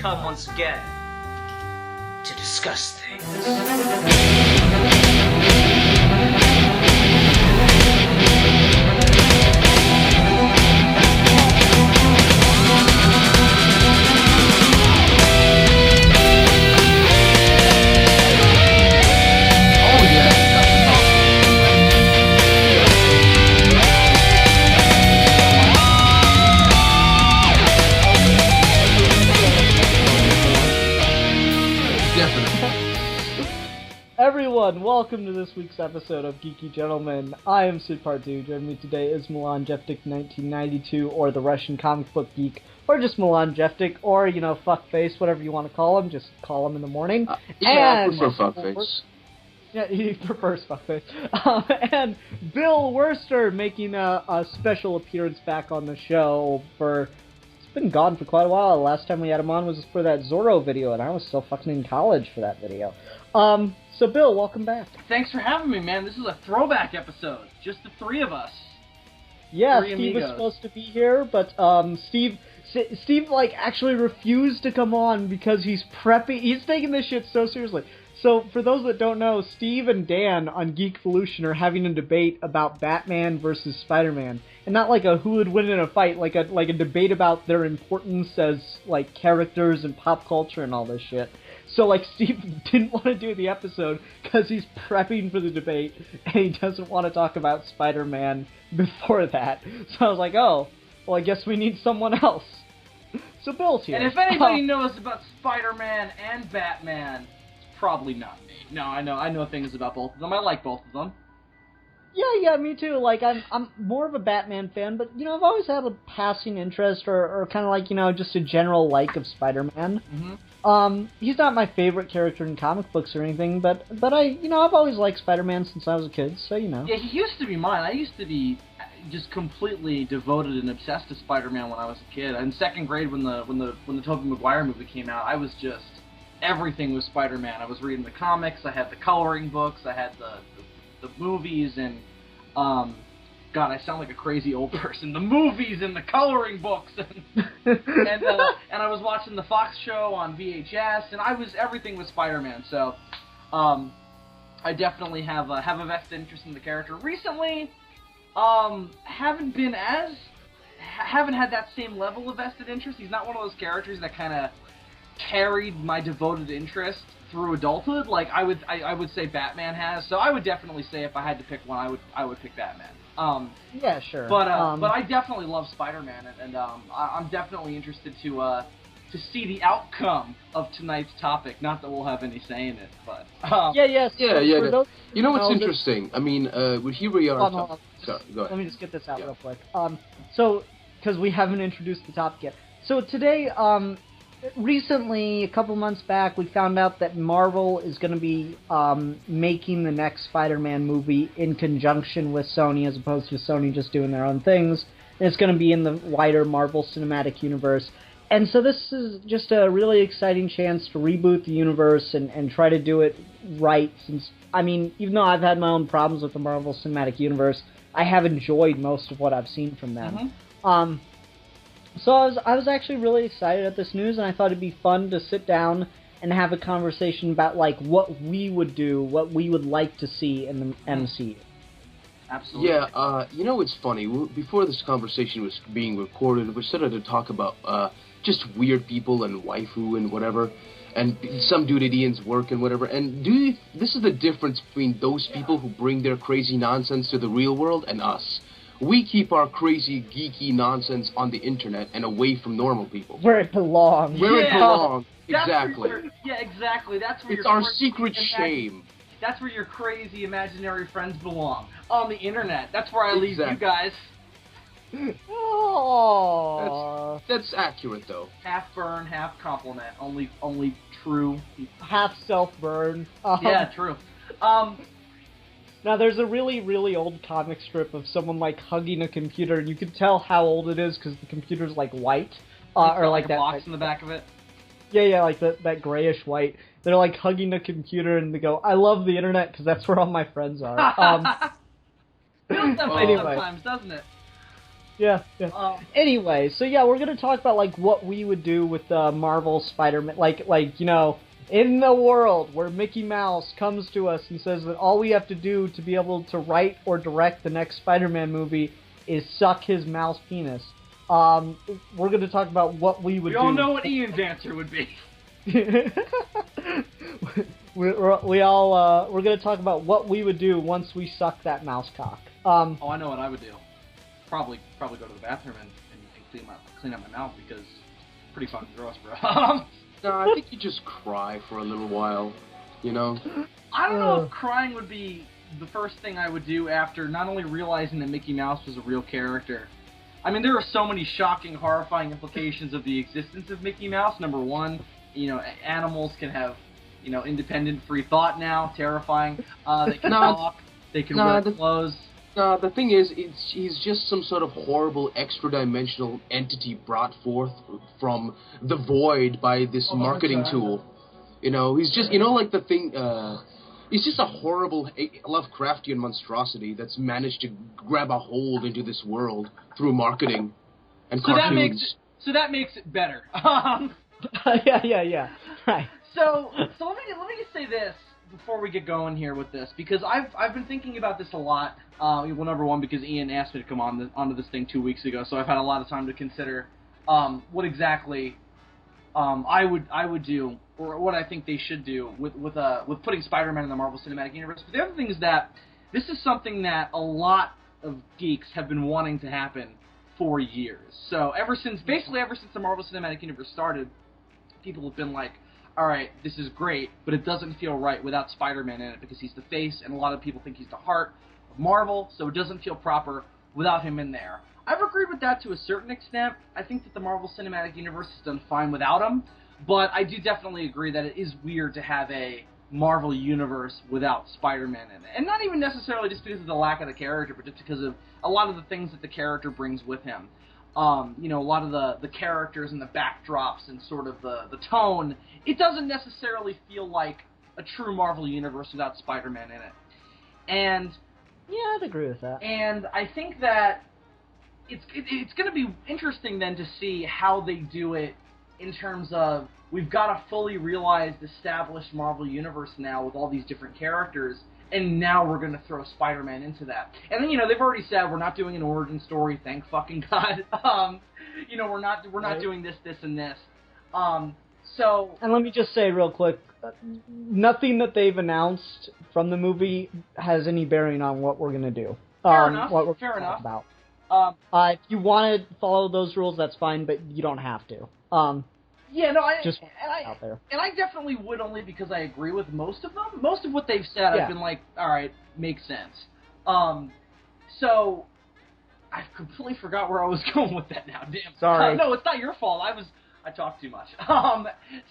come once again to discuss things. Everyone, welcome to this week's episode of Geeky Gentlemen. I am Sid Pardew. Joining me today is Milan Jeftik 1992, or the Russian comic book geek, or just Milan Jeftik, or, fuckface, whatever you want to call him. Just call him in the morning. I prefer fuckface. Yeah, he prefers fuckface. And Bill Worster making a special appearance back on the show for... It's been gone for quite a while. The last time we had him on was for that Zorro video, and I was still fucking in college for that video. So Bill, welcome back. Thanks for having me, man. This is a throwback episode. Just the three of us. Yeah, Three Steve amigos. was supposed to be here, but Steve actually refused to come on because he's prepping. He's taking this shit so seriously. So for those that don't know, Steve and Dan on Geekvolution are having a debate about Batman versus Spider-Man, and not like a who would win in a fight, like a debate about their importance as like characters in pop culture and all this shit. So, Steve didn't want to do the episode because he's prepping for the debate, and he doesn't want to talk about Spider-Man before that. So I was like, oh, well, I guess we need someone else. So Bill's here. And if anybody knows about Spider-Man and Batman, it's probably not me. No, I know things about both of them. I like both of them. Yeah, me too. I'm more of a Batman fan, but, I've always had a passing interest or kind of just a general like of Spider-Man. Mm-hmm. He's not my favorite character in comic books or anything, but I've always liked Spider-Man since I was a kid, so Yeah, he used to be mine. I used to be just completely devoted and obsessed to Spider-Man when I was a kid. In second grade, when the Tobey Maguire movie came out, I was just everything was Spider-Man. I was reading the comics, I had the coloring books, I had the movies, and God, I sound like a crazy old person. The movies and the coloring books, and I was watching the Fox show on VHS, and everything was Spider-Man. So, I definitely have a vested interest in the character. Recently, haven't had that same level of vested interest. He's not one of those characters that kind of carried my devoted interest through adulthood, like I would say Batman has. So I would definitely say if I had to pick one, I would pick Batman. Yeah, sure. But I definitely love Spider-Man, and I'm definitely interested to see the outcome of tonight's topic. Not that we'll have any say in it, but Yeah. Those, you know what's interesting? I mean, here we are. Sorry, go ahead. Let me just get this out real quick. So because we haven't introduced the topic yet. So today, recently, a couple months back, we found out that Marvel is going to be making the next Spider-Man movie in conjunction with Sony, as opposed to Sony just doing their own things. And it's going to be in the wider Marvel Cinematic Universe. And so this is just a really exciting chance to reboot the universe and try to do it right. Since, even though I've had my own problems with the Marvel Cinematic Universe, I have enjoyed most of what I've seen from them. Mm-hmm. So I was actually really excited at this news, and I thought it'd be fun to sit down and have a conversation about, what we would do, what we would like to see in the MCU. Absolutely. Yeah, it's funny. Before this conversation was being recorded, we started to talk about just weird people and waifu and whatever, and some dude at Ian's work and whatever. And this is the difference between those people who bring their crazy nonsense to the real world and us. We keep our crazy, geeky nonsense on the internet and away from normal people. Where it belongs. Where it belongs. Exactly. Exactly. That's where it's our secret shame. That's where your crazy imaginary friends belong. On the internet. That's where I leave you guys. Oh. That's accurate, though. Half burn, half compliment. Only true. Half self-burn. Yeah, true. Now, there's a really, really old comic strip of someone, hugging a computer, and you can tell how old it is because the computer's, white. Or like that a box in the back of it? Yeah, that grayish white. They're, hugging a computer, and they go, I love the internet because that's where all my friends are. Feels that way sometimes, doesn't it? Yeah. Anyway, so yeah, we're gonna talk about like what we would do with the Marvel Spider-Man, like in the world where Mickey Mouse comes to us and says that all we have to do to be able to write or direct the next Spider-Man movie is suck his mouse penis. We're gonna talk about what we would do. We all know what Ian's answer would be. We're gonna talk about what we would do once we suck that mouse cock. I know what I would do. Probably go to the bathroom and clean up my mouth because it's pretty fucking gross, bro. No, I think you just cry for a little while, you know? I don't know if crying would be the first thing I would do after not only realizing that Mickey Mouse was a real character. I mean, there are so many shocking, horrifying implications of the existence of Mickey Mouse. Number one, animals can have, independent free thought now, terrifying. They can talk, they can wear clothes. The thing is, he's just some sort of horrible extra-dimensional entity brought forth from the void by this marketing tool. He's just, like the thing, he's just a horrible Lovecraftian monstrosity that's managed to grab a hold into this world through marketing and cartoons. So that makes it better. Yeah. Right. So let me just say this before we get going here with this, because I've been thinking about this a lot. Well, number one, because Ian asked me to come onto this thing 2 weeks ago, so I've had a lot of time to consider what exactly I would do, or what I think they should do with putting Spider-Man in the Marvel Cinematic Universe. But the other thing is that this is something that a lot of geeks have been wanting to happen for years. So ever since the Marvel Cinematic Universe started, people have been like, all right, this is great, but it doesn't feel right without Spider-Man in it because he's the face, and a lot of people think he's the heart of Marvel, so it doesn't feel proper without him in there. I've agreed with that to a certain extent. I think that the Marvel Cinematic Universe has done fine without him, but I do definitely agree that it is weird to have a Marvel Universe without Spider-Man in it. And not even necessarily just because of the lack of the character, but just because of a lot of the things that the character brings with him. A lot of the characters and the backdrops and sort of the tone, it doesn't necessarily feel like a true Marvel Universe without Spider-Man in it. And yeah, I'd agree with that. And I think that it's going to be interesting then to see how they do it in terms of we've got a fully realized, established Marvel Universe now with all these different characters, and now we're going to throw Spider-Man into that. And then, they've already said we're not doing an origin story, thank fucking God. We're not doing this, and this. So... And let me just say real quick, nothing that they've announced from the movie has any bearing on what we're going to do. Fair enough. What we're Fair enough. About. If you want to follow those rules, that's fine, but you don't have to. Just out there. And I definitely would, only because I agree with most of them. Most of what they've said, I've been like, all right, makes sense. So I completely forgot where I was going with that now. Damn. Sorry. No, it's not your fault. I talk too much.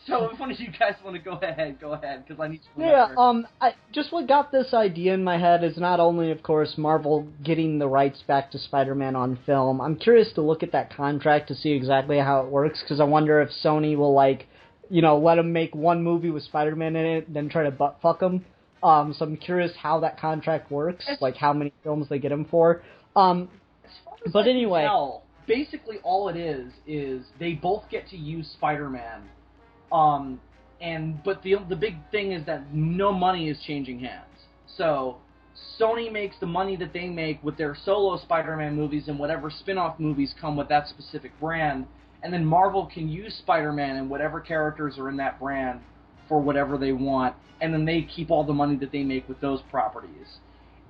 So if one of you guys want to go ahead, because I need to remember. Just what got this idea in my head is not only, of course, Marvel getting the rights back to Spider-Man on film. I'm curious to look at that contract to see exactly how it works, because I wonder if Sony will, let them make one movie with Spider-Man in it, then try to butt-fuck them. So I'm curious how that contract works, how many films they get him for. But anyway... Basically, all it is they both get to use Spider-Man, but the big thing is that no money is changing hands. So Sony makes the money that they make with their solo Spider-Man movies and whatever spin-off movies come with that specific brand, and then Marvel can use Spider-Man and whatever characters are in that brand for whatever they want, and then they keep all the money that they make with those properties.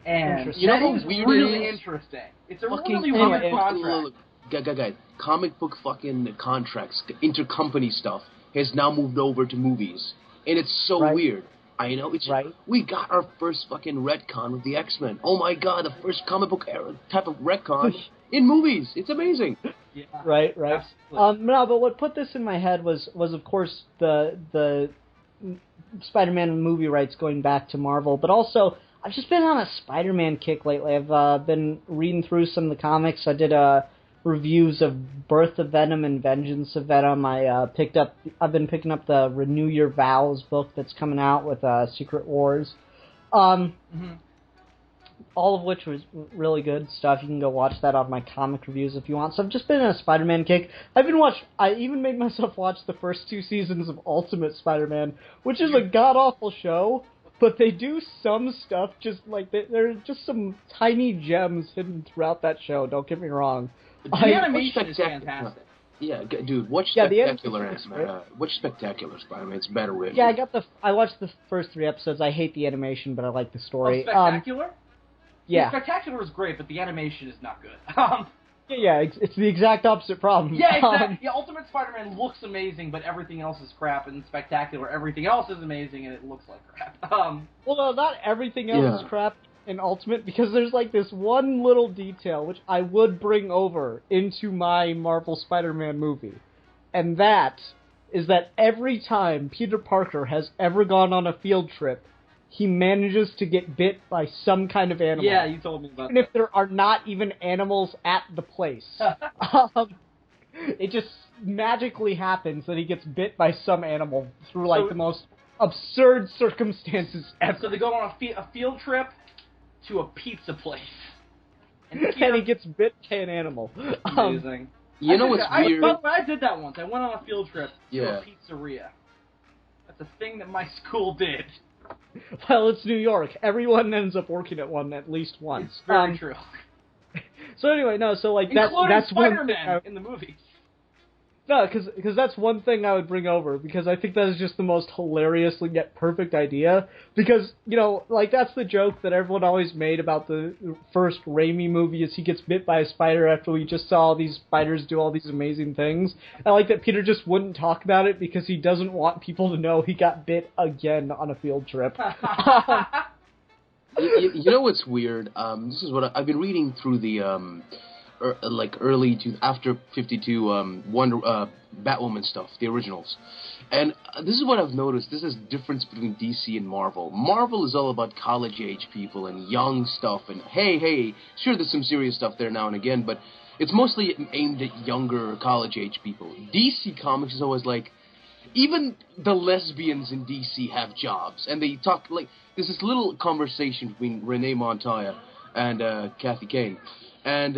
And you know it's really interesting. It's a really weird contract. Guys, comic book fucking contracts, intercompany stuff has now moved over to movies, and it's so weird. I know it's we got our first fucking retcon with the X-Men. Oh my God, the first comic book era type of retcon in movies. It's amazing. Yeah. Right. No, but what put this in my head was of course the Spider-Man movie rights going back to Marvel, but also I've just been on a Spider-Man kick lately. I've been reading through some of the comics. I did reviews of Birth of Venom and Vengeance of Venom. I've been picking up the Renew Your Vows book that's coming out with Secret Wars. all of which was really good stuff. You can go watch that on my comic reviews if you want. So I've just been in a Spider-Man kick. I even made myself watch the first 2 seasons of Ultimate Spider-Man, which is a god-awful show, but they do some stuff just like, there are just some tiny gems hidden throughout that show, don't get me wrong. The animation is fantastic. Yeah, dude, watch the Spectacular watch Spectacular Spider-Man. It's better with. Yeah, I watched the first 3 episodes. I hate the animation, but I like the story. Spectacular? Yeah. Spectacular is great, but the animation is not good. Yeah, it's the exact opposite problem. Yeah, exactly. Ultimate Spider-Man looks amazing, but everything else is crap, and Spectacular, everything else is amazing, and it looks like crap. Well, no, not everything else is crap in Ultimate, because there's like this one little detail which I would bring over into my Marvel Spider-Man movie, and that is that every time Peter Parker has ever gone on a field trip, he manages to get bit by some kind of animal. Yeah, you told me about that. Even if there are not even animals at the place. It just magically happens that he gets bit by some animal through the most absurd circumstances ever. So they go on a field trip to a pizza place. And he gets bit by an animal. Amazing. You know what's weird? By the way, I did that once. I went on a field trip to a pizzeria. That's a thing that my school did. Well, it's New York. Everyone ends up working at one at least once. It's very true. So anyway, that's Spider-Man in the movies. No, because that's one thing I would bring over, because I think that is just the most hilariously yet perfect idea. Because, that's the joke that everyone always made about the first Raimi movie, is he gets bit by a spider after we just saw all these spiders do all these amazing things. I like that Peter just wouldn't talk about it because he doesn't want people to know he got bit again on a field trip. You know what's weird? This is what I've been reading through the early to after 52 Batwoman stuff, the originals, and this is what I've noticed. This is the difference between DC and Marvel. Marvel is all about college age people and young stuff, and hey, sure, there's some serious stuff there now and again, but it's mostly aimed at younger college age people. DC Comics is always like, even the lesbians in DC have jobs, and they talk there's this little conversation between Renee Montoya and Kathy Kane. And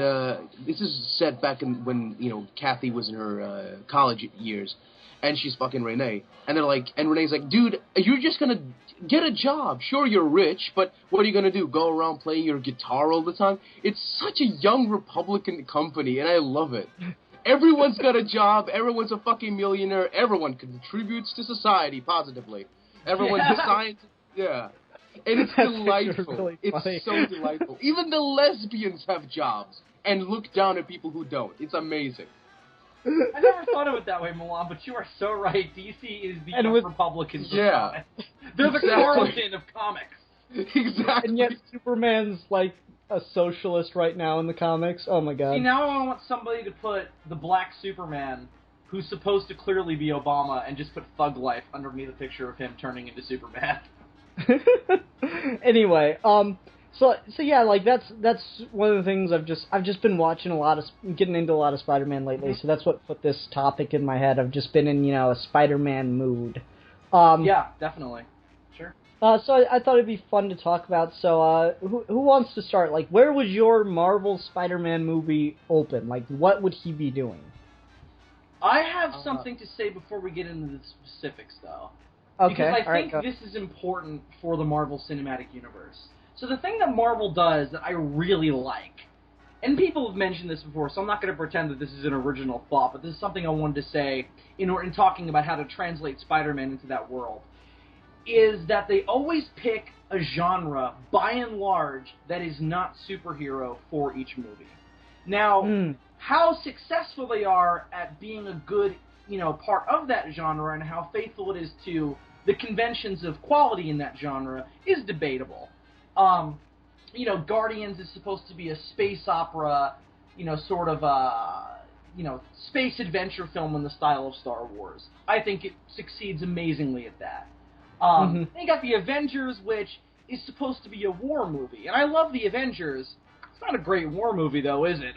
this is set back when Kathy was in her college years, and she's fucking Renee. And they're like, and Renee's like, dude, you're just gonna get a job. Sure, you're rich, but what are you gonna do? Go around playing your guitar all the time? It's such a young Republican company, and I love it. Everyone's got a job. Everyone's a fucking millionaire. Everyone contributes to society positively. Everyone's a scientist. Yeah. And it's delightful. Really, it's so delightful. Even the lesbians have jobs and look down at people who don't. It's amazing. I never thought of it that way, Milan, but you are so right. DC is the Republicans. Yeah. They're the Carlton of comics. Exactly. And yet Superman's like a socialist right now in the comics. Oh my god. See, now I want somebody to put the black Superman, who's supposed to clearly be Obama, and just put Thug Life underneath a picture of him turning into Superman. Anyway, so yeah, that's one of the things I've just been watching getting into a lot of Spider-Man lately. So that's what put this topic in my head. I've just been in a Spider-Man mood. Yeah, definitely, sure. So I thought it'd be fun to talk about. So who wants to start? Where would your Marvel Spider-Man movie open? What would he be doing? I have something to say before we get into the specifics, though. Okay. Because I think this is important for the Marvel Cinematic Universe. So the thing that Marvel does that I really like, and people have mentioned this before, so I'm not going to pretend that this is an original thought, but this is something I wanted to say in talking about how to translate Spider-Man into that world, is that they always pick a genre, by and large, that is not superhero for each movie. Now, how successful they are at being a good part of that genre and how faithful it is to the conventions of quality in that genre is debatable. Guardians is supposed to be a space opera, sort of space adventure film in the style of Star Wars. I think it succeeds amazingly at that. Then you got the Avengers, which is supposed to be a war movie, and I love the Avengers. It's not a great war movie, though, is it?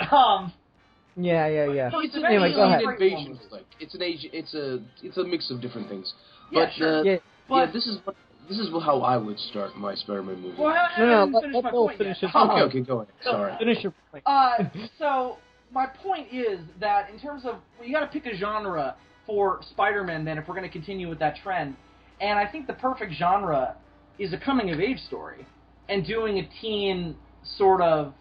Yeah. It's an anyway, go ahead. Invasion flick. It's a mix of different things. Yeah, But sure. yeah, this is this is how I would start my Spider-Man movie. Well, I haven't finished my point yet. Okay, go ahead. Sorry. Finish your point. So my point is that in terms of you got to pick a genre for Spider-Man. Then, if we're going to continue with that trend, and I think the perfect genre is a coming-of-age story, and doing a teen sort of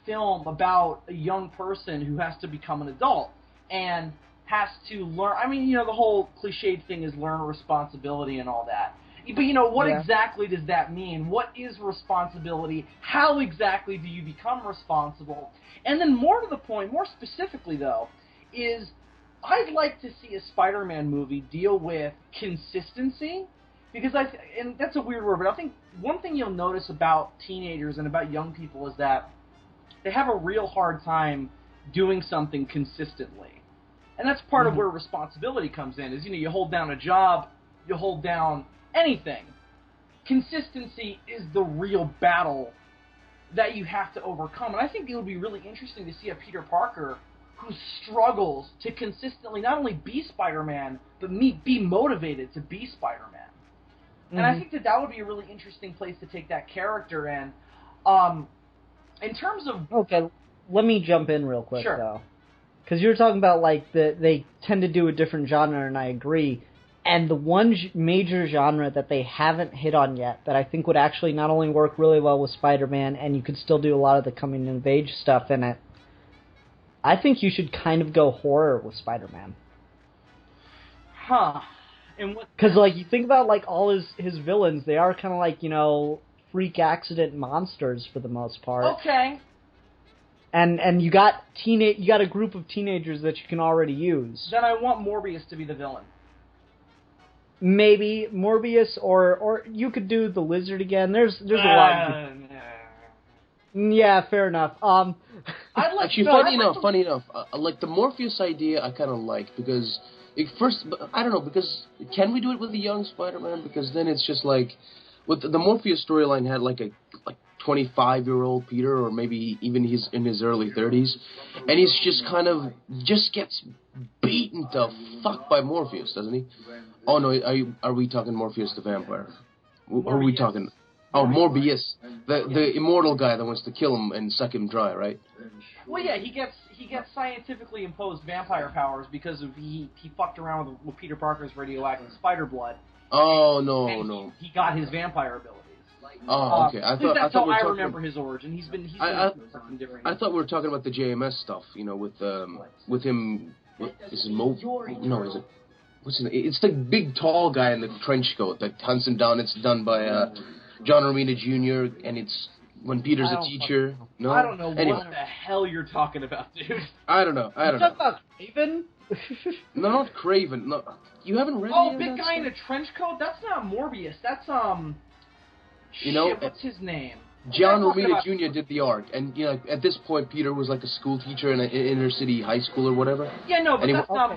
film about a young person who has to become an adult and has to learn. I mean, the whole cliched thing is learn responsibility and all that. But, what exactly does that mean? What is responsibility? How exactly do you become responsible? And then more to the point, more specifically, though, is I'd like to see a Spider-Man movie deal with consistency. Because and that's a weird word, but I think one thing you'll notice about teenagers and about young people is that they have a real hard time doing something consistently. And that's part of where responsibility comes in, is, you hold down a job, you hold down anything. Consistency is the real battle that you have to overcome. And I think it would be really interesting to see a Peter Parker who struggles to consistently not only be Spider-Man, but be motivated to be Spider-Man. And I think that would be a really interesting place to take that character in. In terms of... Okay, let me jump in real quick, sure. though. Because you were talking about, they tend to do a different genre, and I agree. And the one major genre that they haven't hit on yet, that I think would actually not only work really well with Spider-Man, and you could still do a lot of the coming-of-age stuff in it, I think you should kind of go horror with Spider-Man. Huh. Because, you think about, all his villains, they are kind of freak accident monsters for the most part. Okay. And you got a group of teenagers that you can already use. Then I want Morbius to be the villain. Maybe Morbius, or you could do the Lizard again. There's a lot. Yeah, fair enough. I'd like funny enough. The Morpheus idea, I kind of like because I don't know, because can we do it with the young Spider-Man? Because then it's just with the Morpheus storyline had a 25-year-old Peter, or maybe even he's in his early 30s, and he's just gets beaten to fuck by Morpheus, doesn't he? Oh no, are we talking Morpheus the vampire? Or are we talking? Oh, Morbius, the immortal guy that wants to kill him and suck him dry, right? Well, yeah, he gets scientifically imposed vampire powers because he fucked around with Peter Parker's radioactive spider blood. Oh no. He got his vampire abilities. Oh, okay. That's how I remember his origin. He's been something different. I thought we were talking about the JMS stuff, with him. Is it Mo? No, is it? What's his name? It's the big tall guy in the trench coat that hunts him down. It's done by John Romita Jr. and it's when Peter's a teacher. No, I don't know what the hell you're talking about, dude. I don't know. You talking about Craven? No, not Craven. No, you haven't read. Oh, big guy in a trench coat. That's not Morbius. That's what's his name? John Romita Jr. did the art, and at this point, Peter was a school teacher in an inner city high school or whatever. Yeah, no, but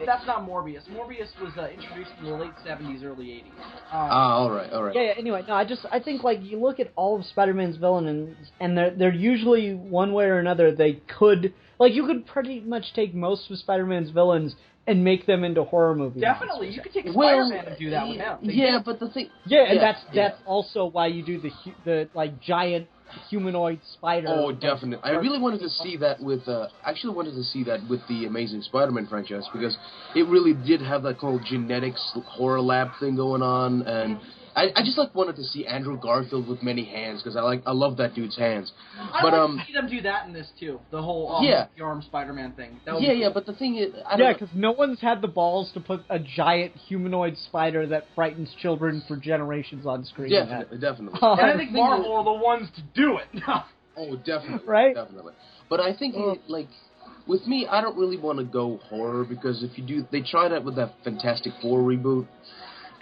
that's not Morbius. Morbius was introduced in the late 70s, early 80s. All right. Yeah. Anyway, no, I think you look at all of Spider-Man's villains, and they're usually one way or another. They could you could pretty much take most of Spider-Man's villains and make them into horror movies. Definitely, you could take Spider-Man and do that with him. Yeah, but the thing. Yeah, and that's also why you do the giant humanoid spider. Oh, definitely. I really wanted to see that with. Actually, wanted to see that with the Amazing Spider-Man franchise because it really did have that whole genetics horror lab thing going on, and I just wanted to see Andrew Garfield with many hands because I love that dude's hands. I'd like to see them do that in this too. The whole arm Spider-Man thing. Yeah, but the thing is, because no one's had the balls to put a giant humanoid spider that frightens children for generations on screen. Definitely. And I think Marvel are the ones to do it. Oh, definitely. Right? Definitely. But I think with me, I don't really want to go horror because if you do, they tried that with that Fantastic Four reboot.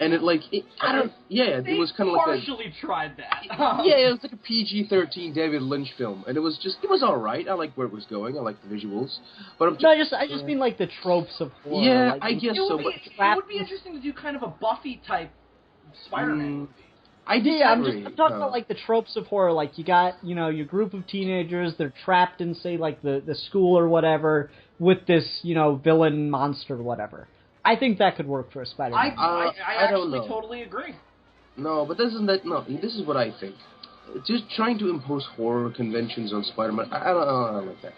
And it was kind of partially tried that. It was like a PG-13 David Lynch film, and it was all right. I liked where it was going. I liked the visuals, but I just mean the tropes of horror. Yeah, I guess so. It would be interesting to do kind of a Buffy type Spider-Man movie. I'm talking about the tropes of horror. You got your group of teenagers. They're trapped in say the school or whatever with this villain monster or whatever. I think that could work for a Spider-Man. I actually totally agree. No, but isn't that no? This is what I think. Just trying to impose horror conventions on Spider-Man. I don't like that.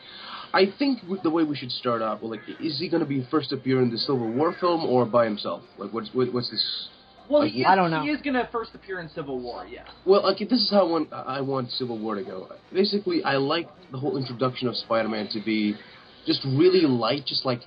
I think the way we should start out, well, like, is he going to be first appear in the Civil War film or by himself? Like, what's this? Well, like, I don't know. He is going to first appear in Civil War, yeah. Well, okay, this is how I want Civil War to go. Basically, I like the whole introduction of Spider-Man to be just really light, just like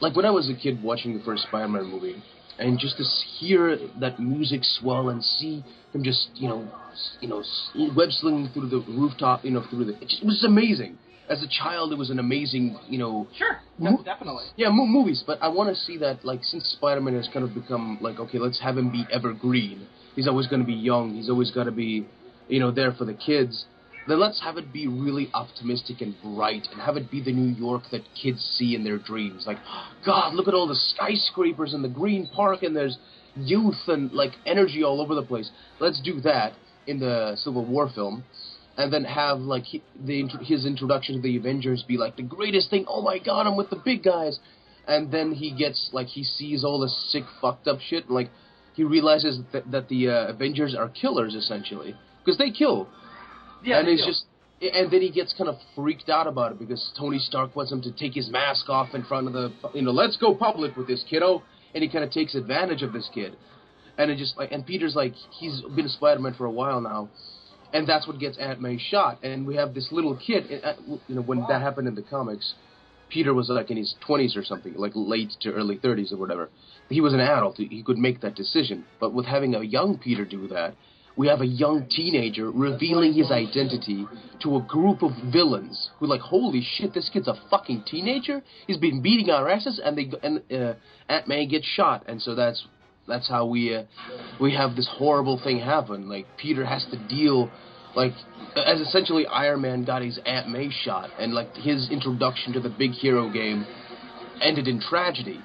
when I was a kid watching the first Spider-Man movie, and just to hear that music swell and see him just, web slinging through the rooftop, through the... It was amazing. As a child, it was an amazing, Sure, definitely. Yeah, movies, but I want to see that, like, since Spider-Man has kind of become, like, okay, let's have him be evergreen. He's always going to be young. He's always got to be, there for the kids. Then let's have it be really optimistic and bright, and have it be the New York that kids see in their dreams. Like, God, look at all the skyscrapers and the green park, and there's youth and, like, energy all over the place. Let's do that in the Civil War film. And then have, like, his introduction to the Avengers be, like, the greatest thing. Oh, my God, I'm with the big guys. And then he gets, like, he sees all the sick, fucked up shit. And, like, he realizes that the Avengers are killers, essentially. Because they kill. Yeah, and he's just... And then he gets kind of freaked out about it because Tony Stark wants him to take his mask off in front of the... let's go public with this, kiddo. And he kind of takes advantage of this kid. And it just, like... And Peter's, like, he's been Spider-Man for a while now. And that's what gets Aunt May shot. And we have this little kid, when that happened in the comics, Peter was like in his 20s or something, like late to early 30s or whatever. He was an adult. He could make that decision. But with having a young Peter do that, we have a young teenager revealing his identity to a group of villains who like, holy shit, this kid's a fucking teenager? He's been beating our asses, and Aunt May gets shot. And so that's how we have this horrible thing happen. Like, Peter has to deal, like, as essentially Iron Man got his Aunt May shot, and, like, his introduction to the big hero game ended in tragedy.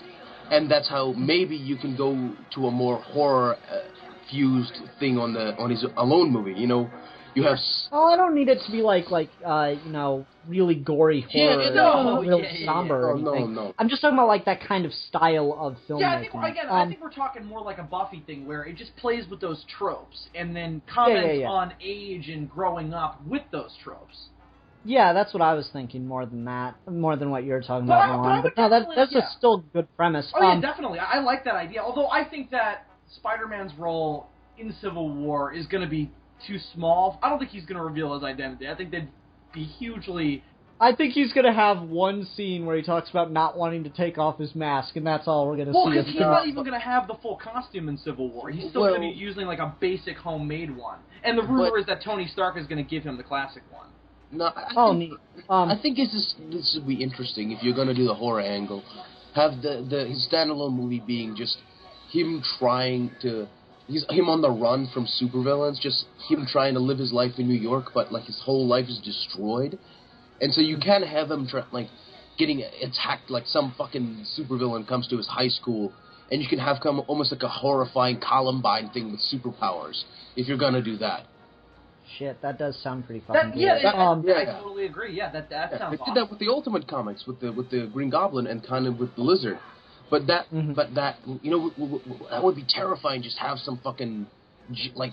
And that's how maybe you can go to a more horror-fused thing on his Alone movie, You have... Oh, I don't need it to be like really gory horror, really somber or anything. No. I'm just talking about like that kind of style of filmmaking. Yeah, I think we're talking more like a Buffy thing where it just plays with those tropes and then comments on age and growing up with those tropes. Yeah, that's what I was thinking more than what you're talking about, Milan. But no, that's a still good premise. Oh, yeah, definitely. I like that idea. Although I think that Spider-Man's role in Civil War is going to be too small. I don't think he's going to reveal his identity. I think they'd be hugely... I think he's going to have one scene where he talks about not wanting to take off his mask, and that's all we're going to see. Well, because he's not even going to have the full costume in Civil War. He's still going to be using like a basic homemade one. And the rumor is that Tony Stark is going to give him the classic one. No, I think this would be interesting if you're going to do the horror angle. Have his standalone movie being just him trying to... him on the run from supervillains, just him trying to live his life in New York, but like his whole life is destroyed. And so you can have him getting attacked, like some fucking supervillain comes to his high school, and you can have come almost like a horrifying Columbine thing with superpowers, if you're gonna do that. Shit, that does sound pretty fucking good. I totally agree. Yeah, that sounds awesome. They did that with the Ultimate Comics, with the Green Goblin and kind of with the Lizard. But that would be terrifying. Just have some fucking like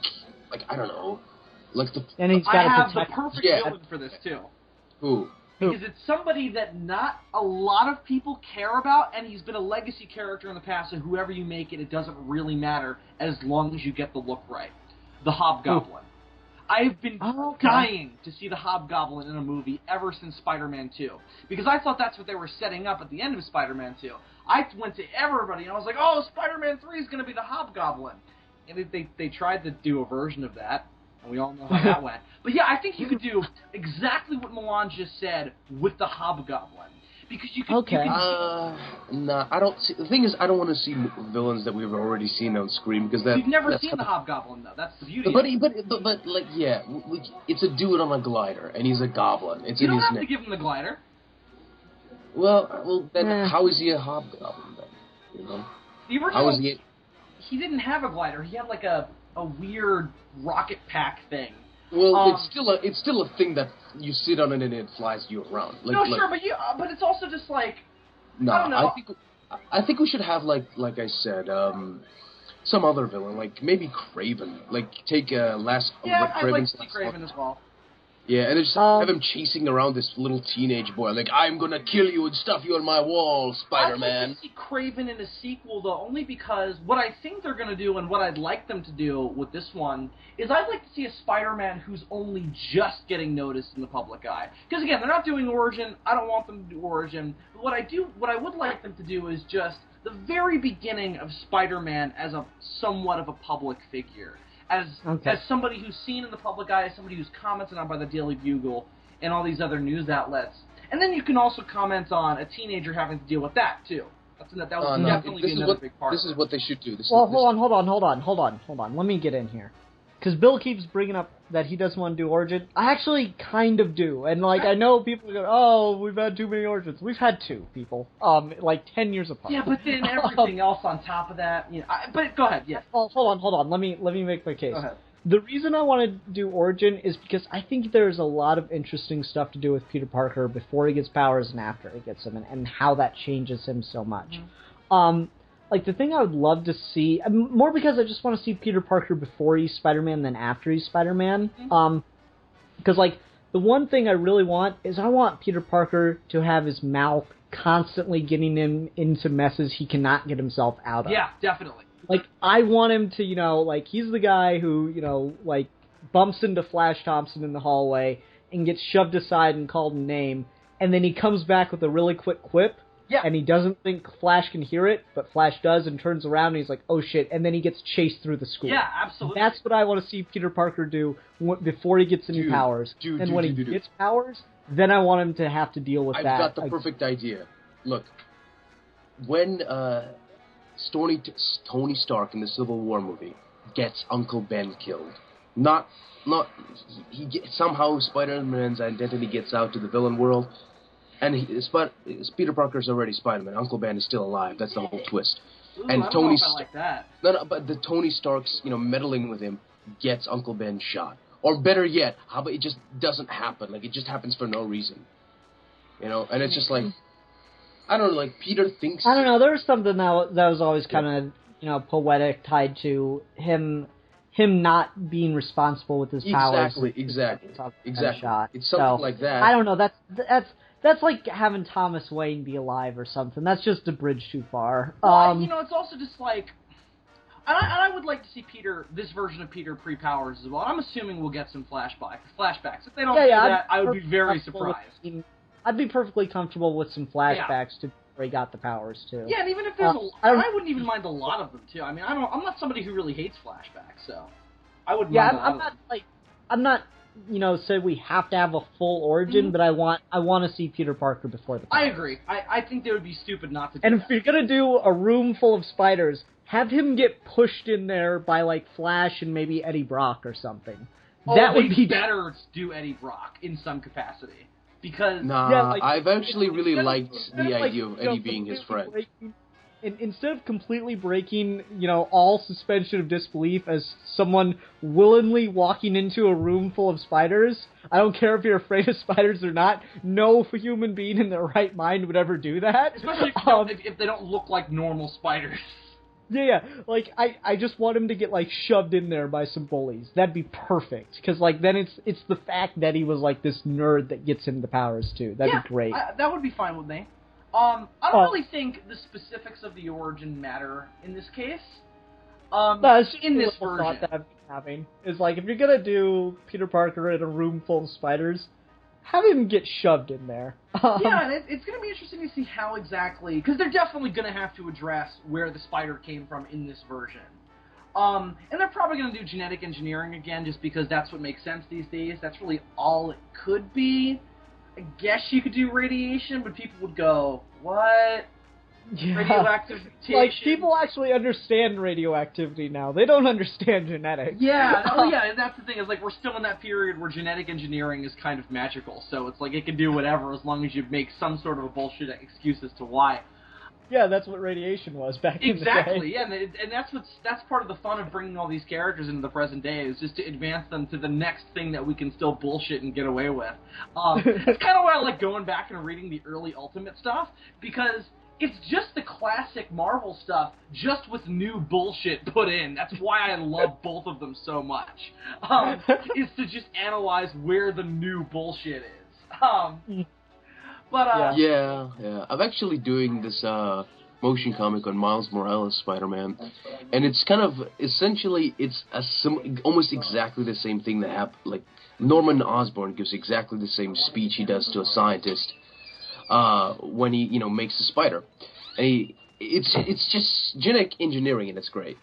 I don't know, like the. And he's got I have the perfect villain for this too. Who? Because it's somebody that not a lot of people care about, and he's been a legacy character in the past. And whoever you make it doesn't really matter as long as you get the look right. The Hobgoblin. I've been dying to see the Hobgoblin in a movie ever since Spider-Man 2. Because I thought that's what they were setting up at the end of Spider-Man 2. I went to everybody and I was like, oh, Spider-Man 3 is going to be the Hobgoblin. And they tried to do a version of that, and we all know how that went. But yeah, I think you could do exactly what Milan just said with the Hobgoblin. Because you can... Okay. Nah, I don't see... The thing is, I don't want to see villains that we've already seen on screen, because that... You've never seen the Hobgoblin, though. That's the beauty of it. But, like, yeah, it's a dude on a glider, and he's a goblin. It's you in don't his have name. to give him the glider. Well, then how is he a Hobgoblin, then? You know? The original... He didn't have a glider. He had, like, a weird rocket pack thing. Well, it's still a thing that you sit on it and it flies you around. Sure, but it's also just like no. I don't know. I think we should have like I said, some other villain, like maybe Kraven. Like take last. Yeah, I'd like to see last Kraven one. as well. Yeah, and just have him chasing around this little teenage boy, like, I'm gonna kill you and stuff you on my wall, Spider-Man. I'd like to see Kraven in a sequel, though, only because what I think they're going to do and what I'd like them to do with this one is I'd like to see a Spider-Man who's only just getting noticed in the public eye. Because, again, they're not doing Origin. I don't want them to do Origin. But what I would like them to do is just the very beginning of Spider-Man as a somewhat of a public figure. As somebody who's seen in the public eye, as somebody who's commented on by the Daily Bugle and all these other news outlets. And then you can also comment on a teenager having to deal with that, too. That would definitely be another big part. This is what they should do. Hold on. Let me get in here. Because Bill keeps bringing up that he doesn't want to do Origin. I actually kind of do. And, like, I know people go, oh, we've had too many Origins. We've had 2, people. Like, 10 years apart. Yeah, but then everything else on top of that, you know. But go ahead, yeah. Well, hold on. Let me make my case. Go ahead. The reason I want to do Origin is because I think there's a lot of interesting stuff to do with Peter Parker before he gets powers and after he gets them, and how that changes him so much. Mm-hmm. Like, the thing I would love to see, more because I just want to see Peter Parker before he's Spider-Man than after he's Spider-Man. Mm-hmm. Because, like, the one thing I really want is I want Peter Parker to have his mouth constantly getting him into messes he cannot get himself out of. Yeah, definitely. Like, I want him to, you know, like, he's the guy who, you know, like, bumps into Flash Thompson in the hallway and gets shoved aside and called a name, and then he comes back with a really quick quip. Yeah. And he doesn't think Flash can hear it, but Flash does and turns around and he's like, oh shit, and then he gets chased through the school. Yeah, absolutely. That's what I want to see Peter Parker do before he gets any powers. And when he gets powers, then I want him to have to deal with that. I've got the perfect idea. Look, when Tony Stark in the Civil War movie gets Uncle Ben killed, somehow Spider-Man's identity gets out to the villain world, and Peter Parker's already Spider-Man. Uncle Ben is still alive. That's the whole twist. Ooh, And I don't know if I like that. No, but the Tony Stark's, meddling with him gets Uncle Ben shot. Or better yet, how about it just doesn't happen? Like, it just happens for no reason. And it's just like, I don't know, like, Peter thinks... I don't know, there was something that was always kind of, poetic, tied to him not being responsible with his powers. Exactly. Shot. It's something like that. I don't know, that's like having Thomas Wayne be alive or something. That's just a bridge too far. Well, it's also just like... And I would like to see this version of Peter pre-powers as well. I'm assuming we'll get some flashbacks. If they don't do that, I would be very surprised. I'd be perfectly comfortable with some flashbacks to where he got the powers too. Yeah, and even if there's I wouldn't even mind a lot of them too. I mean, I'm not somebody who really hates flashbacks, so I wouldn't. Yeah, I'm not say we have to have a full origin, but I want to see Peter Parker before the powers. I agree. I think they would be stupid not to do and that. If you're going to do a room full of spiders, have him get pushed in there by, like, Flash and maybe Eddie Brock or something. That would be better to do Eddie Brock in some capacity. Because... I've actually really liked the idea of Eddie being his friend. Instead of completely breaking, all suspension of disbelief as someone willingly walking into a room full of spiders, I don't care if you're afraid of spiders or not, no human being in their right mind would ever do that. Especially if they don't look like normal spiders. Yeah, like, I just want him to get, like, shoved in there by some bullies. That'd be perfect. Because, like, then it's the fact that he was, like, this nerd that gets him the powers, too. That'd be great. That would be fine with me. I don't really think the specifics of the origin matter in this case. It's just in this version. version. That I'm having is, like, if you're gonna do Peter Parker in a room full of spiders, have him get shoved in there. Yeah, and it's going to be interesting to see how exactly... Because they're definitely going to have to address where the spider came from in this version. And they're probably going to do genetic engineering again, just because that's what makes sense these days. That's really all it could be. I guess you could do radiation, but people would go, what? Yeah. Radioactive mutation? Like, people actually understand radioactivity now. They don't understand genetics. Yeah, that's the thing. Is like we're still in that period where genetic engineering is kind of magical. So it's like it can do whatever as long as you make some sort of a bullshit excuse as to why. Yeah, that's what radiation was back in the day. Exactly, yeah, and that's part of the fun of bringing all these characters into the present day is just to advance them to the next thing that we can still bullshit and get away with. That's kind of why I like going back and reading the early Ultimate stuff, because it's just the classic Marvel stuff, just with new bullshit put in. That's why I love both of them so much. Is to just analyze where the new bullshit is. Yeah. I'm actually doing this motion comic on Miles Morales Spider-Man, and it's kind of essentially almost exactly the same thing that happened. Like Norman Osborn gives exactly the same speech he does to a scientist when he makes a spider, and it's just genetic engineering, and it's great.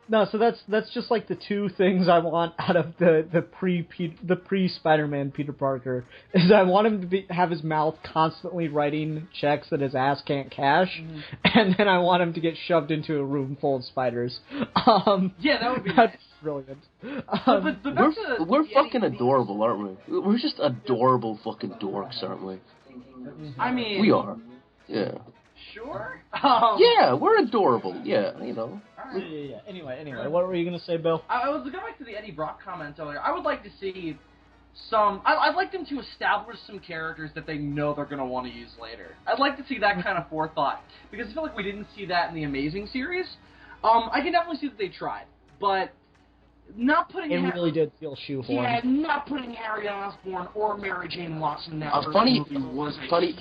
No, so that's just like the two things I want out of the pre Spider-Man Peter Parker is I want him to have his mouth constantly writing checks that his ass can't cash, and then I want him to get shoved into a room full of spiders. That would be nice. Brilliant. We're fucking adorable, aren't we? We're just adorable fucking dorks, aren't we? I mean, we are. Yeah. Sure. Yeah, we're adorable. Yeah, Right. Yeah. Anyway, what were you gonna say, Bill? I was going back to the Eddie Brock comments earlier. I would like to see I'd like them to establish some characters that they know they're gonna want to use later. I'd like to see that kind of forethought because I feel like we didn't see that in the Amazing series. I can definitely see that they tried, but not putting. It really did feel shoehorned. Yeah, not putting Harry Osborn or Mary Jane Watson in that funny movie was a funny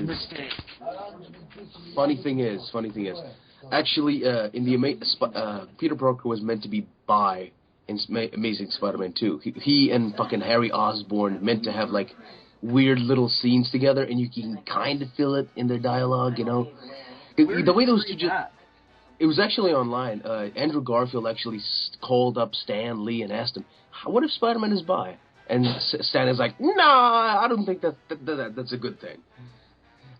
mistake. Funny thing is, actually, in the Peter Parker was meant to be bi in Amazing Spider-Man 2. He and fucking Harry Osborn meant to have like weird little scenes together, and you can kind of feel it in their dialogue, the way those two just. It was actually online. Andrew Garfield actually called up Stan Lee and asked him, "What if Spider-Man is bi?" And Stan is like, "Nah, I don't think that's a good thing."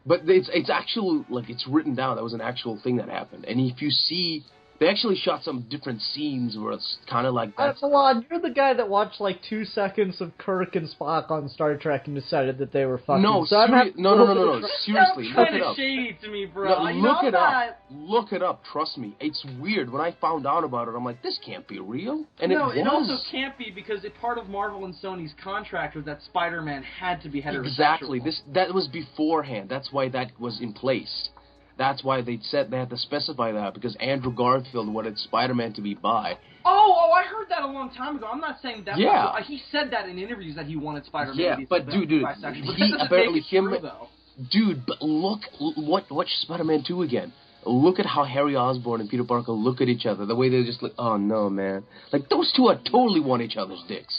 But it's actual, like, it's written down. That was an actual thing that happened. And if you see, they actually shot some different scenes where it's kind of like that. Alon, you're the guy that watched like 2 seconds of Kirk and Spock on Star Trek and decided that they were fucking. No, so no. Seriously, look it up. Shady to me, bro. No, look it up. Look it up. Trust me, it's weird. When I found out about it, I'm like, this can't be real. And no, it also was. can't be because a part of Marvel and Sony's contract was that Spider-Man had to be heterosexual. Exactly. That was beforehand. That's why that was in place. That's why they said they had to specify that, because Andrew Garfield wanted Spider-Man to be bi. Oh, I heard that a long time ago. I'm not saying that. Yeah. He said that in interviews that he wanted Spider-Man to be bisexual. But he apparently true, though. Dude, but watch Spider-Man 2 again. Look at how Harry Osborn and Peter Parker look at each other. The way they're just like, oh no, man. Like, those two are totally want each other's dicks.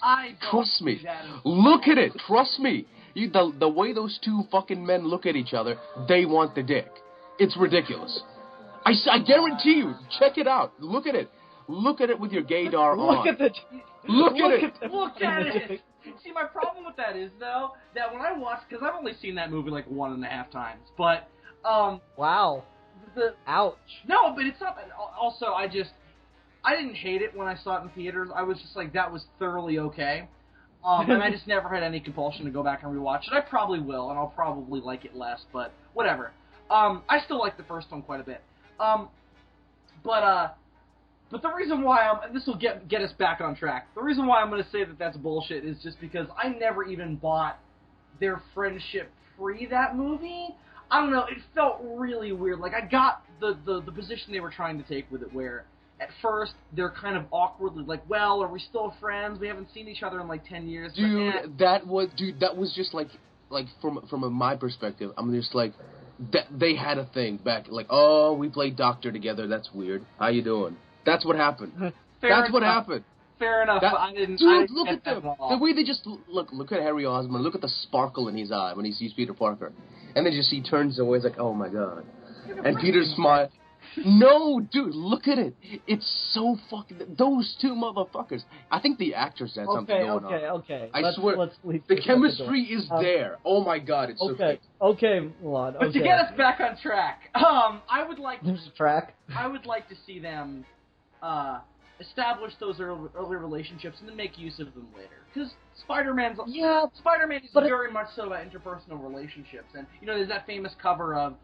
Trust me. Look at it. Trust me. The way those two fucking men look at each other, they want the dick. It's ridiculous. I guarantee you. Check it out. Look at it. Look at it with your gaydar on. Look at it. Look at it. See, my problem with that is, though, that when I watch, because I've only seen that movie like 1.5 times, but, wow. Ouch. No, but it's not, also, I didn't hate it when I saw it in theaters. I was just like, that was thoroughly okay. And I just never had any compulsion to go back and rewatch it. I probably will, and I'll probably like it less, but whatever. I still like the first one quite a bit. But the reason why this will get us back on track. The reason why I'm going to say that that's bullshit is just because I never even bought their friendship pre that movie. I don't know, it felt really weird. Like, I got the position they were trying to take with it, where at first they're kind of awkwardly like, well, are we still friends? We haven't seen each other in like 10 years. Dude, that was just like from my perspective, I'm just like, they had a thing back, like, oh, we played doctor together, that's weird. How you doing? That's what happened. That's what happened. Fair enough, but I didn't look at them. The way they just, look at Harry Osborn, look at the sparkle in his eye when he sees Peter Parker. And then just he turns away, he's like, oh my god. And Peter smiles. No, dude, look at it. It's so fucking... Those two motherfuckers. I think the actors had something going on. Okay. I swear, the chemistry is there. Oh my god, it's so good. Okay, Lon. But to get us back on track, I would like to see them establish those early relationships and then make use of them later. Because Spider-Man is very much so about interpersonal relationships. And, there's that famous cover of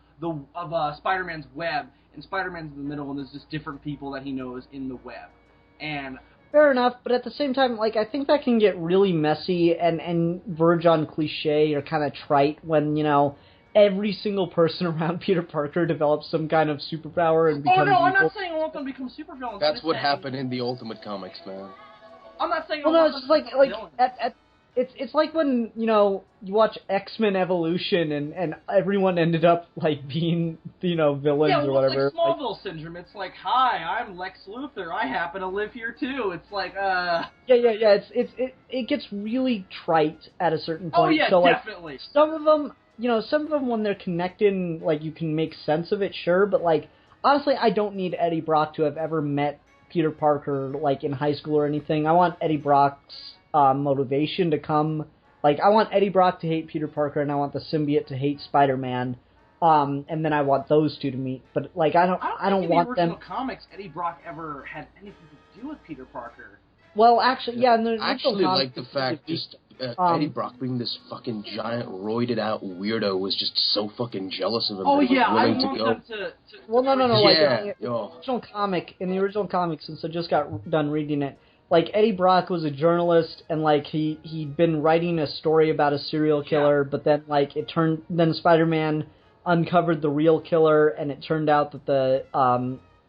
Spider-Man's web, and Spider-Man's in the middle, and there's just different people that he knows in the web. And fair enough, but at the same time, like, I think that can get really messy and verge on cliche or kind of trite when, every single person around Peter Parker develops some kind of superpower and becomes Oh no, I'm evil. not saying I want them to become supervillains. That's what happened in the Ultimate Comics, man. I'm not saying. Well, no, I it's want just them to like become villains. it's like when you watch X-Men Evolution and everyone ended up like being villains Yeah, or well, whatever. it's like Smallville syndrome. It's like, hi, I'm Lex Luthor. I happen to live here too. It's like, Yeah. It gets really trite at a certain point. Oh yeah, so, definitely. Like, some of them when they're connected, like you can make sense of it, sure. But like honestly, I don't need Eddie Brock to have ever met Peter Parker like in high school or anything. I want Eddie Brock's motivation to come. Like I want Eddie Brock to hate Peter Parker, and I want the symbiote to hate Spider-Man. And then I want those two to meet. But like I don't want them. In the original comics, Eddie Brock ever had anything to do with Peter Parker. Well, actually, yeah. In the I actually like the fact just Eddie Brock being this fucking giant, roided out weirdo was just so fucking jealous of him. Oh that he was yeah, I willing want to go. them to. Well, no. Yeah, In the original comic, since I just got done reading it, like Eddie Brock was a journalist, and like he'd been writing a story about a serial killer, but then like then Spider-Man uncovered the real killer, and it turned out that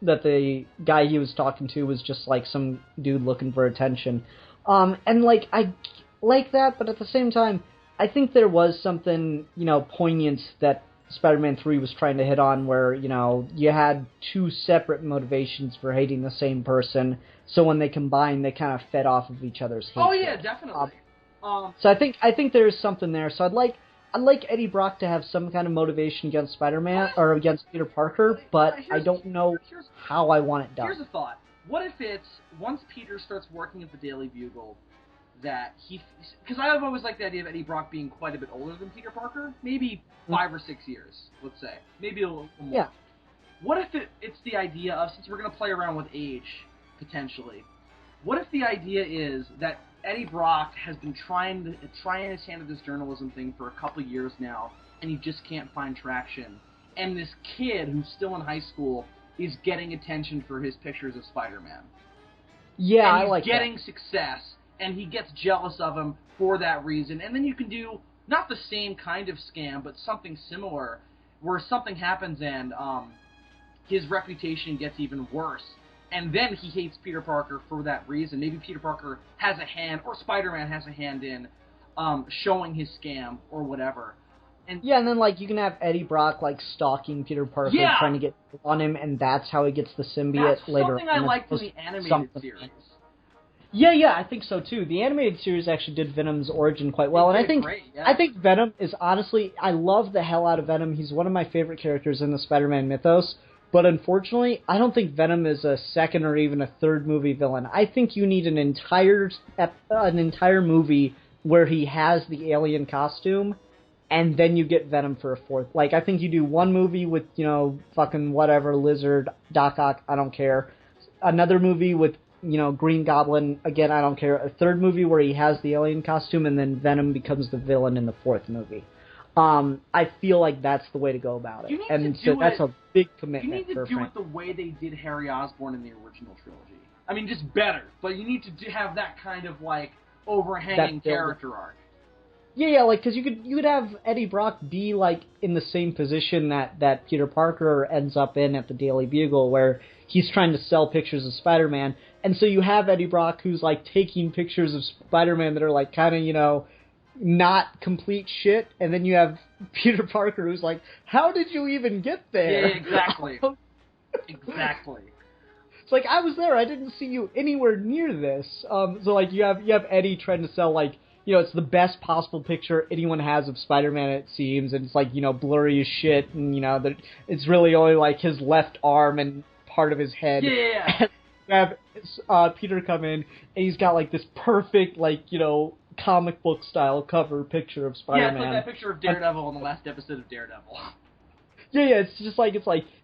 the guy he was talking to was just like some dude looking for attention. And like I like that, but at the same time, I think there was something poignant that Spider-Man 3 was trying to hit on, where you had two separate motivations for hating the same person, so when they combined, they kind of fed off of each other's hatred. Oh yeah, definitely. So I think there is something there. So I'd like Eddie Brock to have some kind of motivation against Spider-Man or against Peter Parker, but I don't know how I want it done. Here's a thought: what if it's once Peter starts working at the Daily Bugle, that because I've always liked the idea of Eddie Brock being quite a bit older than Peter Parker, maybe 5 or 6 years, let's say, maybe a little more. Yeah. What if it's the idea of, since we're going to play around with age potentially, what if the idea is that Eddie Brock has been trying his hand at this journalism thing for a couple years now, and he just can't find traction, and this kid who's still in high school is getting attention for his pictures of Spider-Man. Yeah, and I like he's getting success, and he gets jealous of him for that reason. And then you can do not the same kind of scam, but something similar, where something happens and his reputation gets even worse. And then he hates Peter Parker for that reason. Maybe Peter Parker has a hand, or Spider-Man has a hand in showing his scam, or whatever. And then like you can have Eddie Brock like stalking Peter Parker, trying to get on him, and that's how he gets the symbiote that's later. Something I liked in the animated series. Yeah, I think so too. The animated series actually did Venom's origin quite well, and I think I think Venom is honestly, I love the hell out of Venom. He's one of my favorite characters in the Spider-Man mythos. But unfortunately, I don't think Venom is a second or even a third movie villain. I think you need an entire movie where he has the alien costume, and then you get Venom for a fourth. Like, I think you do one movie with, fucking whatever, Lizard, Doc Ock, I don't care. Another movie with, Green Goblin, again, I don't care. A third movie where he has the alien costume, and then Venom becomes the villain in the fourth movie. I feel like that's the way to go about it. And so that's a big commitment. You need to do it the way they did Harry Osborn in the original trilogy. I mean, just better. But you need to have that kind of, like, overhanging character arc. Yeah, like, because you could have Eddie Brock be, like, in the same position that Peter Parker ends up in at the Daily Bugle, where he's trying to sell pictures of Spider-Man. And so you have Eddie Brock who's, like, taking pictures of Spider-Man that are, like, kind of, not complete shit, and then you have Peter Parker who's like, how did you even get there? Yeah, exactly. Exactly. It's like, I was there, I didn't see you anywhere near this. So like you have Eddie trying to sell, like, it's the best possible picture anyone has of Spider-Man, it seems, and it's like, blurry as shit, and that it's really only like his left arm and part of his head. Yeah. And you have Peter come in, and he's got like this perfect, like, comic book style cover picture of Spider-Man. Yeah, it's like that picture of Daredevil in the last episode of Daredevil. Yeah, it's just like,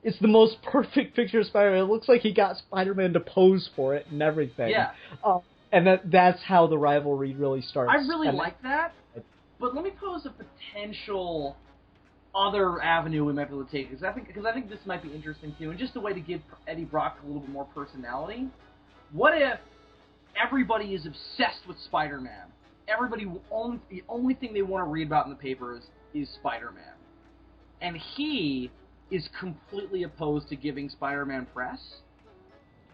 it's the most perfect picture of Spider-Man. It looks like he got Spider-Man to pose for it and everything. Yeah. And that's how the rivalry really starts. I really like that, but let me pose a potential other avenue we might be able to take, because I think this might be interesting too, and just a way to give Eddie Brock a little bit more personality. What if everybody is obsessed with Spider-Man? The only thing they want to read about in the papers is Spider-Man. and he is completely opposed to giving Spider-Man press.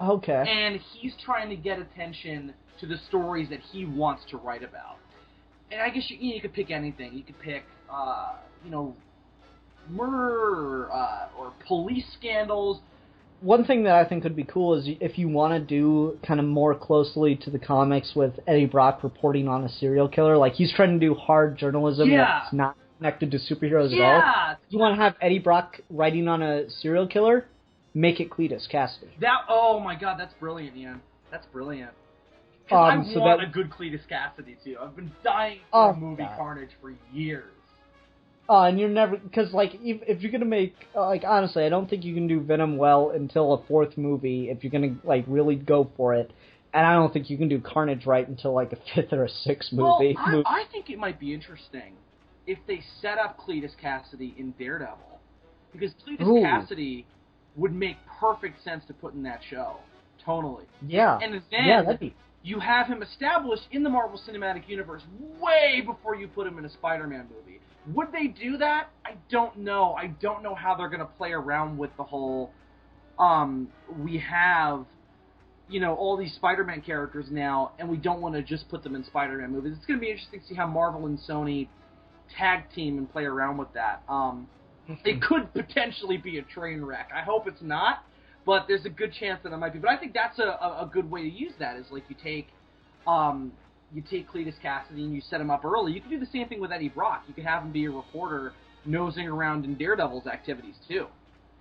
Okay. And he's trying to get attention to the stories that he wants to write about. And I guess you could pick anything. You could pick, murder or police scandals. One thing that I think would be cool is if you want to do kind of more closely to the comics with Eddie Brock reporting on a serial killer, like he's trying to do hard journalism that's not connected to superheroes at all. You want to have Eddie Brock writing on a serial killer, make it Cletus Cassidy. Oh my god, that's brilliant, Ian. That's brilliant. I want a good Cletus Cassidy, too. I've been dying for a movie Carnage for years. And you're never... Because, like, if you're going to make... Like, honestly, I don't think you can do Venom well until a fourth movie, if you're going to, like, really go for it. And I don't think you can do Carnage right until, like, a fifth or a sixth movie. Well, I think it might be interesting if they set up Cletus Cassidy in Daredevil. Because Cletus Cassidy would make perfect sense to put in that show. Tonally. Yeah. And then you have him established in the Marvel Cinematic Universe way before you put him in a Spider-Man movie. Would they do that? I don't know. I don't know how they're going to play around with the whole, we have, all these Spider-Man characters now, and we don't want to just put them in Spider-Man movies. It's going to be interesting to see how Marvel and Sony tag team and play around with that. It could potentially be a train wreck. I hope it's not, but there's a good chance that it might be. But I think that's a good way to use that, is like you take Cletus Cassidy and you set him up early. You can do the same thing with Eddie Brock. You could have him be a reporter nosing around in Daredevil's activities, too.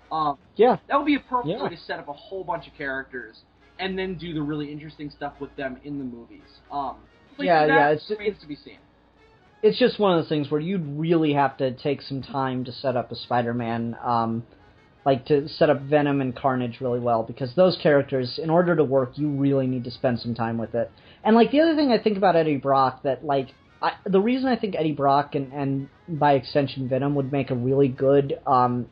That would be a perfect way to set up a whole bunch of characters and then do the really interesting stuff with them in the movies. It remains to be seen. It's just one of those things where you'd really have to take some time to set up a Spider-Man, to set up Venom and Carnage really well, because those characters, in order to work, you really need to spend some time with it. And, the other thing I think about Eddie Brock, that, the reason I think Eddie Brock and by extension Venom would make a really good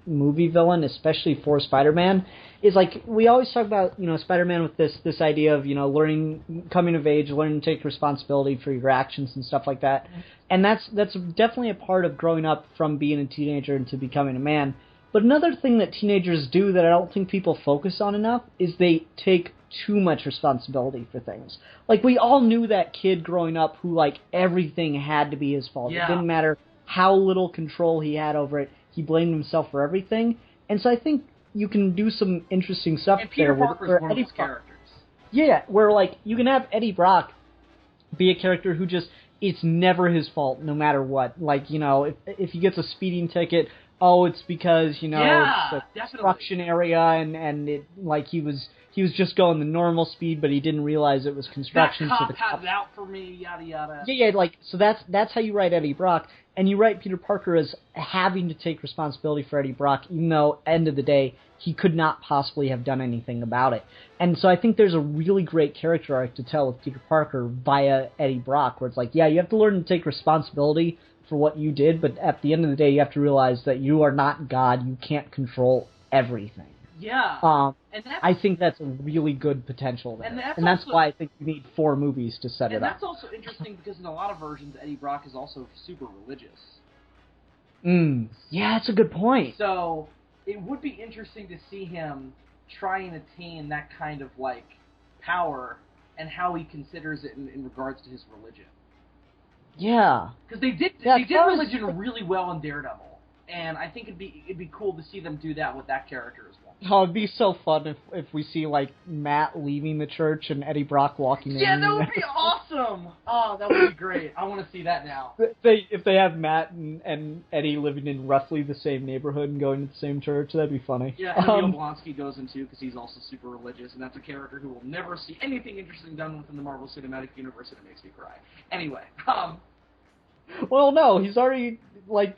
movie villain, especially for Spider-Man, is, we always talk about, Spider-Man with this idea of, learning, coming of age, learning to take responsibility for your actions and stuff like that. And that's definitely a part of growing up from being a teenager into becoming a man. But another thing that teenagers do that I don't think people focus on enough is they take too much responsibility for things. We all knew that kid growing up who, everything had to be his fault. Yeah. It didn't matter how little control he had over it. He blamed himself for everything. And so I think you can do some interesting stuff and Peter there. Parker's one of those characters. Yeah, where, you can have Eddie Brock be a character who just, it's never his fault, no matter what. If he gets a speeding ticket, it's because, it's a construction area, and it, he was just going the normal speed, but he didn't realize it was construction. That cop had it out for me, yada yada. Yeah, so that's how you write Eddie Brock, and you write Peter Parker as having to take responsibility for Eddie Brock, even though, end of the day, he could not possibly have done anything about it. And so I think there's a really great character arc to tell with Peter Parker via Eddie Brock, where it's you have to learn to take responsibility for what you did, but at the end of the day, you have to realize that you are not God. You can't control everything. Yeah. I think that's a really good potential there. And that's why I think you need 4 movies to set it up. And that's also interesting because in a lot of versions, Eddie Brock is also super religious. Yeah, that's a good point. So it would be interesting to see him try and attain that kind of, power and how he considers it in regards to his religion. Yeah. Because they did religion really well in Daredevil, and I think it'd be cool to see them do that with that character as well. Oh, it'd be so fun if we see Matt leaving the church and Eddie Brock walking in. Yeah, that would be awesome. Oh, that would be great. I want to see that now. If they have Matt and Eddie living in roughly the same neighborhood and going to the same church, that'd be funny. Yeah, and Neil Blonsky goes in too because he's also super religious, and that's a character who will never see anything interesting done within the Marvel Cinematic Universe, and it makes me cry. Anyway, Well, no, he's already,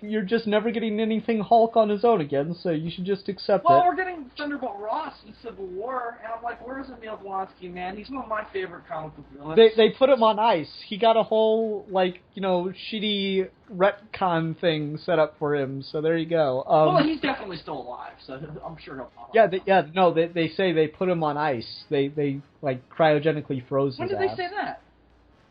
you're just never getting anything Hulk on his own again, so you should just accept it. Well, we're getting Thunderbolt Ross in Civil War, and I'm where's Emil Blonsky, man? He's one of my favorite comic book villains. They put him on ice. He got a whole, shitty retcon thing set up for him, so there you go. Well, he's definitely still alive, so I'm sure he'll pop up. They say they put him on ice. They cryogenically froze his ass. When did they say that?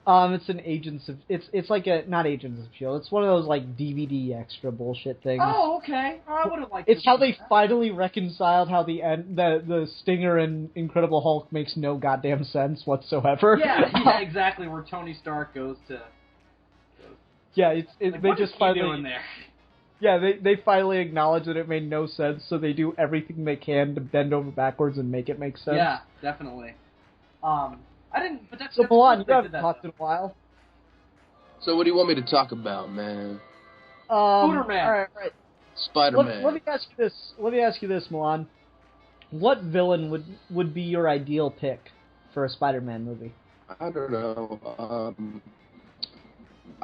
It's an Agents of... It's like a... Not Agents of S.H.I.E.L.D. It's one of those, like, DVD extra bullshit things. Oh, okay. I would have liked It's to how see they that. finally reconciled how the Stinger and Incredible Hulk makes no goddamn sense whatsoever. Yeah, exactly, where Tony Stark goes to... Yeah, Like, they what just is he finally... doing there? Yeah, they finally acknowledge that it made no sense, so they do everything they can to bend over backwards and make it make sense. Yeah, definitely. I didn't... But that's... So, that's Milan, you cool they haven't did that, talked though. in a while. So what do you want me to talk about, man? Spooderman. All right. Spider-Man. Let me ask you this, Milan. What villain would be your ideal pick for a Spider-Man movie? I don't know.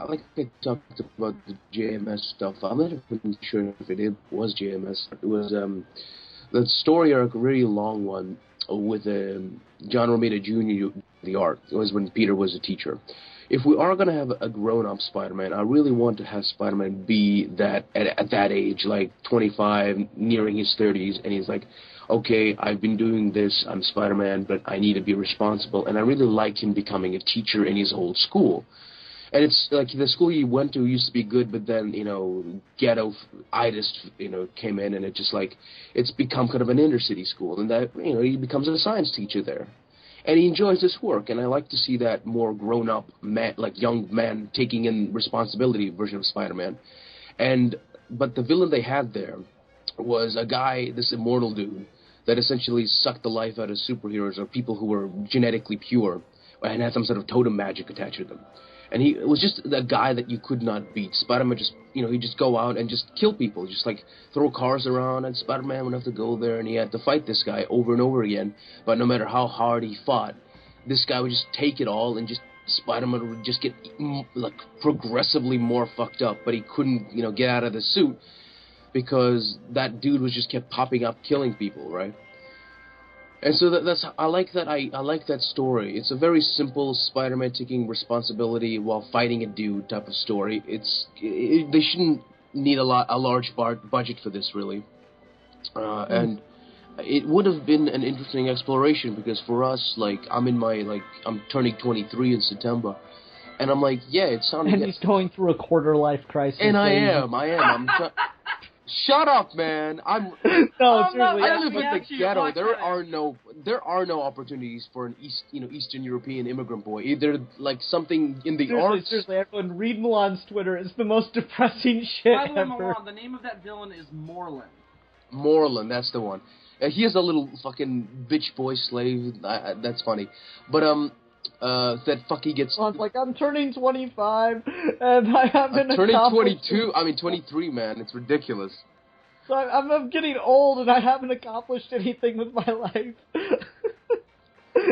Like I talked about the JMS stuff. I'm not even sure if it was JMS. It was the story arc, a really long one with John Romita Jr. The art. It was when Peter was a teacher. If we are going to have a grown-up Spider-Man, I really want to have Spider-Man be that at that age, like 25, nearing his 30s, and he's like, okay, I've been doing this, I'm Spider-Man, but I need to be responsible, and I really like him becoming a teacher in his old school. And it's like the school he went to used to be good, but then, ghetto-itis, came in, and it just like, it's become kind of an inner-city school, and that, he becomes a science teacher there. And he enjoys his work, and I like to see that more grown-up, man, like young man taking in responsibility version of Spider-Man. But the villain they had there was a guy, this immortal dude, that essentially sucked the life out of superheroes or people who were genetically pure and had some sort of totem magic attached to them. And he was just a guy that you could not beat. Spider-Man just, he'd just go out and just kill people, just like throw cars around, and Spider-Man would have to go there, and he had to fight this guy over and over again. But no matter how hard he fought, this guy would just take it all, and just Spider-Man would just get like progressively more fucked up. But he couldn't, get out of the suit because that dude was just kept popping up, killing people, right? And so I like that story. It's a very simple Spider-Man taking responsibility while fighting a dude type of story. They shouldn't need a large budget for this, really. And it would have been an interesting exploration because for us, like I'm turning 23 in September, and I'm like, yeah, it sounded. And he's going through a quarter-life crisis. And I am. Shut up, man! No, seriously. I live in the ghetto. There are no opportunities for an Eastern European immigrant boy. Either like something in the arts. Seriously, everyone read Milan's Twitter. It's the most depressing shit By the way, ever. Milan, the name of that villain is Moreland. Moreland, that's the one. He is a little fucking bitch boy slave. That's funny, but that he gets. Milan's like, I'm turning 25, and I haven't turning accomplished 22. I mean 23, man. It's ridiculous. So I'm getting old, and I haven't accomplished anything with my life.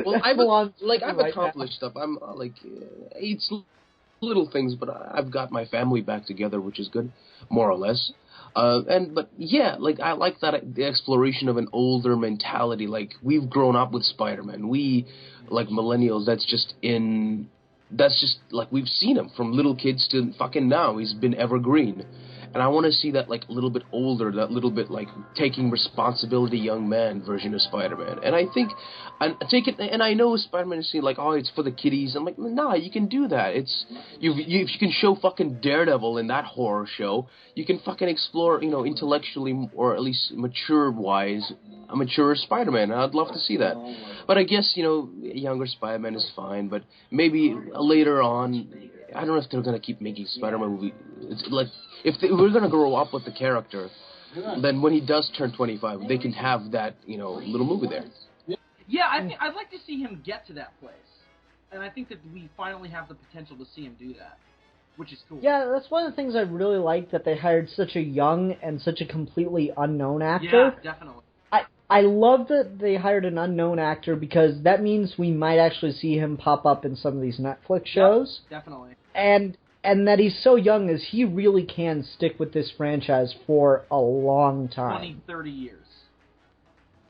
Well, I've accomplished stuff. I'm it's little things, but I've got my family back together, which is good, more or less. I like that the exploration of an older mentality. Like we've grown up with Spider-Man. We, like millennials, that's just like we've seen him from little kids to fucking now. He's been evergreen. And I want to see that, like, a little bit older, that little bit, like, taking responsibility young man version of Spider-Man. And I think, and I know Spider-Man is saying, like, oh, it's for the kiddies. I'm like, nah, you can do that. If you can show fucking Daredevil in that horror show, you can fucking explore, intellectually, or at least mature-wise, a mature Spider-Man. I'd love to see that. But I guess, younger Spider-Man is fine, but maybe later on, I don't know if they're going to keep making Spider-Man movies. It's like, if we're going to grow up with the character, then when he does turn 25, they can have that, little movie there. Yeah, I'd like to see him get to that place. And I think that we finally have the potential to see him do that, which is cool. Yeah, that's one of the things I really like, that they hired such a young and such a completely unknown actor. Yeah, definitely. I love that they hired an unknown actor, because that means we might actually see him pop up in some of these Netflix shows. Yep, definitely. And that he's so young, as he really can stick with this franchise for a long time. 20, 30 years.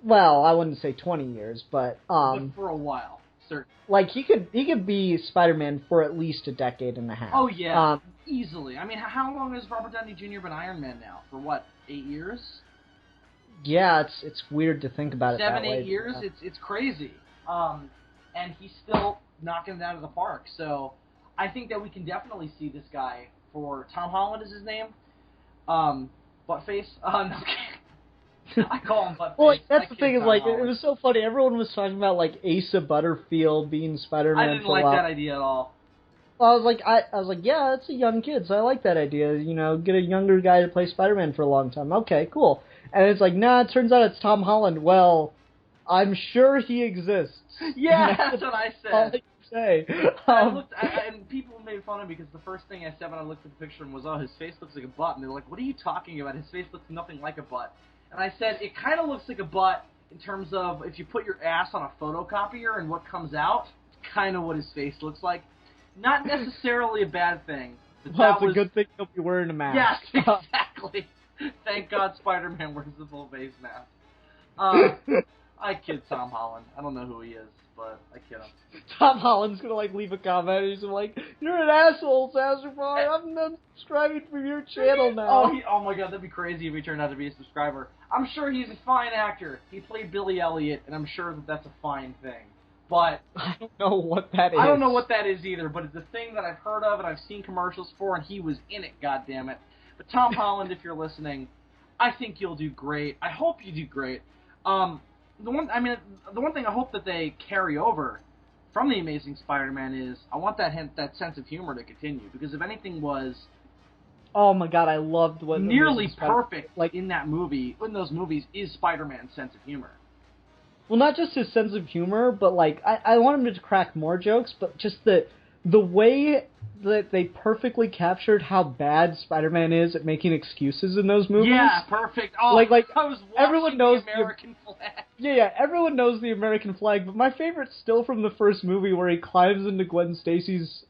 Well, I wouldn't say 20 years, but for a while, certainly. Like, he could be Spider-Man for at least a decade and a half. Oh, yeah, easily. I mean, how long has Robert Downey Jr. been Iron Man now? For what, 8 years? Yeah, it's weird to think about it that way. 7, 8 years? It's crazy. And he's still knocking it out of the park, so I think that we can definitely see this guy for Tom Holland is his name. Buttface. No, I'm kidding. I call him Buttface. Well, like, that's the thing is, Tom like, Holland. it was so funny. Everyone was talking about, like, Asa Butterfield being Spider-Man I didn't for like a while. that idea at all. I was like, yeah, it's a young kid, so I like that idea. You know, get a younger guy to play Spider-Man for a long time. Okay, cool. And it's like, nah, it turns out it's Tom Holland. Well, I'm sure he exists. Yeah, that's what I said. All I can say. And people made fun of me because the first thing I said when I looked at the picture was, oh, his face looks like a butt. And they're like, what are you talking about? His face looks nothing like a butt. And I said, it kind of looks like a butt in terms of if you put your ass on a photocopier and what comes out, kind of what his face looks like. Not necessarily a bad thing. But Well, that it's a good thing he'll be wearing a mask. Yes, exactly. Thank God Spider-Man wears the full face mask. I kid Tom Holland. I don't know who he is, but I kid him. Tom Holland's gonna, like, leave a comment, and he's like, you're an asshole, Sazerfar. I'm not subscribing for your channel now. Oh my God, that'd be crazy if he turned out to be a subscriber. I'm sure he's a fine actor. He played Billy Elliot, and I'm sure that that's a fine thing. But I don't know what that is. I don't know what that is either, but it's a thing that I've heard of and I've seen commercials for, and he was in it, goddammit. But Tom Holland, if you're listening, I think you'll do great. I hope you do great. The one thing I hope that they carry over from The Amazing Spider-Man is I want that sense of humor to continue, because if anything was Oh my God, I loved what nearly Amazing Spider- perfect in those movies is Spider-Man's sense of humor. Well, not just his sense of humor, but, like, I want him to crack more jokes, but just the way that they perfectly captured how bad Spider-Man is at making excuses in those movies. Yeah, perfect. Oh, like I was watching everyone knows the American flag. Yeah, everyone knows the American flag, but my favorite's still from the first movie where he climbs into Gwen Stacy's,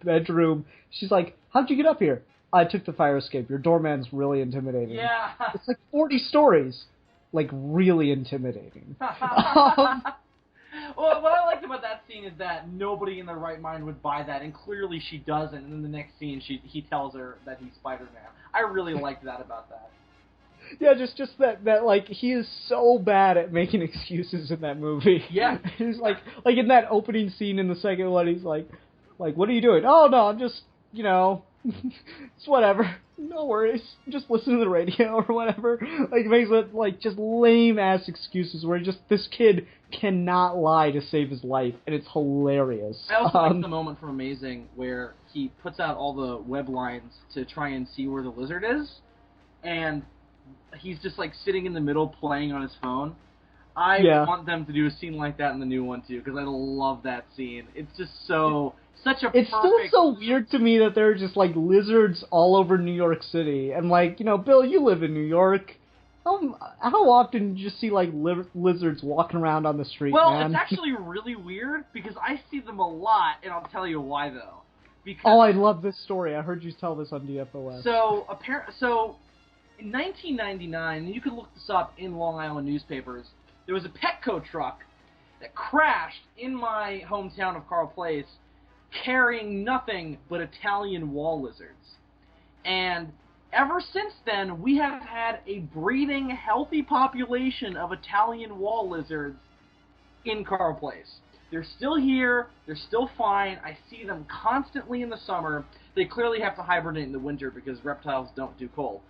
bedroom. She's like, how'd you get up here? I took the fire escape. Your doorman's really intimidating. Yeah. It's like 40 stories. Like, really intimidating. Well, what I liked about that scene is that nobody in their right mind would buy that, and clearly she doesn't, and in the next scene he tells her that he's Spider-Man. I really liked that about that. Yeah, just that like, he is so bad at making excuses in that movie. Yeah. He's like in that opening scene in the second one, he's like, what are you doing? Oh, no, I'm just, it's whatever. No worries. Just listen to the radio or whatever. Like, makes it, like, just lame-ass excuses where this kid cannot lie to save his life, and it's hilarious. I also like the moment from Amazing where he puts out all the web lines to try and see where the lizard is, and he's just, like, sitting in the middle playing on his phone. I want them to do a scene like that in the new one, too, because I love that scene. It's just such a It's still so weird to me that there are just, like, lizards all over New York City. And, like, Bill, you live in New York. How often do you see, like, lizards walking around on the street, man? Well, it's actually really weird, because I see them a lot, and I'll tell you why, though. Because, I love this story. I heard you tell this on DFOS. So, in 1999, and you can look this up in Long Island newspapers, there was a Petco truck that crashed in my hometown of Carl Place, carrying nothing but Italian wall lizards. And ever since then, we have had a breeding, healthy population of Italian wall lizards in Carl Place. They're still here. They're still fine. I see them constantly in the summer. They clearly have to hibernate in the winter because reptiles don't do cold.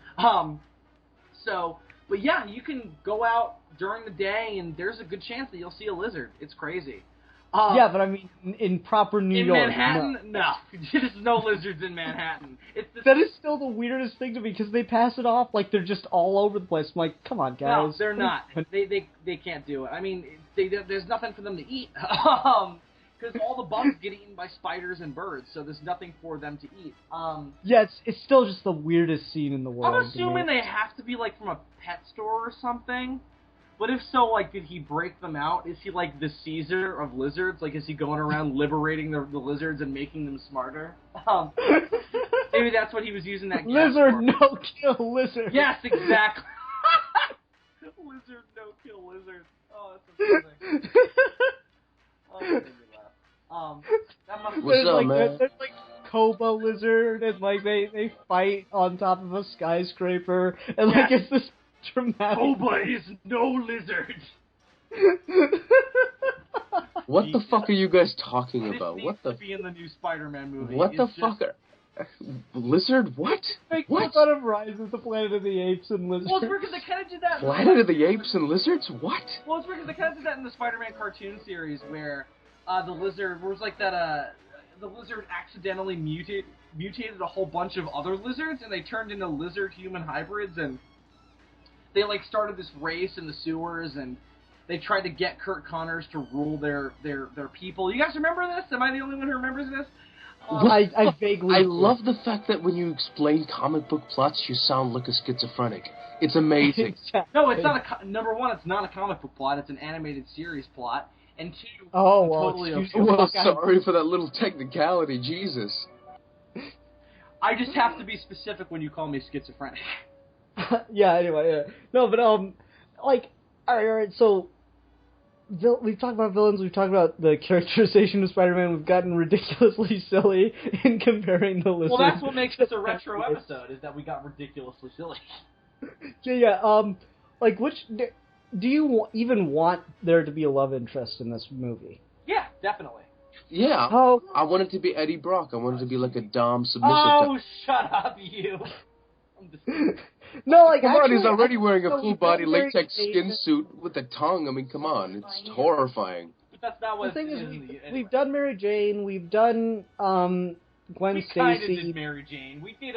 But yeah, you can go out during the day, and there's a good chance that you'll see a lizard. It's crazy. Yeah, but I mean, in proper New York. In Manhattan? No. There's no lizards in Manhattan. That is still the weirdest thing to me, because they pass it off like they're just all over the place. I'm like, come on, guys. No, they're not. They can't do it. I mean, there's nothing for them to eat. Because all the bugs get eaten by spiders and birds, so there's nothing for them to eat. Yeah, it's still just the weirdest scene in the world. I'm assuming they have to be, like, from a pet store or something. But if so, like, did he break them out? Is he, like, the Caesar of lizards? Like, is he going around liberating the lizards and making them smarter? Maybe that's what he was using that gas Lizard, for. no-kill lizard. Yes, exactly. Lizard, no-kill lizard. Oh, that's amazing. Oh, that made me laugh. That must What's up, man? There's, like, Koba lizard, and, like, they fight on top of a skyscraper, and, like, it's this dramatic... Koba is no lizard. What the fuck are you guys talking This about? needs What the? to be in the new Spider-Man movie. What the It's fuck? just- Lizard? What? Make What? fun of Rise of the Planet of the Apes and Lizards. Well, it's weird because they kind of did that. Planet of the Apes and Lizards? What? Well, it's weird because they kind of did that in the Spider-Man cartoon series where the lizard was like that. The lizard accidentally mutated a whole bunch of other lizards, and they turned into lizard-human hybrids, and they like started this race in the sewers, and they tried to get Kurt Connors to rule their people. You guys remember this? Am I the only one who remembers this? I vaguely. I love the fact that when you explain comic book plots, you sound like a schizophrenic. It's amazing. No, it's not number one. It's not a comic book plot. It's an animated series plot. And two, Oh, I'm well, totally excuse okay. me. Well, Fuck, sorry for that little technicality, Jesus. I just have to be specific when you call me schizophrenic. Yeah. Anyway, yeah. No, but like, all right. So, we've talked about villains. We've talked about the characterization of Spider-Man. We've gotten ridiculously silly in comparing the lizard. Well, that's what makes this a retro episode, is that we got ridiculously silly. Yeah. Like, do you even want there to be a love interest in this movie? Yeah, definitely. Yeah. Oh. I want it to be Eddie Brock. I want it to be like a Dom submissive. Oh, shut up, you. I'm just... No, like, Come on, actually, he's already wearing a no, full-body very latex Jane. skin suit with a tongue. I mean, come on. It's horrifying. But that's not what The thing it is, anyway. we've done Mary Jane, we've done Gwen We kind of Stacy. did Mary Jane. We did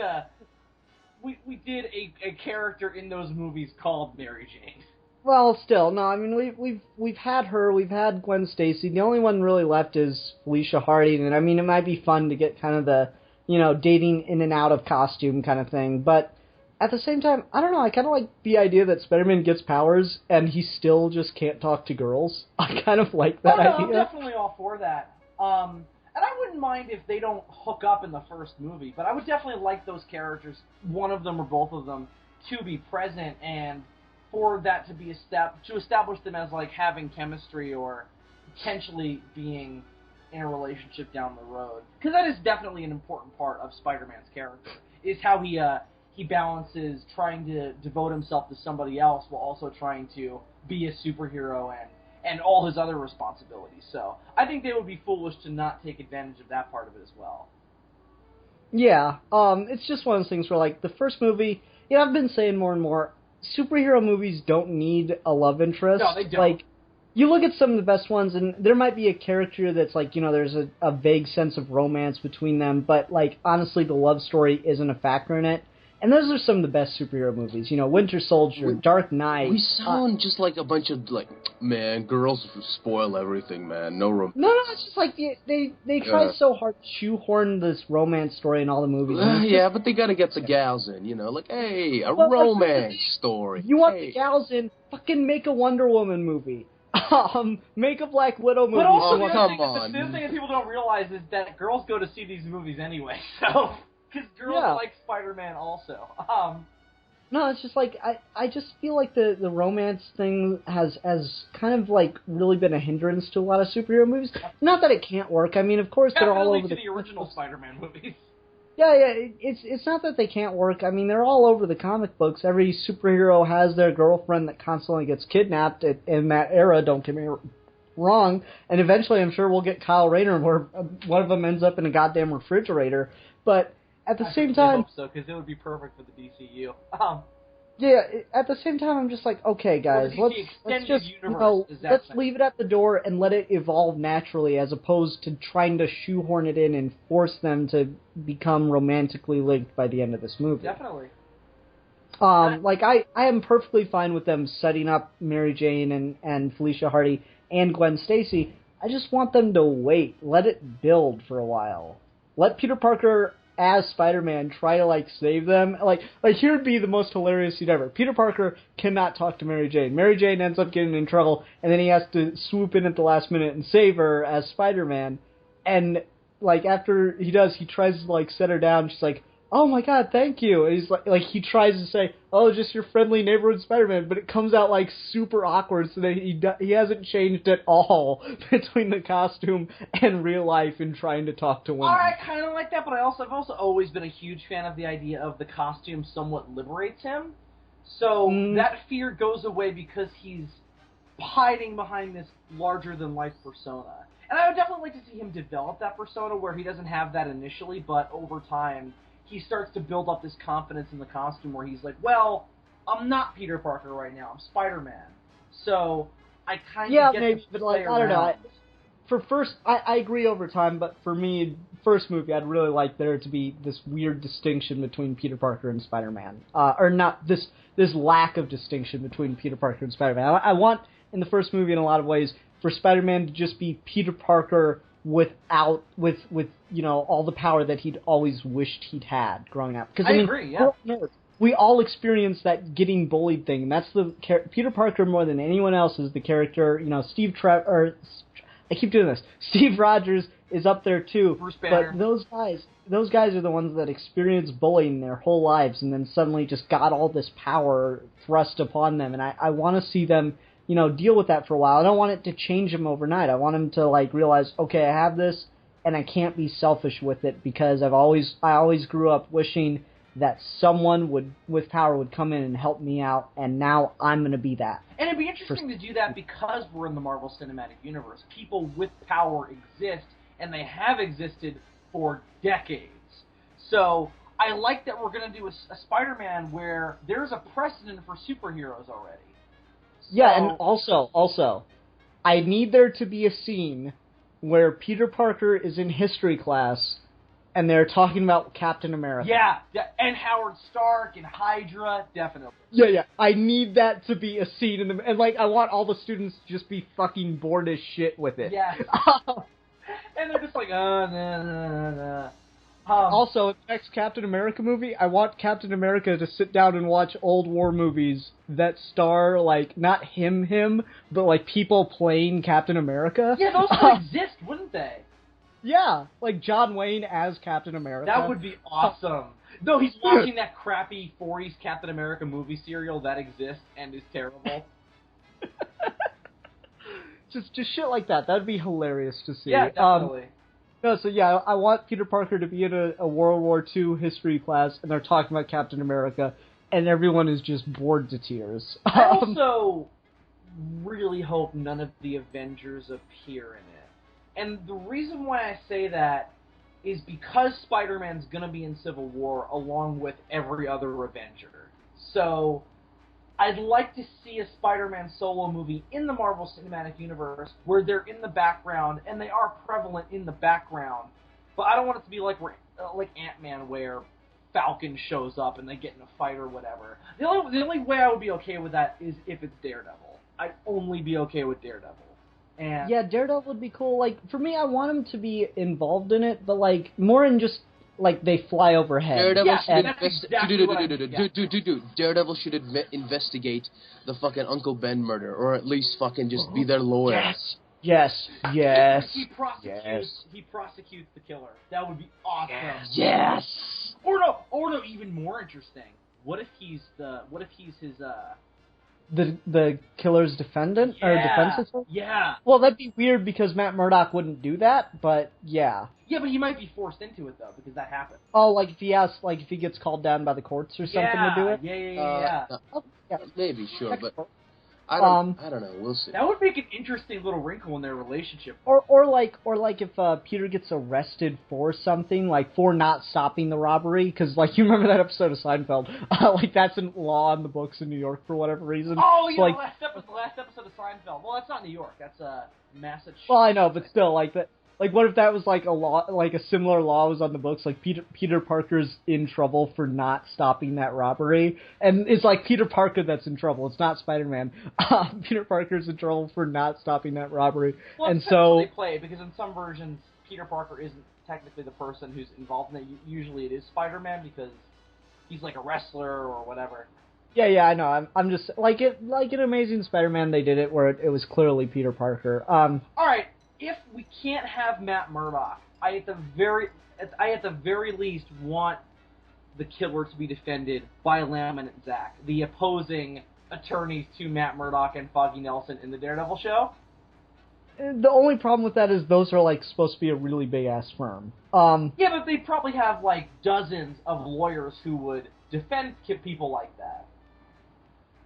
a character in those movies called Mary Jane. Well, still, no. I mean, we've had her, we've had Gwen Stacy. The only one really left is Felicia Hardy, and I mean, it might be fun to get kind of the, dating in and out of costume kind of thing. But at the same time, I don't know. I kind of like the idea that Spider-Man gets powers and he still just can't talk to girls. I kind of like that idea. I'm definitely all for that. And I wouldn't mind if they don't hook up in the first movie, but I would definitely like those characters, one of them or both of them, to be present and for that to be to establish them as like having chemistry or potentially being in a relationship down the road. Because that is definitely an important part of Spider-Man's character, is how he balances trying to devote himself to somebody else while also trying to be a superhero and all his other responsibilities. So I think they would be foolish to not take advantage of that part of it as well. Yeah, it's just one of those things where, like, the first movie, I've been saying more and more, superhero movies don't need a love interest. No, they don't. Like, you look at some of the best ones, and there might be a character that's, like, there's a vague sense of romance between them, but, like, honestly, the love story isn't a factor in it. And those are some of the best superhero movies. Winter Soldier, Dark Knight. We sound just like a bunch of, man, girls spoil everything, man. No romance. No, it's just like they try so hard to shoehorn this romance story in all the movies. Yeah, but they gotta get the gals in, hey, a Well, romance story. You want hey. the gals in, fucking make a Wonder Woman movie. Make a Black Widow movie. But also, Oh, the come other thing that people don't realize is that girls go to see these movies anyway, so... Because girls like Spider-Man also. No, it's just like, I just feel like the romance thing has kind of, like, really been a hindrance to a lot of superhero movies. Not that it can't work. I mean, of course, they're all over the original Spider-Man movies. Yeah, it's not that they can't work. I mean, they're all over the comic books. Every superhero has their girlfriend that constantly gets kidnapped in that era, don't get me wrong. And eventually, I'm sure we'll get Kyle Rayner where one of them ends up in a goddamn refrigerator. But at the same time... I hope so, because it would be perfect for the DCU. Yeah, at the same time, I'm just like, okay, guys, let's just, let's leave it at the door and let it evolve naturally, as opposed to trying to shoehorn it in and force them to become romantically linked by the end of this movie. Definitely. I am perfectly fine with them setting up Mary Jane and Felicia Hardy and Gwen Stacy. I just want them to wait. Let it build for a while. Let Peter Parker as Spider-Man try to, save them. Like here would be the most hilarious scene ever. Peter Parker cannot talk to Mary Jane. Mary Jane ends up getting in trouble, and then he has to swoop in at the last minute and save her as Spider-Man. And, after he does, he tries to, set her down. She's like, oh my god, thank you. And he's like he tries to say, oh, just your friendly neighborhood Spider-Man, but it comes out super awkward, so that he hasn't changed at all between the costume and real life in trying to talk to women. I kind of like that, but I've also always been a huge fan of the idea of the costume somewhat liberates him. So that fear goes away because he's hiding behind this larger-than-life persona. And I would definitely like to see him develop that persona where he doesn't have that initially, but over time, he starts to build up this confidence in the costume where he's like, well, I'm not Peter Parker right now, I'm Spider-Man. So, I kind of get maybe, to but play like, I don't know. around. I agree over time, but for me, first movie, I'd really like there to be this weird distinction between Peter Parker and Spider-Man. Or not, this lack of distinction between Peter Parker and Spider-Man. I want, in the first movie, in a lot of ways, for Spider-Man to just be Peter Parker with you know, all the power that he'd always wished he'd had growing up. I agree, yeah. We all experience that getting bullied thing, and that's Peter Parker more than anyone else is the character. You know, I keep doing this. Steve Rogers is up there too. Bruce Banner. But those guys are the ones that experience bullying their whole lives, and then suddenly just got all this power thrust upon them. And I want to see them, you know, deal with that for a while. I don't want it to change them overnight. I want them to like realize, okay, I have this, and I can't be selfish with it because I always grew up wishing that someone with power would come in and help me out, and now I'm going to be that. And it'd be interesting to do that because we're in the Marvel Cinematic Universe. People with power exist, and they have existed for decades. So I like that we're going to do a Spider-Man where there's a precedent for superheroes already. So, yeah, and also, I need there to be a scene where Peter Parker is in history class and they're talking about Captain America. Yeah, and Howard Stark and Hydra, definitely. Yeah. I need that to be a scene and like I want all the students to just be fucking bored as shit with it. Yeah. And they're just like, nah. Also, in the next Captain America movie, I want Captain America to sit down and watch old war movies that star, like, not him, but, like, people playing Captain America. Yeah, those would exist, wouldn't they? Yeah, like John Wayne as Captain America. That would be awesome. No, he's watching that crappy 40s Captain America movie serial that exists and is terrible. just shit like that. That'd be hilarious to see. Yeah, definitely. I want Peter Parker to be in a World War II history class, and they're talking about Captain America, and everyone is just bored to tears. I also really hope none of the Avengers appear in it. And the reason why I say that is because Spider-Man's going to be in Civil War along with every other Avenger. So I'd like to see a Spider-Man solo movie in the Marvel Cinematic Universe where they're in the background, and they are prevalent in the background. But I don't want it to be like Ant-Man where Falcon shows up and they get in a fight or whatever. The only way I would be okay with that is if it's Daredevil. I'd only be okay with Daredevil. And yeah, Daredevil would be cool. Like, for me, I want him to be involved in it, but, like, more in just, like, they fly overhead. Daredevil should investigate the fucking Uncle Ben murder, or at least fucking just be their lawyer. Yes. He prosecutes the killer. That would be awesome. Yes. Or no, even more interesting. What if he's his the killer's defendant or defense attorney? Yeah. Well, that'd be weird because Matt Murdock wouldn't do that, but yeah. Yeah, but he might be forced into it though because that happens. Oh, like if he gets called down by the courts or something to do it. Yeah. Maybe, sure, but I don't know. We'll see. That would make an interesting little wrinkle in their relationship. Or like if Peter gets arrested for something, like for not stopping the robbery, because like you remember that episode of Seinfeld, like that's in law in the books in New York for whatever reason. Oh yeah, so, like, the last episode of Seinfeld. Well, that's not New York. That's Massachusetts. Well, I know, but still, like that. Like, what if that was like a law, like a similar law was on the books? Like Peter Parker's in trouble for not stopping that robbery, and it's like Peter Parker that's in trouble. It's not Spider-Man. Peter Parker's in trouble for not stopping that robbery, well, and so they play because in some versions Peter Parker isn't technically the person who's involved in it. Usually it is Spider-Man because he's like a wrestler or whatever. Yeah, I know. I'm just like in Amazing Spider-Man they did it where it was clearly Peter Parker. All right. If we can't have Matt Murdock, I at the very least want the killer to be defended by Lam and Zach, the opposing attorneys to Matt Murdock and Foggy Nelson in the Daredevil show. The only problem with that is those are like supposed to be a really big ass firm. Yeah, but they probably have like dozens of lawyers who would defend people like that.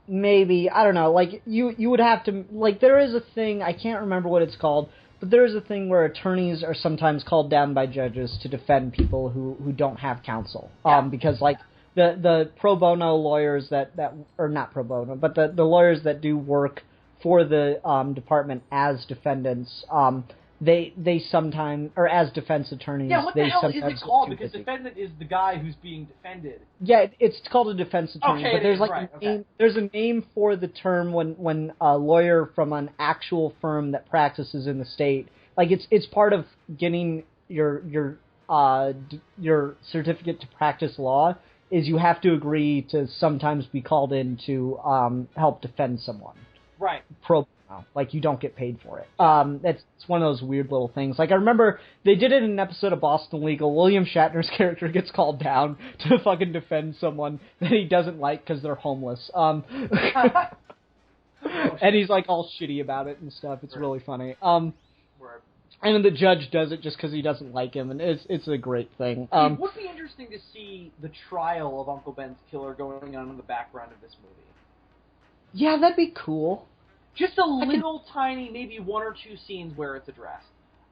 maybe, I don't know, like, you would have to, like, there is a thing, I can't remember what it's called, but there is a thing where attorneys are sometimes called down by judges to defend people who don't have counsel. Because, like, the pro bono lawyers that or not pro bono, but the lawyers that do work for the department as defendants, they sometimes, or as defense attorneys, Yeah, what they the hell is sometimes it called? get too Because busy. defendant is the guy who's being defended. Yeah, it's called a defense attorney, Okay, but there's like right, a name, there's a name for the term when a lawyer from an actual firm that practices in the state, like it's part of getting your certificate to practice law, is you have to agree to sometimes be called in to help defend someone. Right. Pro bono, like you don't get paid for it. It's one of those weird little things. Like I remember they did it in an episode of Boston Legal. William Shatner's character gets called down to fucking defend someone that he doesn't like because they're homeless. And he's like all shitty about it and stuff. It's really funny. And then the judge does it just because he doesn't like him, and it's a great thing. It would be interesting to see the trial of Uncle Ben's killer going on in the background of this movie. Yeah, that'd be cool. Just a little tiny, maybe one or two scenes where it's addressed.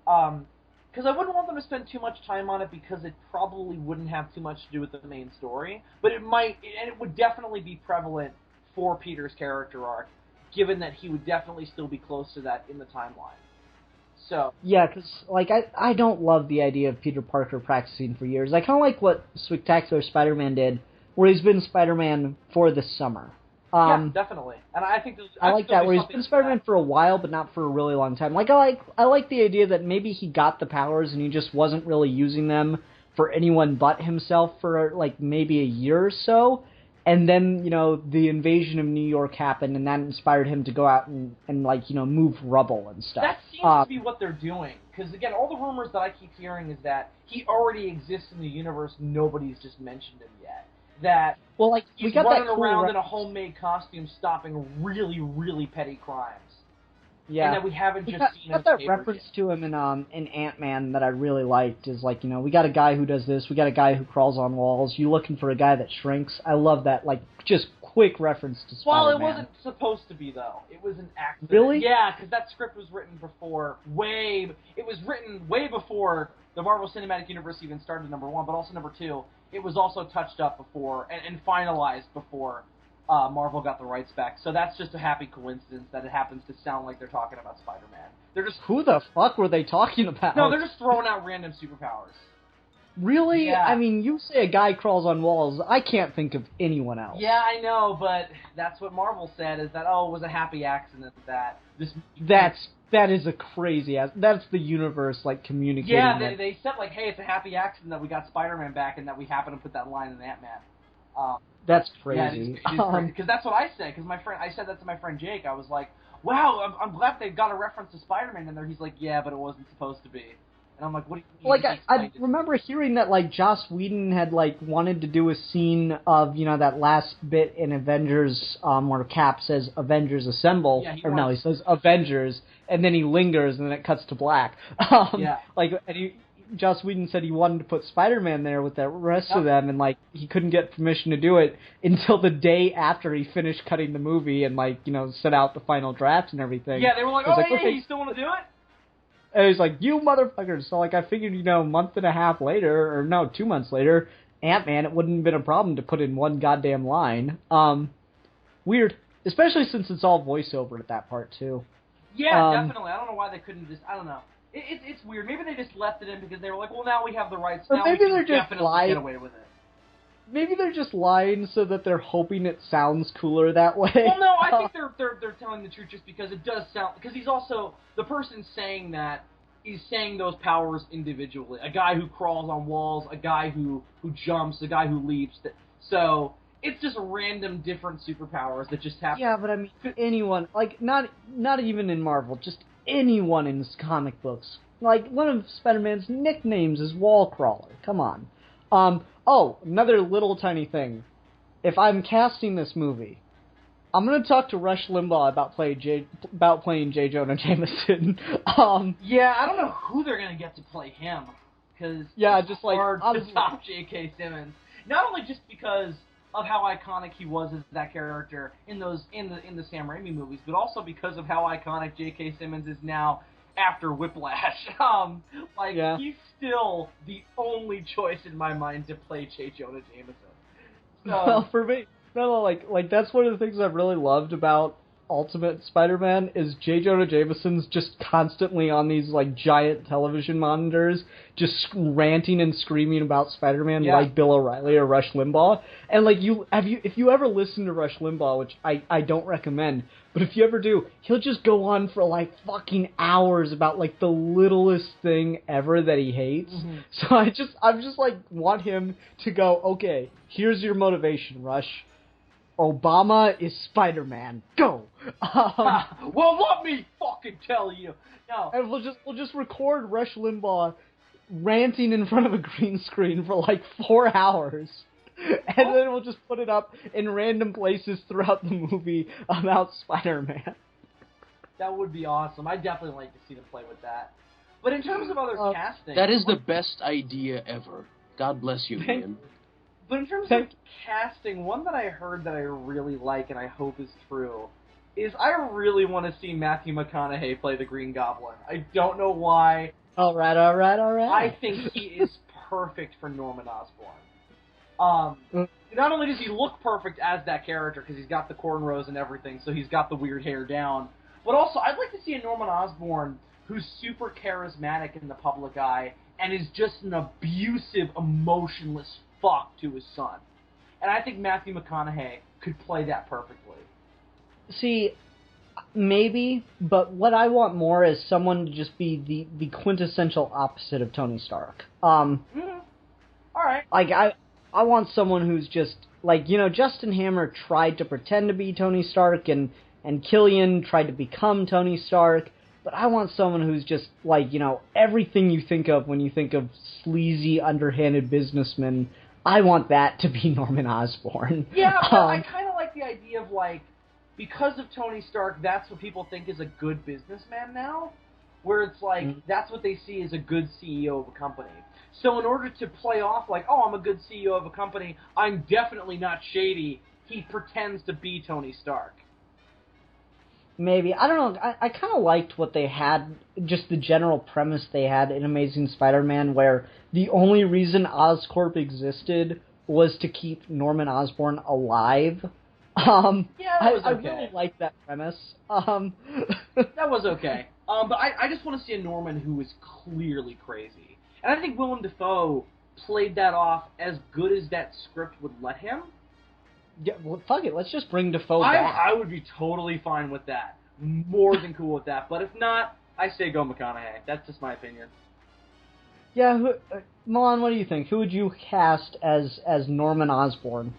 Because I wouldn't want them to spend too much time on it because it probably wouldn't have too much to do with the main story. But it might, and it would definitely be prevalent for Peter's character arc, given that he would definitely still be close to that in the timeline. So yeah, because like I don't love the idea of Peter Parker practicing for years. I kind of like what Spectacular Spider-Man did, where he's been Spider-Man for the summer. Yeah, definitely, and I think I like that where he's been Spider-Man for a while, but not for a really long time. Like I like the idea that maybe he got the powers and he just wasn't really using them for anyone but himself for like maybe a year or so. And then, you know, the invasion of New York happened, and that inspired him to go out and like, you know, move rubble and stuff. That seems to be what they're doing. Because, again, all the rumors that I keep hearing is that he already exists in the universe, nobody's just mentioned him yet. That well, like, he's we got running that cool around in a homemade costume stopping really, really petty crimes. Yeah. And that we haven't just seen him. That reference yet. to him in Ant-Man that I really liked is like, you know, we got a guy who does this, we got a guy who crawls on walls, you looking for a guy that shrinks. I love that, like, just quick reference to Spider-Man. Well, it wasn't supposed to be, though. It was an accident. Really? Yeah, because that script was written before, it was written way before the Marvel Cinematic Universe even started, number one, but also number two, it was also touched up before, and finalized before Marvel got the rights back. So that's just a happy coincidence that it happens to sound like they're talking about Spider-Man. They're just... Who the fuck were they talking about? No, they're just throwing out random superpowers. Really? Yeah. I mean, you say a guy crawls on walls, I can't think of anyone else. Yeah, I know, but that's what Marvel said, is that, it was a happy accident that this... That is a crazy ass. That's the universe, like, communicating. Yeah, they said, like, hey, it's a happy accident that we got Spider-Man back and that we happen to put that line in Ant-Man. That's crazy. Yeah, it is crazy. Because that's what I said. Because I said that to my friend Jake. I was like, wow, I'm glad they got a reference to Spider-Man in there. He's like, yeah, but it wasn't supposed to be. And I'm like, what do you mean? Like, I remember hearing that, like, Joss Whedon had, like, wanted to do a scene of, you know, that last bit in Avengers, where Cap says, Avengers Assemble. Yeah, he says Avengers, and then he lingers, and then it cuts to black. Like, and Joss Whedon said he wanted to put Spider-Man there with the rest of them, and, like, he couldn't get permission to do it until the day after he finished cutting the movie and, like, you know, set out the final draft and everything. Yeah, they were like, okay, you still want to do it? And he's like, you motherfuckers. So, like, I figured, you know, a month and a half later, or no, 2 months later, Ant-Man, it wouldn't have been a problem to put in one goddamn line. Weird. Especially since it's all voiceover at that part, too. Yeah, definitely. I don't know why they couldn't just, I don't know. It's weird. Maybe they just left it in because they were like, well, now we have the rights. Or now maybe we can they're just definitely get away with it. Maybe they're just lying so that they're hoping it sounds cooler that way. Well, no, I think they're telling the truth just because it does sound... Because he's also... The person saying that is saying those powers individually. A guy who crawls on walls, a guy who jumps, a guy who leaps. So, it's just random different superpowers that just happen. Yeah, but I mean, anyone... Like, not even in Marvel, just anyone in comic books. Like, one of Spider-Man's nicknames is Wallcrawler. Come on. Another little tiny thing. If I'm casting this movie, I'm going to talk to Rush Limbaugh about playing J. Jonah Jameson. Yeah, I don't know who they're going to get to play him. Because it's hard to top J.K. Simmons. Not only just because of how iconic he was as that character in the Sam Raimi movies, but also because of how iconic J.K. Simmons is now after Whiplash. He's still the only choice in my mind to play J. Jonah Jameson. So, well, for me, like that's one of the things I've really loved about Ultimate Spider-Man is J. Jonah Jameson's just constantly on these like giant television monitors, just ranting and screaming about Spider-Man like Bill O'Reilly or Rush Limbaugh. And like if you ever listen to Rush Limbaugh, which I don't recommend, but if you ever do, he'll just go on for like fucking hours about like the littlest thing ever that he hates. Mm-hmm. So I'm just like want him to go, okay, here's your motivation, Rush. Obama is Spider-Man. Go. Well, let me fucking tell you. No. And we'll just record Rush Limbaugh ranting in front of a green screen for like 4 hours, and then we'll just put it up in random places throughout the movie about Spider-Man. That would be awesome. I'd definitely like to see them play with that. But in terms of other casting, that is the best idea ever. God bless you, man. But in terms of casting, one that I heard that I really like and I hope is true is I really want to see Matthew McConaughey play the Green Goblin. I don't know why. All right. I think he is perfect for Norman Osborn. Not only does he look perfect as that character because he's got the cornrows and everything, so he's got the weird hair down, but also I'd like to see a Norman Osborn who's super charismatic in the public eye and is just an abusive, emotionless fuck to his son. And I think Matthew McConaughey could play that perfectly. See, maybe, but what I want more is someone to just be the quintessential opposite of Tony Stark. Alright. Like, I want someone who's just, like, Justin Hammer tried to pretend to be Tony Stark, and Killian tried to become Tony Stark, but I want someone who's just, like, everything you think of when you think of sleazy, underhanded businessmen. I want that to be Norman Osborn. Yeah, but I kind of like the idea of, like, because of Tony Stark, that's what people think is a good businessman now, where it's like, that's what they see as a good CEO of a company. So in order to play off like, oh, I'm a good CEO of a company, I'm definitely not shady, he pretends to be Tony Stark. Maybe. I don't know. I kind of liked what they had, just the general premise they had in Amazing Spider-Man, where the only reason Oscorp existed was to keep Norman Osborn alive. Yeah, that was okay. I really liked that premise. That was okay. But I just want to see a Norman who is clearly crazy. And I think Willem Dafoe played that off as good as that script would let him. Yeah, well, fuck it. Let's just bring Dafoe back. I would be totally fine with that. More than cool with that. But if not, I say go McConaughey. That's just my opinion. Yeah, Milan, what do you think? Who would you cast as Norman Osborn?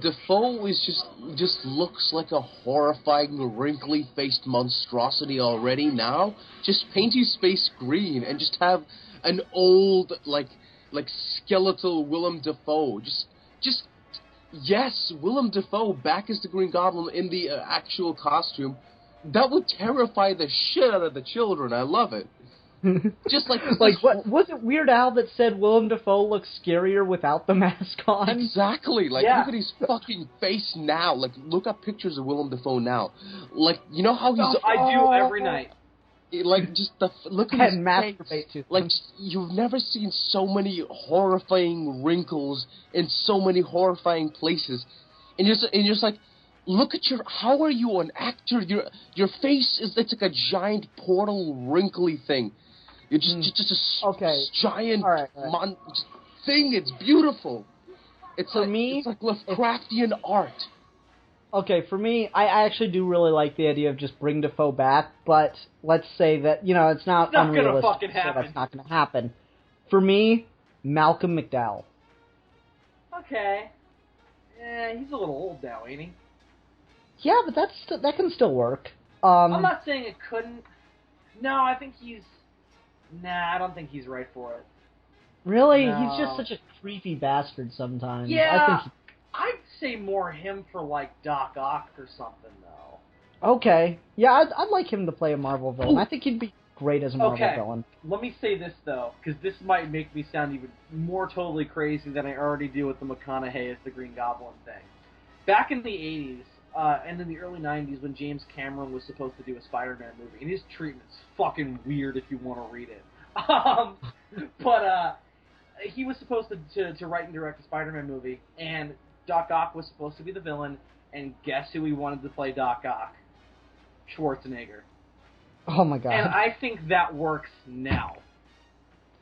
Defoe is just looks like a horrifying, wrinkly-faced monstrosity already now. Just paint his face green and just have an old, like skeletal Willem Dafoe. Yes, Willem Dafoe back as the Green Goblin in the actual costume. That would terrify the shit out of the children. I love it. Just like what was it Weird Al that said Willem Dafoe looks scarier without the mask on? Exactly. Look at his fucking face now. Like, look up pictures of Willem Dafoe now. Like, you know how he's... I do every night. Like, just look at his face. Too. Like, you've never seen so many horrifying wrinkles in so many horrifying places. And you're just like, look at how are you an actor? Your face it's like a giant portal wrinkly thing. You're just a giant thing. It's beautiful. It's like Lovecraftian art. Okay, for me, I actually do really like the idea of just bring Dafoe back, but let's say that, it's not unrealistic. Gonna fucking happen. That's not going to happen. For me, Malcolm McDowell. Okay. Yeah, he's a little old now, ain't he? Yeah, but that can still work. I'm not saying it couldn't. No, I think he's... Nah, I don't think he's right for it. Really? No. He's just such a creepy bastard sometimes. Yeah, I'd say more him for, like, Doc Ock or something, though. Okay. Yeah, I'd like him to play a Marvel villain. I think he'd be great as a Marvel Okay, villain. let me say this, though, because this might make me sound even more totally crazy than I already do with the McConaughey as the Green Goblin thing. Back in the 80s, and in the early 90s, when James Cameron was supposed to do a Spider-Man movie, and his treatment's fucking weird if you want to read it. But he was supposed to write and direct a Spider-Man movie, and Doc Ock was supposed to be the villain, and guess who he wanted to play Doc Ock? Schwarzenegger. Oh my god. And I think that works now.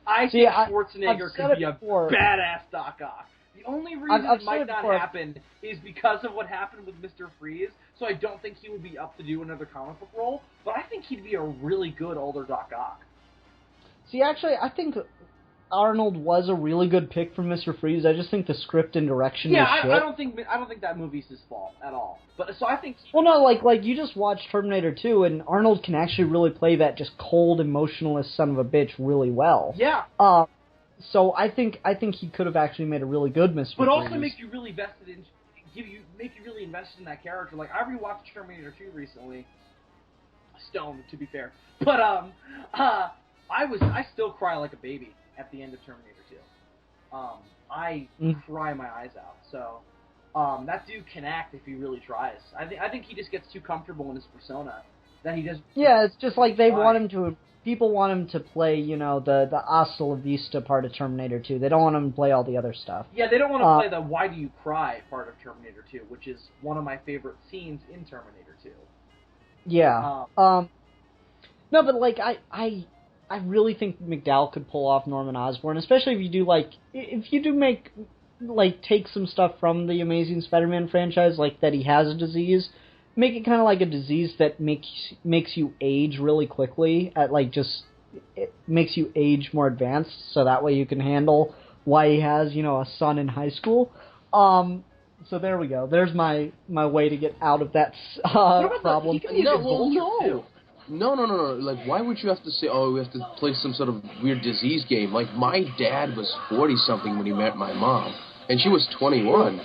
I think Schwarzenegger could be a badass Doc Ock. The only reason it might not happen is because of what happened with Mr. Freeze, so I don't think he would be up to do another comic book role, but I think he'd be a really good older Doc Ock. See, actually, I think Arnold was a really good pick for Mr. Freeze. I just think the script and direction was shit. I don't think that movie's his fault at all. But so I think. Well, no, like you just watched Terminator 2, and Arnold can actually really play that just cold, emotionless son of a bitch really well. Yeah. So I think he could have actually made a really good Mr. Freeze. But also make you really make you really invested in that character. Like I rewatched Terminator 2 recently. Stoned, to be fair, but I still cry like a baby at the end of Terminator 2. I cry my eyes out. So that dude can act if he really tries. I think he just gets too comfortable in his persona that he doesn't. Yeah, it's just like they want him to. People want him to play, you know, the hasta la vista part of Terminator 2. They don't want him to play all the other stuff. Yeah, they don't want to play the why do you cry part of Terminator 2, which is one of my favorite scenes in Terminator 2. Yeah. No, but like I really think McDowell could pull off Norman Osborn, especially if you do take some stuff from the Amazing Spider-Man franchise, like that he has a disease, make it kind of like a disease that makes you age really quickly, it makes you age more advanced, so that way you can handle why he has, you know, a son in high school. So there we go. There's my way to get out of that problem. No. Like, why would you have to say, oh, we have to play some sort of weird disease game? Like, my dad was 40-something when he met my mom, and she was 21.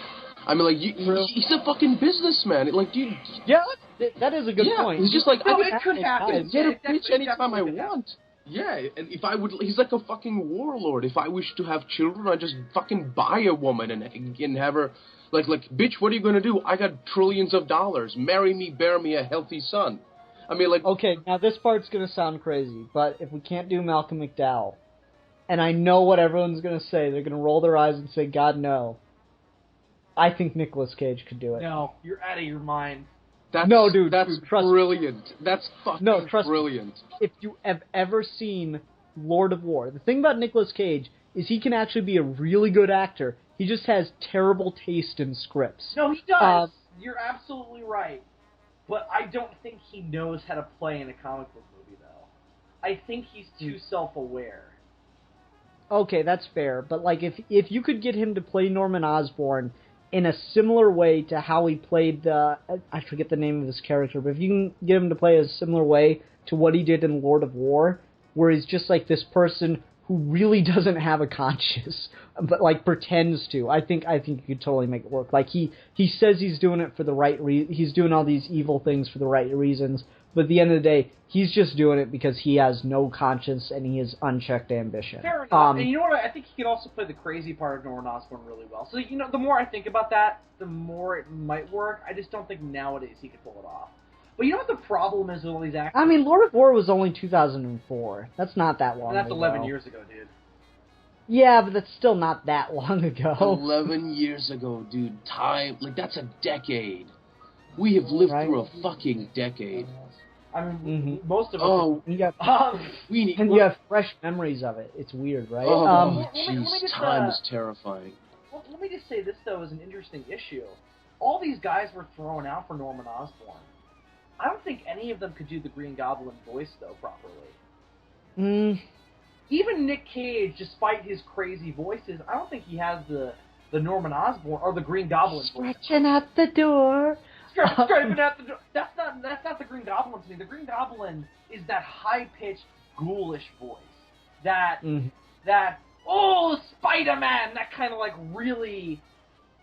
I mean, like, he's a fucking businessman. Like, dude. Yeah, that is a good point. He's just like, it could happen. Get a bitch anytime I want. Yeah, and if I would, he's like a fucking warlord. If I wish to have children, I just fucking buy a woman and have her, like, bitch, what are you gonna do? I got trillions of dollars. Marry me, bear me a healthy son. I mean, like... Okay, now this part's gonna sound crazy, but if we can't do Malcolm McDowell, and I know what everyone's gonna say, they're gonna roll their eyes and say, God, no. I think Nicolas Cage could do it. No, you're out of your mind. That's brilliant. That's fucking brilliant. Me. If you have ever seen Lord of War, the thing about Nicolas Cage is he can actually be a really good actor. He just has terrible taste in scripts. No, he does. You're absolutely right. But I don't think he knows how to play in a comic book movie, though. I think he's too self-aware. Okay, that's fair. But like, if you could get him to play Norman Osborn in a similar way to how he played I forget the name of his character, but if you can get him to play a similar way to what he did in Lord of War, where he's just like this person who really doesn't have a conscience, but like pretends to, I think you could totally make it work. Like he says he's doing it for the right he's doing all these evil things for the right reasons, but at the end of the day, he's just doing it because he has no conscience and he has unchecked ambition. Fair enough. And you know what? I think he could also play the crazy part of Norman Osborn really well. So, you know, the more I think about that, the more it might work. I just don't think nowadays he could pull it off. But you know what the problem is with all these actors? I mean, Lord of War was only 2004. That's not that long ago. That's 11 years ago, dude. Yeah, but that's still not that long ago. 11 years ago, dude. Time, like, that's a decade. We have lived through a fucking decade. I mean, most of us... Oh, you have fresh memories of it. It's weird, right? Oh, jeez, time is terrifying. Well, let me just say this, though, is an interesting issue. All these guys were thrown out for Norman Osborn. I don't think any of them could do the Green Goblin voice, though, properly. Even Nick Cage, despite his crazy voices, I don't think he has the Norman Osborn, or the Green Goblin voice. Stretching out the door... Striping out the door. That's not the Green Goblin to me. The Green Goblin is that high-pitched, ghoulish voice. That oh, Spider-Man! That kind of like really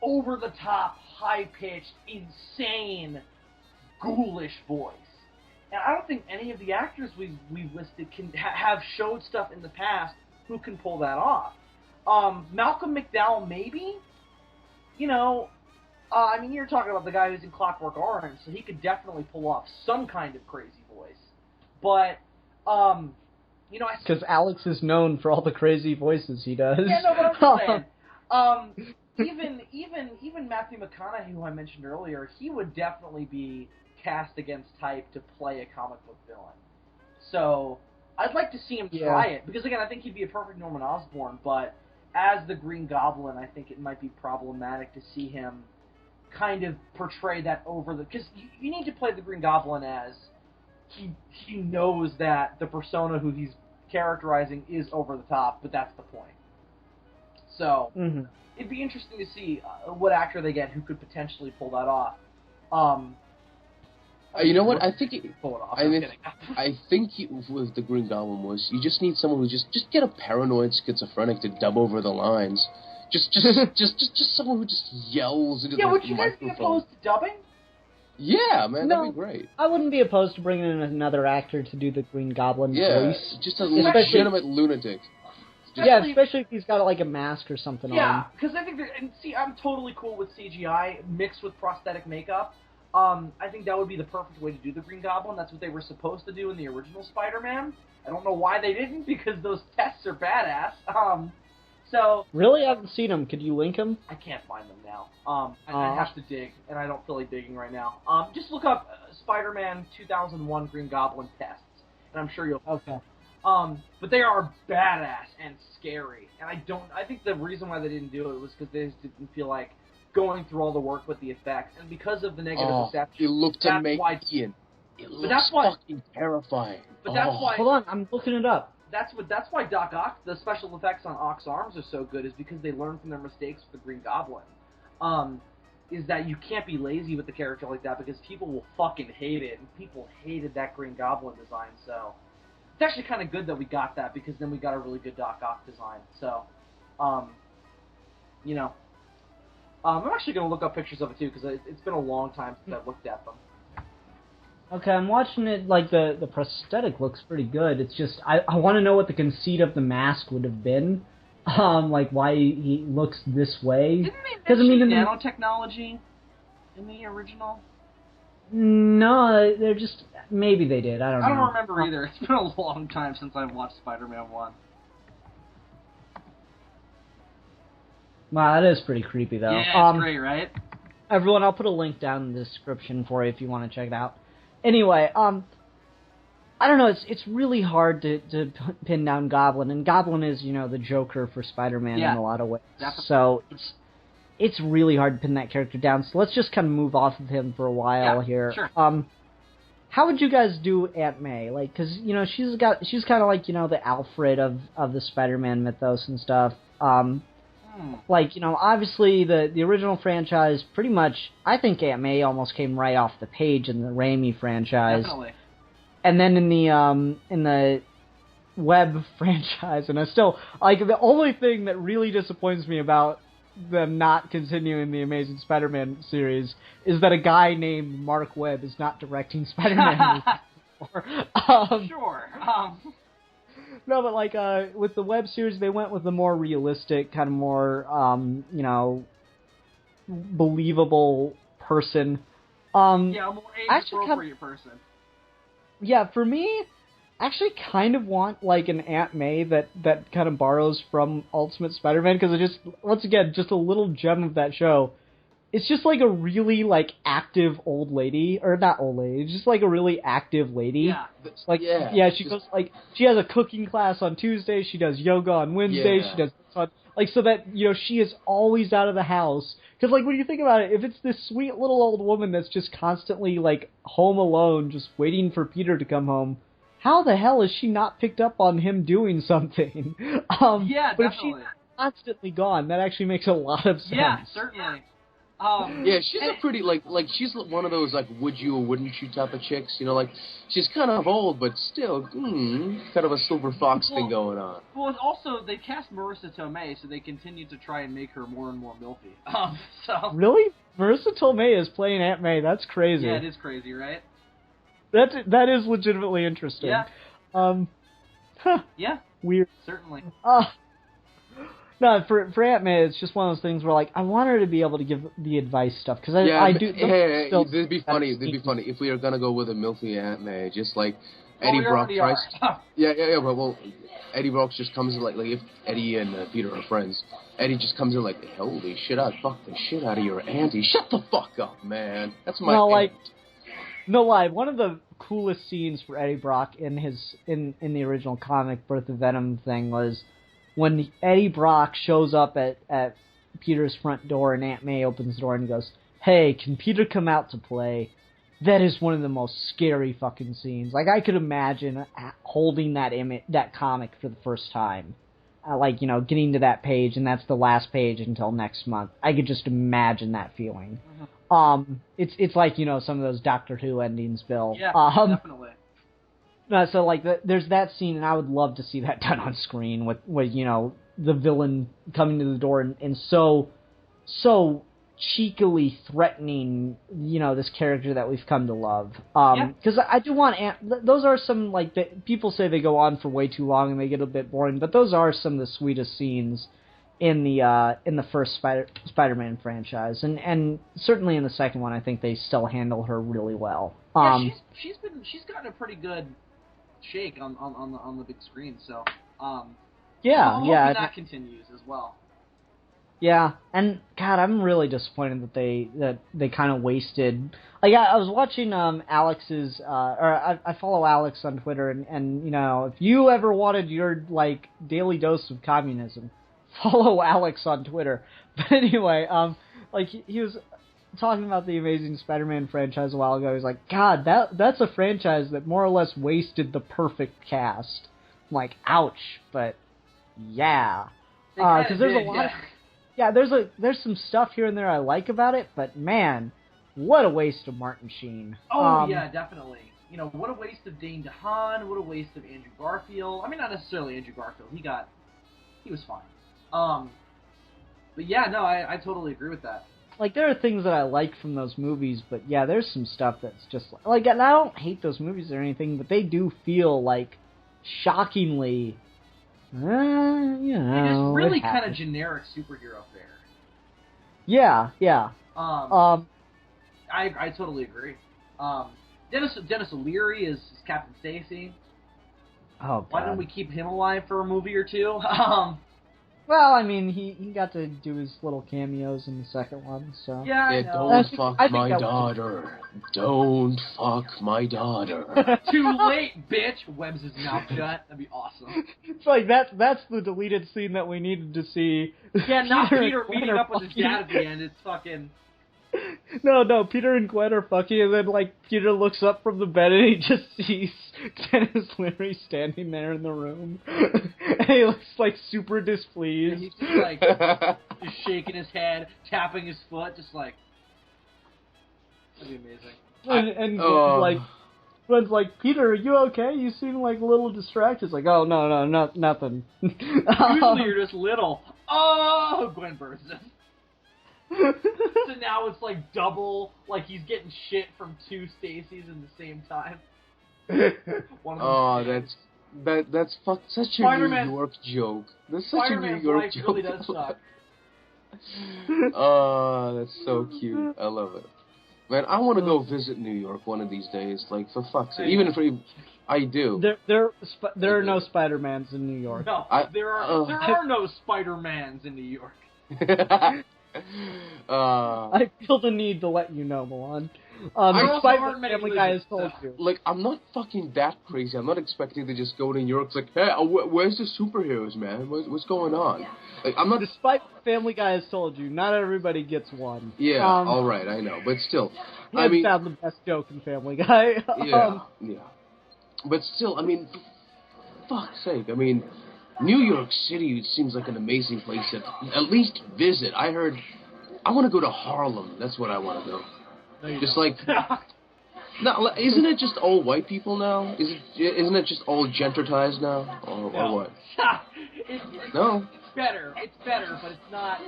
over-the-top, high-pitched, insane, ghoulish voice. And I don't think any of the actors we've listed can have showed stuff in the past who can pull that off. Malcolm McDowell, maybe? You know, I mean, you're talking about the guy who's in Clockwork Orange, so he could definitely pull off some kind of crazy voice. But, you know, because Alex is known for all the crazy voices he does. Yeah, no, but I'm just saying. Even Matthew McConaughey, who I mentioned earlier, he would definitely be cast against type to play a comic book villain. So I'd like to see him try it, because again, I think he'd be a perfect Norman Osborn, but as the Green Goblin, I think it might be problematic to see him kind of portray that over the... Because you need to play the Green Goblin as he knows that the persona who he's characterizing is over the top, but that's the point. So it'd be interesting to see what actor they get who could potentially pull that off. You know what? I think pull it off. I think with the Green Goblin was you just need someone who just get a paranoid schizophrenic to dub over the lines. Just someone who just yells into the microphone. Would you guys be opposed to dubbing? Yeah, man, that'd be great. I wouldn't be opposed to bringing in another actor to do the Green Goblin voice. Just a legitimate lunatic. Especially if he's got like a mask or something on. Yeah, because I think I'm totally cool with CGI mixed with prosthetic makeup. I think that would be the perfect way to do the Green Goblin. That's what they were supposed to do in the original Spider-Man. I don't know why they didn't, because those tests are badass. So really, I haven't seen them. Could you link them? I can't find them now. I have to dig, and I don't feel like digging right now. Just look up Spider-Man 2001 Green Goblin tests, and I'm sure you'll. Okay. But they are badass and scary, and I think the reason why they didn't do it was because they just didn't feel like going through all the work with the effects, and because of the negative reception. It looked amazing. It looks fucking terrifying. But that's why. Hold on, I'm looking it up. That's why Doc Ock, the special effects on Ock's arms are so good, is because they learned from their mistakes with the Green Goblin. Is that you can't be lazy with the character like that, because people will fucking hate it, and people hated that Green Goblin design. So it's actually kind of good that we got that, because then we got a really good Doc Ock design. So, you know. I'm actually going to look up pictures of it, too, because it's been a long time since I've looked at them. Okay, I'm watching it, like, the prosthetic looks pretty good. It's just, I want to know what the conceit of the mask would have been. Like, why he looks this way. Didn't they mention nanotechnology in the original? No, they're just, maybe they did, I don't know. I don't remember either. It's been a long time since I've watched Spider-Man 1. Wow, that is pretty creepy, though. Yeah, it's great, right? Everyone, I'll put a link down in the description for you if you want to check it out. Anyway, I don't know, it's really hard to pin down Goblin, and Goblin is, you know, the Joker for Spider-Man in a lot of ways. Definitely. So it's really hard to pin that character down, so let's just kind of move off of him for a while here. Sure. How would you guys do Aunt May? Like, because, you know, she's kind of like, you know, the Alfred of the Spider-Man mythos and stuff. Like, you know, obviously the original franchise pretty much, I think Aunt May almost came right off the page in the Raimi franchise. Definitely. And then in the Web franchise, and I still, like, the only thing that really disappoints me about them not continuing the Amazing Spider-Man series is that a guy named Mark Webb is not directing Spider-Man movies anymore. Sure. No, but like with the web series, they went with a more realistic, kind of more you know, believable person. Yeah, a more age-appropriate person. Yeah, for me, I actually kind of want like an Aunt May that kind of borrows from Ultimate Spider-Man, because it just, once again, just a little gem of that show. It's just like a really like active old lady, or not old lady, just like a really active lady. Yeah. Like she goes like, she has a cooking class on Tuesday, she does yoga on Wednesday, she does this on, like, so that, you know, she is always out of the house. Because like when you think about it, if it's this sweet little old woman that's just constantly like home alone, just waiting for Peter to come home, how the hell is she not picked up on him doing something? Yeah, definitely. But if she's constantly gone, that actually makes a lot of sense. Yeah, certainly. Yeah, she's a pretty, like she's one of those, like, would you or wouldn't you type of chicks, you know, like, she's kind of old, but still, kind of a silver fox thing going on. Well, also, they cast Marissa Tomei, so they continue to try and make her more and more milfy. So. Really? Marissa Tomei is playing Aunt May, that's crazy. Yeah, it is crazy, right? That is legitimately interesting. Yeah. Huh, Yeah, weird. certainly. No, for Aunt May, it's just one of those things where, like, I want her to be able to give the advice stuff, because I do... Hey, still, that'd be funny if we are gonna go with a milky Aunt May, just like Well, Eddie we Brock already tries... are. Yeah, but well, Eddie Brock just comes in, like if Eddie and Peter are friends, Eddie just comes in like, holy shit, I fucked the shit out of your auntie. Shut the fuck up, man. That's my aunt. like, no lie, one of the coolest scenes for Eddie Brock in the original comic Birth of Venom thing was when Eddie Brock shows up at Peter's front door and Aunt May opens the door and goes, "Hey, can Peter come out to play?" That is one of the most scary fucking scenes. Like, I could imagine holding that comic for the first time. Getting to that page, and that's the last page until next month. I could just imagine that feeling. Mm-hmm. It's like, some of those Doctor Who endings, Bill. Yeah, definitely. So, like, there's that scene, and I would love to see that done on screen with the villain coming to the door and so cheekily threatening, this character that we've come to love. Because I do want those are some, like, people say they go on for way too long and they get a bit boring, but those are some of the sweetest scenes in the first Spider-Man franchise, and certainly in the second one, I think they still handle her really well. She's gotten a pretty good shake on the big screen, so I'm hoping that continues as well. Yeah, and God, I'm really disappointed that they kind of wasted. Like, I was watching Alex's, I follow Alex on Twitter, and if you ever wanted your like daily dose of communism, follow Alex on Twitter. But anyway, he was talking about the Amazing Spider-Man franchise a while ago. He's like, God, that's a franchise that more or less wasted the perfect cast. I'm like, ouch, but yeah, because there's a lot. Yeah, there's some stuff here and there I like about it, but man, what a waste of Martin Sheen. Oh yeah, definitely. What a waste of Dane DeHaan. What a waste of Andrew Garfield. I mean, not necessarily Andrew Garfield. He was fine. But yeah, no, I totally agree with that. Like, there are things that I like from those movies, but yeah, there's some stuff that's just like, and I don't hate those movies or anything, but they do feel like shockingly. It is really kind of generic superhero fare. Yeah. I totally agree. Dennis O'Leary is Captain Stacy. Oh, God. Why didn't we keep him alive for a movie or two? Well, I mean, he got to do his little cameos in the second one, so... Yeah, I know. Don't fuck my daughter. Don't fuck my daughter. Too late, bitch! Webs his mouth shut. That'd be awesome. It's like, that's the deleted scene that we needed to see. Yeah, not Peter meeting up with his dad at the end. It's fucking... No, Peter and Gwen are fucking, and then, like, Peter looks up from the bed and he just sees Dennis Leary standing there in the room. And he looks, like, super displeased. And he's just, like, just shaking his head, tapping his foot, just like... That'd be amazing. And Gwen's like, Peter, are you okay? You seem, like, a little distracted. It's like, oh, no, nothing. Usually you're just little. Oh, Gwen bursts him. So now it's like double, like he's getting shit from two Stacys in the same time. That's such a Spider-Man, New York joke. That's such a New York joke. Really does suck. Oh, that's so cute. I love it. Man, I want to go visit New York one of these days. Like, for fuck's sake. Even if I do. There are no Spider-Mans in New York. No, there are no Spider-Mans in New York. I feel the need to let you know, Milan. Despite what Family Guy has told you. Like, I'm not fucking that crazy. I'm not expecting to just go to New York. It's like, hey, where's the superheroes, man? What's going on? Like, I'm not. Despite what Family Guy has told you, not everybody gets one. Yeah, all right, I know, but still, I mean, found the best joke in Family Guy. Yeah. But still, I mean, for fuck's sake, I mean. New York City seems like an amazing place to at least visit. I heard... I want to go to Harlem. That's what I want to go. No, just like... No, isn't it just all white people now? Isn't it just all gentrifized now? Or what? No. It's better, but it's not...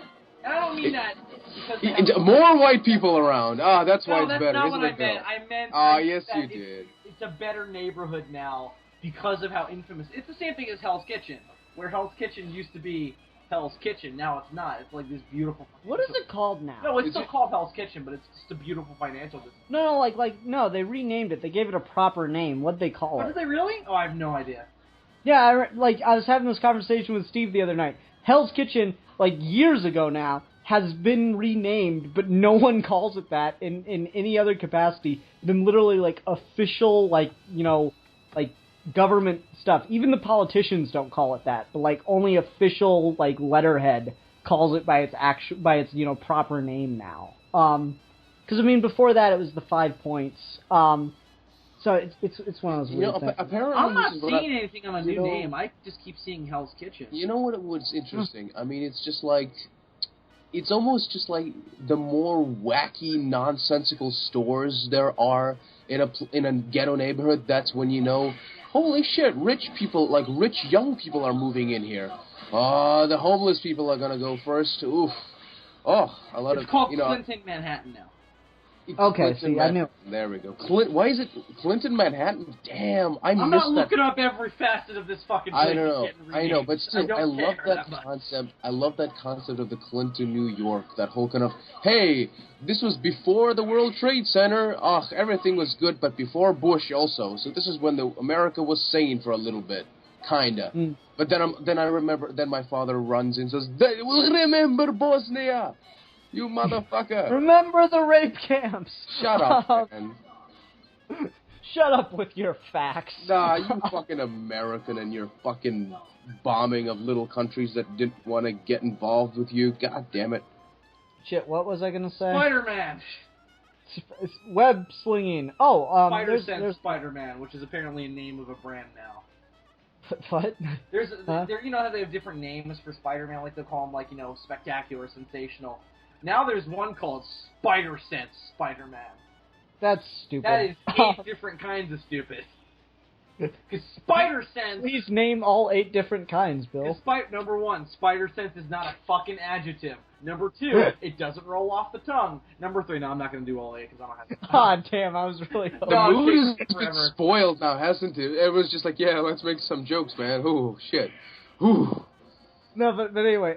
And I don't mean that because... More white people around. That's why it's better, not isn't what it, I meant. I meant... Yes, you did. a better neighborhood now because of how infamous. It's the same thing as Hell's Kitchen, where Hell's Kitchen used to be Hell's Kitchen. Now it's not. It's like this beautiful. What is it called now? No, it's still called Hell's Kitchen, but it's just a beautiful financial business. No, no, they renamed it. They gave it a proper name. What'd they call it? Did they really? Oh, I have no idea. Yeah, I was having this conversation with Steve the other night. Hell's Kitchen, like years ago now, has been renamed, but no one calls it that in any other capacity than literally like official, like, you know, like government stuff. Even the politicians don't call it that, but like only official like letterhead calls it by its you know, proper name now. Because I mean before that it was the 5 Points. So it's one of those weird things. Apparently, I'm not seeing anything on a new name. I just keep seeing Hell's Kitchen. You know what's interesting? I mean, it's just like, it's almost just like the more wacky, nonsensical stores there are in a ghetto neighborhood. That's when you know, holy shit, rich people, like rich young people are moving in here. Oh, the homeless people are gonna go first. Oof. Oh, a lot It's called you know, Clinton Manhattan now. Okay, see, I knew. There we go. Why is it Clinton Manhattan? Damn, I'm not looking up every facet of this fucking place. I know, but still, I love that much. concept. I love that concept of the Clinton, New York. That whole kind of, hey, this was before the World Trade Center. Oh, everything was good, but before Bush also. So this is when America was sane for a little bit, kinda. Mm. But then I remember. Then my father runs in and says, "They will remember Bosnia." You motherfucker! Remember the rape camps! Shut up, man. Shut up with your facts. Nah, you fucking American and your fucking bombing of little countries that didn't want to get involved with you. God damn it. Shit, what was I gonna say? Spider-Man! It's web slinging. Oh, Spider-Sense Spider-Man, which is apparently a name of a brand now. What? You know how they have different names for Spider-Man, like they'll call them, like, you know, spectacular, sensational. Now there's one called Spider-Sense Spider-Man. That's stupid. That is 8 different kinds of stupid. Because Spider-Sense... Please name all 8 different kinds, Bill. Number 1, Spider-Sense is not a fucking adjective. Number 2, it doesn't roll off the tongue. Number 3, no, I'm not going to do all 8 because I don't have to. God damn, I was really... The mood has been spoiled now, hasn't it? It was just like, yeah, let's make some jokes, man. Ooh, shit. Ooh. No, but anyway,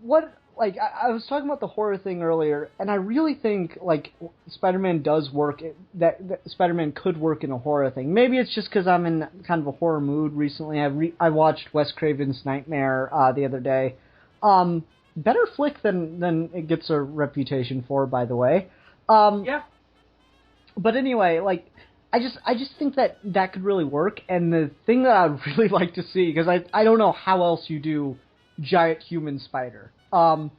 what, like, I was talking about the horror thing earlier, and I really think, like, Spider-Man does work, that Spider-Man could work in a horror thing. Maybe it's just because I'm in kind of a horror mood recently. I watched Wes Craven's Nightmare the other day. Better flick than it gets a reputation for, by the way. Yeah. But anyway, like, I just think that could really work, and the thing that I'd really like to see, because I don't know how else you do giant human spider. I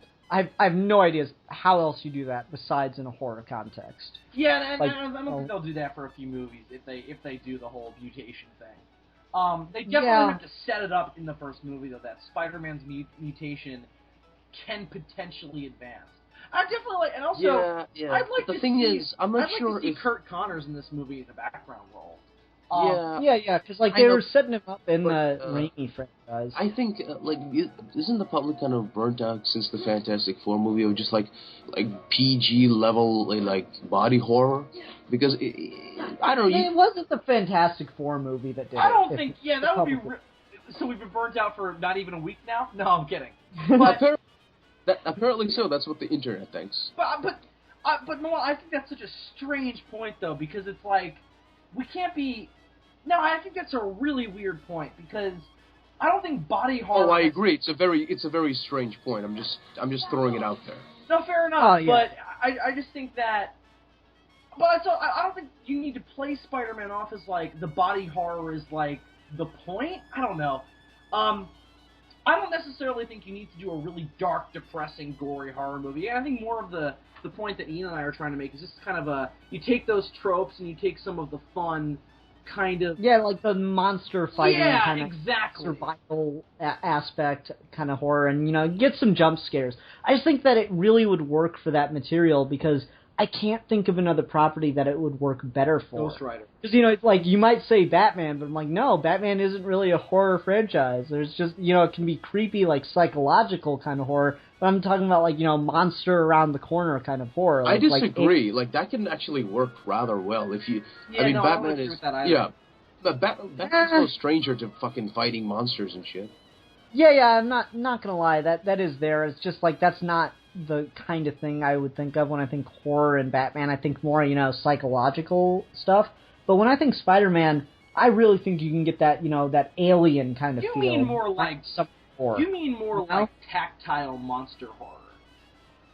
have no idea how else you do that besides in a horror context. Yeah, and I don't think they'll do that for a few movies if they do the whole mutation thing. They definitely have to set it up in the first movie, though, that Spider-Man's mutation can potentially advance. I definitely like, and also, yeah. I'd like the to thing see, is, I'm not I'd sure like to see if Kurt Connors in this movie in a background role. Yeah, because like they were setting him up in the Raimi franchise. I think isn't the public kind of burnt out since the Fantastic Four movie of just like PG level like body horror? Because I don't know. It wasn't the Fantastic Four movie that did it. I don't think. Yeah, that would be. So we've been burnt out for not even a week now. No, I'm kidding. But apparently so. That's what the internet thinks. But Noel, I think that's such a strange point though, because it's like we can't be. No, I think that's a really weird point because I don't think body horror. Oh, I agree. It's a very strange point. I'm just throwing it out there. No, fair enough. But I just think that. But I don't think you need to play Spider-Man off as like the body horror is like the point. I don't know. I don't necessarily think you need to do a really dark, depressing, gory horror movie. I think more of the point that Ian and I are trying to make is just kind of you take those tropes and you take some of the fun. Kind of like the monster fighting kind of exactly. survival aspect kind of horror, and get some jump scares. I just think that it really would work for that material because I can't think of another property that it would work better for. Ghost Rider. Because, it's like, you might say Batman, but I'm like, no, Batman isn't really a horror franchise. There's just, it can be creepy, like, psychological kind of horror, but I'm talking about, like, monster around the corner kind of horror. I Like, disagree. Like, that can actually work rather well if you... Yeah, no, Batman I don't agree is... with that either. Yeah. But Batman's no stranger to fucking fighting monsters and shit. Yeah, I'm not gonna lie, that is there. It's just, like, that's not the kind of thing I would think of when I think horror and Batman. I think more, psychological stuff. But when I think Spider-Man, I really think you can get that, that alien kind of feel. You mean more like horror. You mean more like tactile monster horror?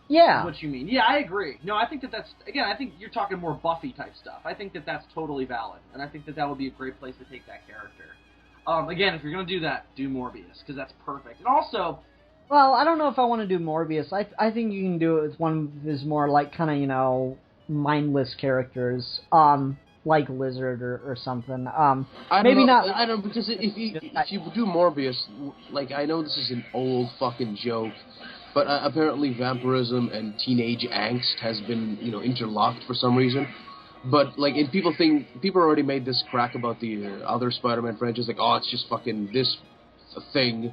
Yeah. Is what you mean? Yeah, I agree. No, I think that's again. I think you're talking more Buffy type stuff. I think that's totally valid, and I think that would be a great place to take that character. Again, if you're gonna do that, do Morbius because that's perfect. And also, well, I don't know if I want to do Morbius. I think you can do it with one of his more like kind of mindless characters, like Lizard or something. Maybe not. I don't because if you do Morbius, like I know this is an old fucking joke, but apparently vampirism and teenage angst has been interlocked for some reason. But like, and people already made this crack about the other Spider-Man franchise, like, oh, it's just fucking this thing,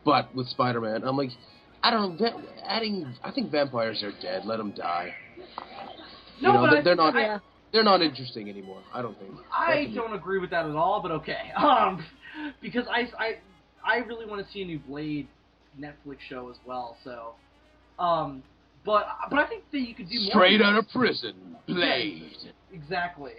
but with Spider-Man. I'm like, I don't know. I think vampires are dead. Let them die. No, but they're not. Yeah. They're not interesting anymore. I don't think. I don't agree with that at all. But okay, because I really want to see a new Blade Netflix show as well. So, but I think that you could do more. Straight out of prison, Blade. Exactly.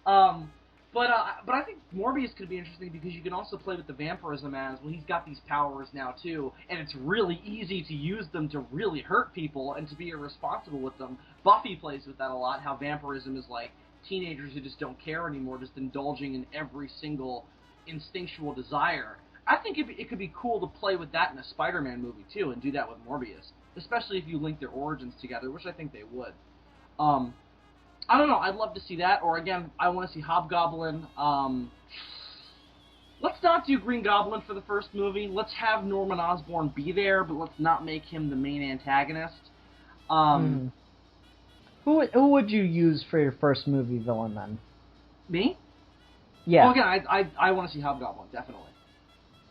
But I think Morbius could be interesting because you can also play with the vampirism as well. He's got these powers now too, and it's really easy to use them to really hurt people and to be irresponsible with them. Buffy plays with that a lot. How vampirism is like teenagers who just don't care anymore, just indulging in every single instinctual desire. I think it could be cool to play with that in a Spider-Man movie too, and do that with Morbius, especially if you link their origins together, which I think they would. I don't know. I'd love to see that. Or, again, I want to see Hobgoblin. Let's not do Green Goblin for the first movie. Let's have Norman Osborn be there, but let's not make him the main antagonist. Who would you use for your first movie villain, then? Me? Yeah. Well, again, I want to see Hobgoblin, definitely.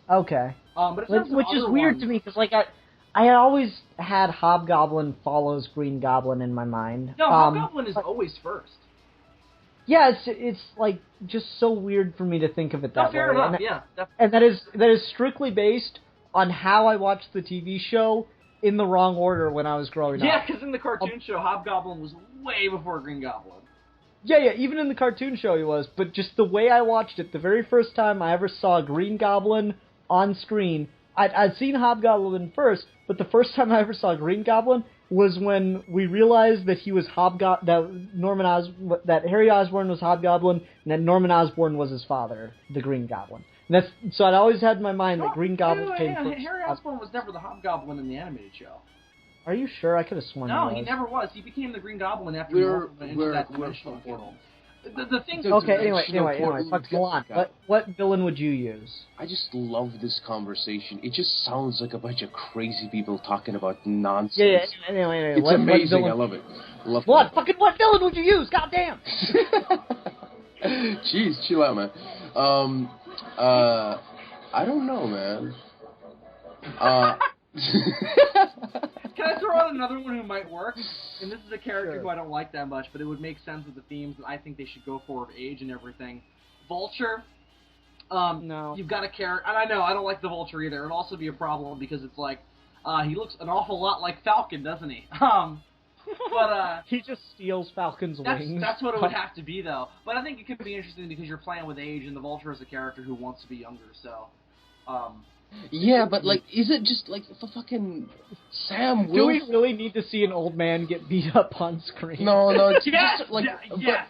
Okay. But which is weird to me, because, like, I always had Hobgoblin follows Green Goblin in my mind. No, Hobgoblin is always first. Yeah, it's like just so weird for me to think of it that way. Fair enough. Yeah. And that is strictly based on how I watched the TV show in the wrong order when I was growing up. Yeah, because in the cartoon show, Hobgoblin was way before Green Goblin. Yeah, even in the cartoon show he was, but just the way I watched it, the very first time I ever saw Green Goblin on screen, I'd seen Hobgoblin first, but the first time I ever saw Green Goblin was when we realized that he was that Harry Osborn was Hobgoblin, and that Norman Osborn was his father, the Green Goblin. And so I'd always had in my mind that Green Goblin came first. Harry Osborn was never the Hobgoblin in the animated show. Are you sure? I could have sworn he was. No, he never was. He became the Green Goblin after Norman went into that dimensional portal. The thing. Okay. Anyway. Go on. What villain would you use? I just love this conversation. It just sounds like a bunch of crazy people talking about nonsense. Yeah. Anyway. It's amazing. I love it. What villain would you use? Goddamn. Jeez, chill out, man. I don't know, man. Can I throw out another one who might work? And this is a character who I don't like that much, but it would make sense with the themes that I think they should go for of age and everything. Vulture. No. You've got a character, and I know I don't like the Vulture either. It'd also be a problem because it's like he looks an awful lot like Falcon, doesn't he? But he just steals Falcon's wings. That's what it would have to be, though. But I think it could be interesting because you're playing with age, and the Vulture is a character who wants to be younger. So. Yeah, but, like, is it just, like, for fucking Sam Wilson? Do we really need to see an old man get beat up on screen? No, yes! Just, like, yes!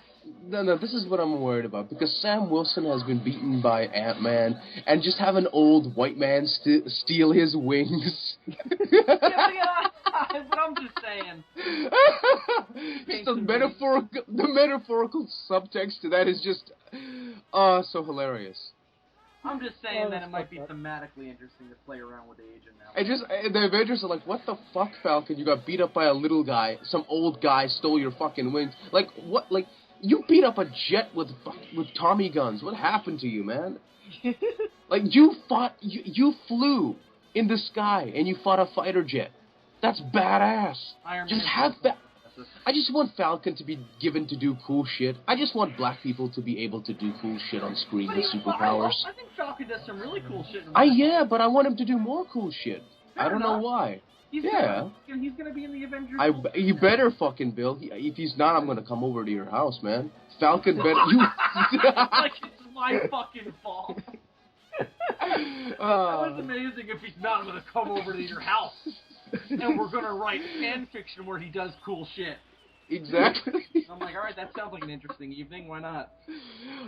No, this is what I'm worried about, because Sam Wilson has been beaten by Ant-Man, and just have an old white man steal his wings. But I'm just saying. Just the metaphorical subtext to that is just, so hilarious. I'm just saying that that's it might be fucked up. thematically interesting to play around with age and now. The Avengers are like, what the fuck, Falcon? You got beat up by a little guy. Some old guy stole your fucking wings. Like, what? Like, you beat up a jet with Tommy guns. What happened to you, man? Like, you flew in the sky and you fought a fighter jet. That's badass. Iron Just Man have is that. impressive. I just want Falcon to be given to do cool shit. I just want black people to be able to do cool shit on screen with superpowers. I think Falcon does some really cool shit. Yeah, but I want him to do more cool shit. I don't know why. He's Yeah. He's gonna be in the Avengers. You better fucking, Bill. If he's not, I'm gonna come over to your house, man. Falcon better. You. Like it's my fucking fault. That was amazing. If he's not, I'm gonna come over to your house, and we're gonna write fan fiction where he does cool shit. Exactly. I'm like, all right, that sounds like an interesting evening. Why not?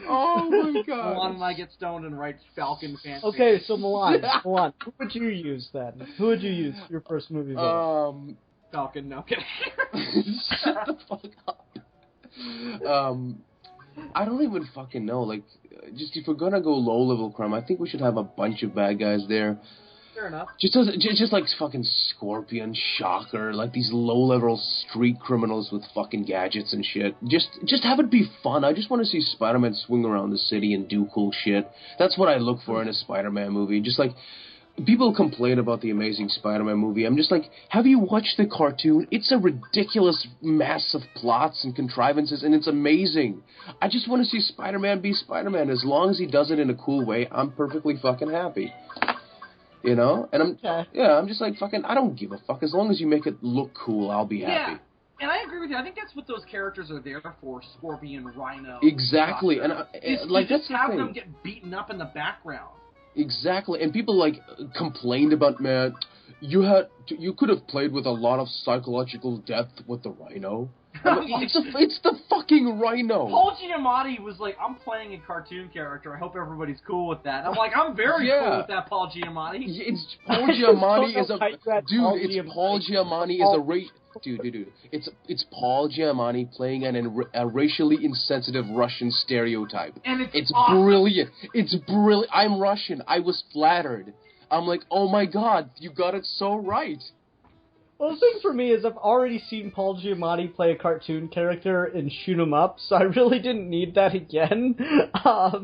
Oh my god. Milan and I get stoned and write Falcon fan fiction. Okay, so Milan, who would you use then? Who would you use for your first movie villain? Falcon, no kidding. Shut the fuck up. I don't even fucking know. Like, just if we're gonna go low-level crime, I think we should have a bunch of bad guys there. Fair enough. Just like fucking Scorpion, Shocker, like these low-level street criminals with fucking gadgets and shit. Just have it be fun. I just want to see Spider-Man swing around the city and do cool shit. That's what I look for in a Spider-Man movie. Just like, people complain about the Amazing Spider-Man movie. I'm just like, have you watched the cartoon? It's a ridiculous mess of plots and contrivances, and it's amazing. I just want to see Spider-Man be Spider-Man. As long as he does it in a cool way, I'm perfectly fucking happy. You know? And I'm just like, fucking, I don't give a fuck. As long as you make it look cool, I'll be happy. Yeah, and I agree with you. I think that's what those characters are there for, Scorpion, Rhino. Exactly. Doctor. And like, just that's the have thing. them get beaten up in the background. Exactly, and people like complained about, man, you could have played with a lot of psychological depth with the Rhino. It's the fucking Rhino. Paul Giamatti was like, I'm playing a cartoon character. I hope everybody's cool with that. I'm like, I'm very cool with that, Paul Giamatti. It's Paul Giamatti is a Paul Giamatti is a dude. It's Paul Giamatti playing a racially insensitive Russian stereotype. And it's awesome. brilliant. It's brilliant. I'm Russian. I was flattered. I'm like, oh my god, you got it so right. Well, the thing for me is I've already seen Paul Giamatti play a cartoon character and shoot him up, so I really didn't need that again. I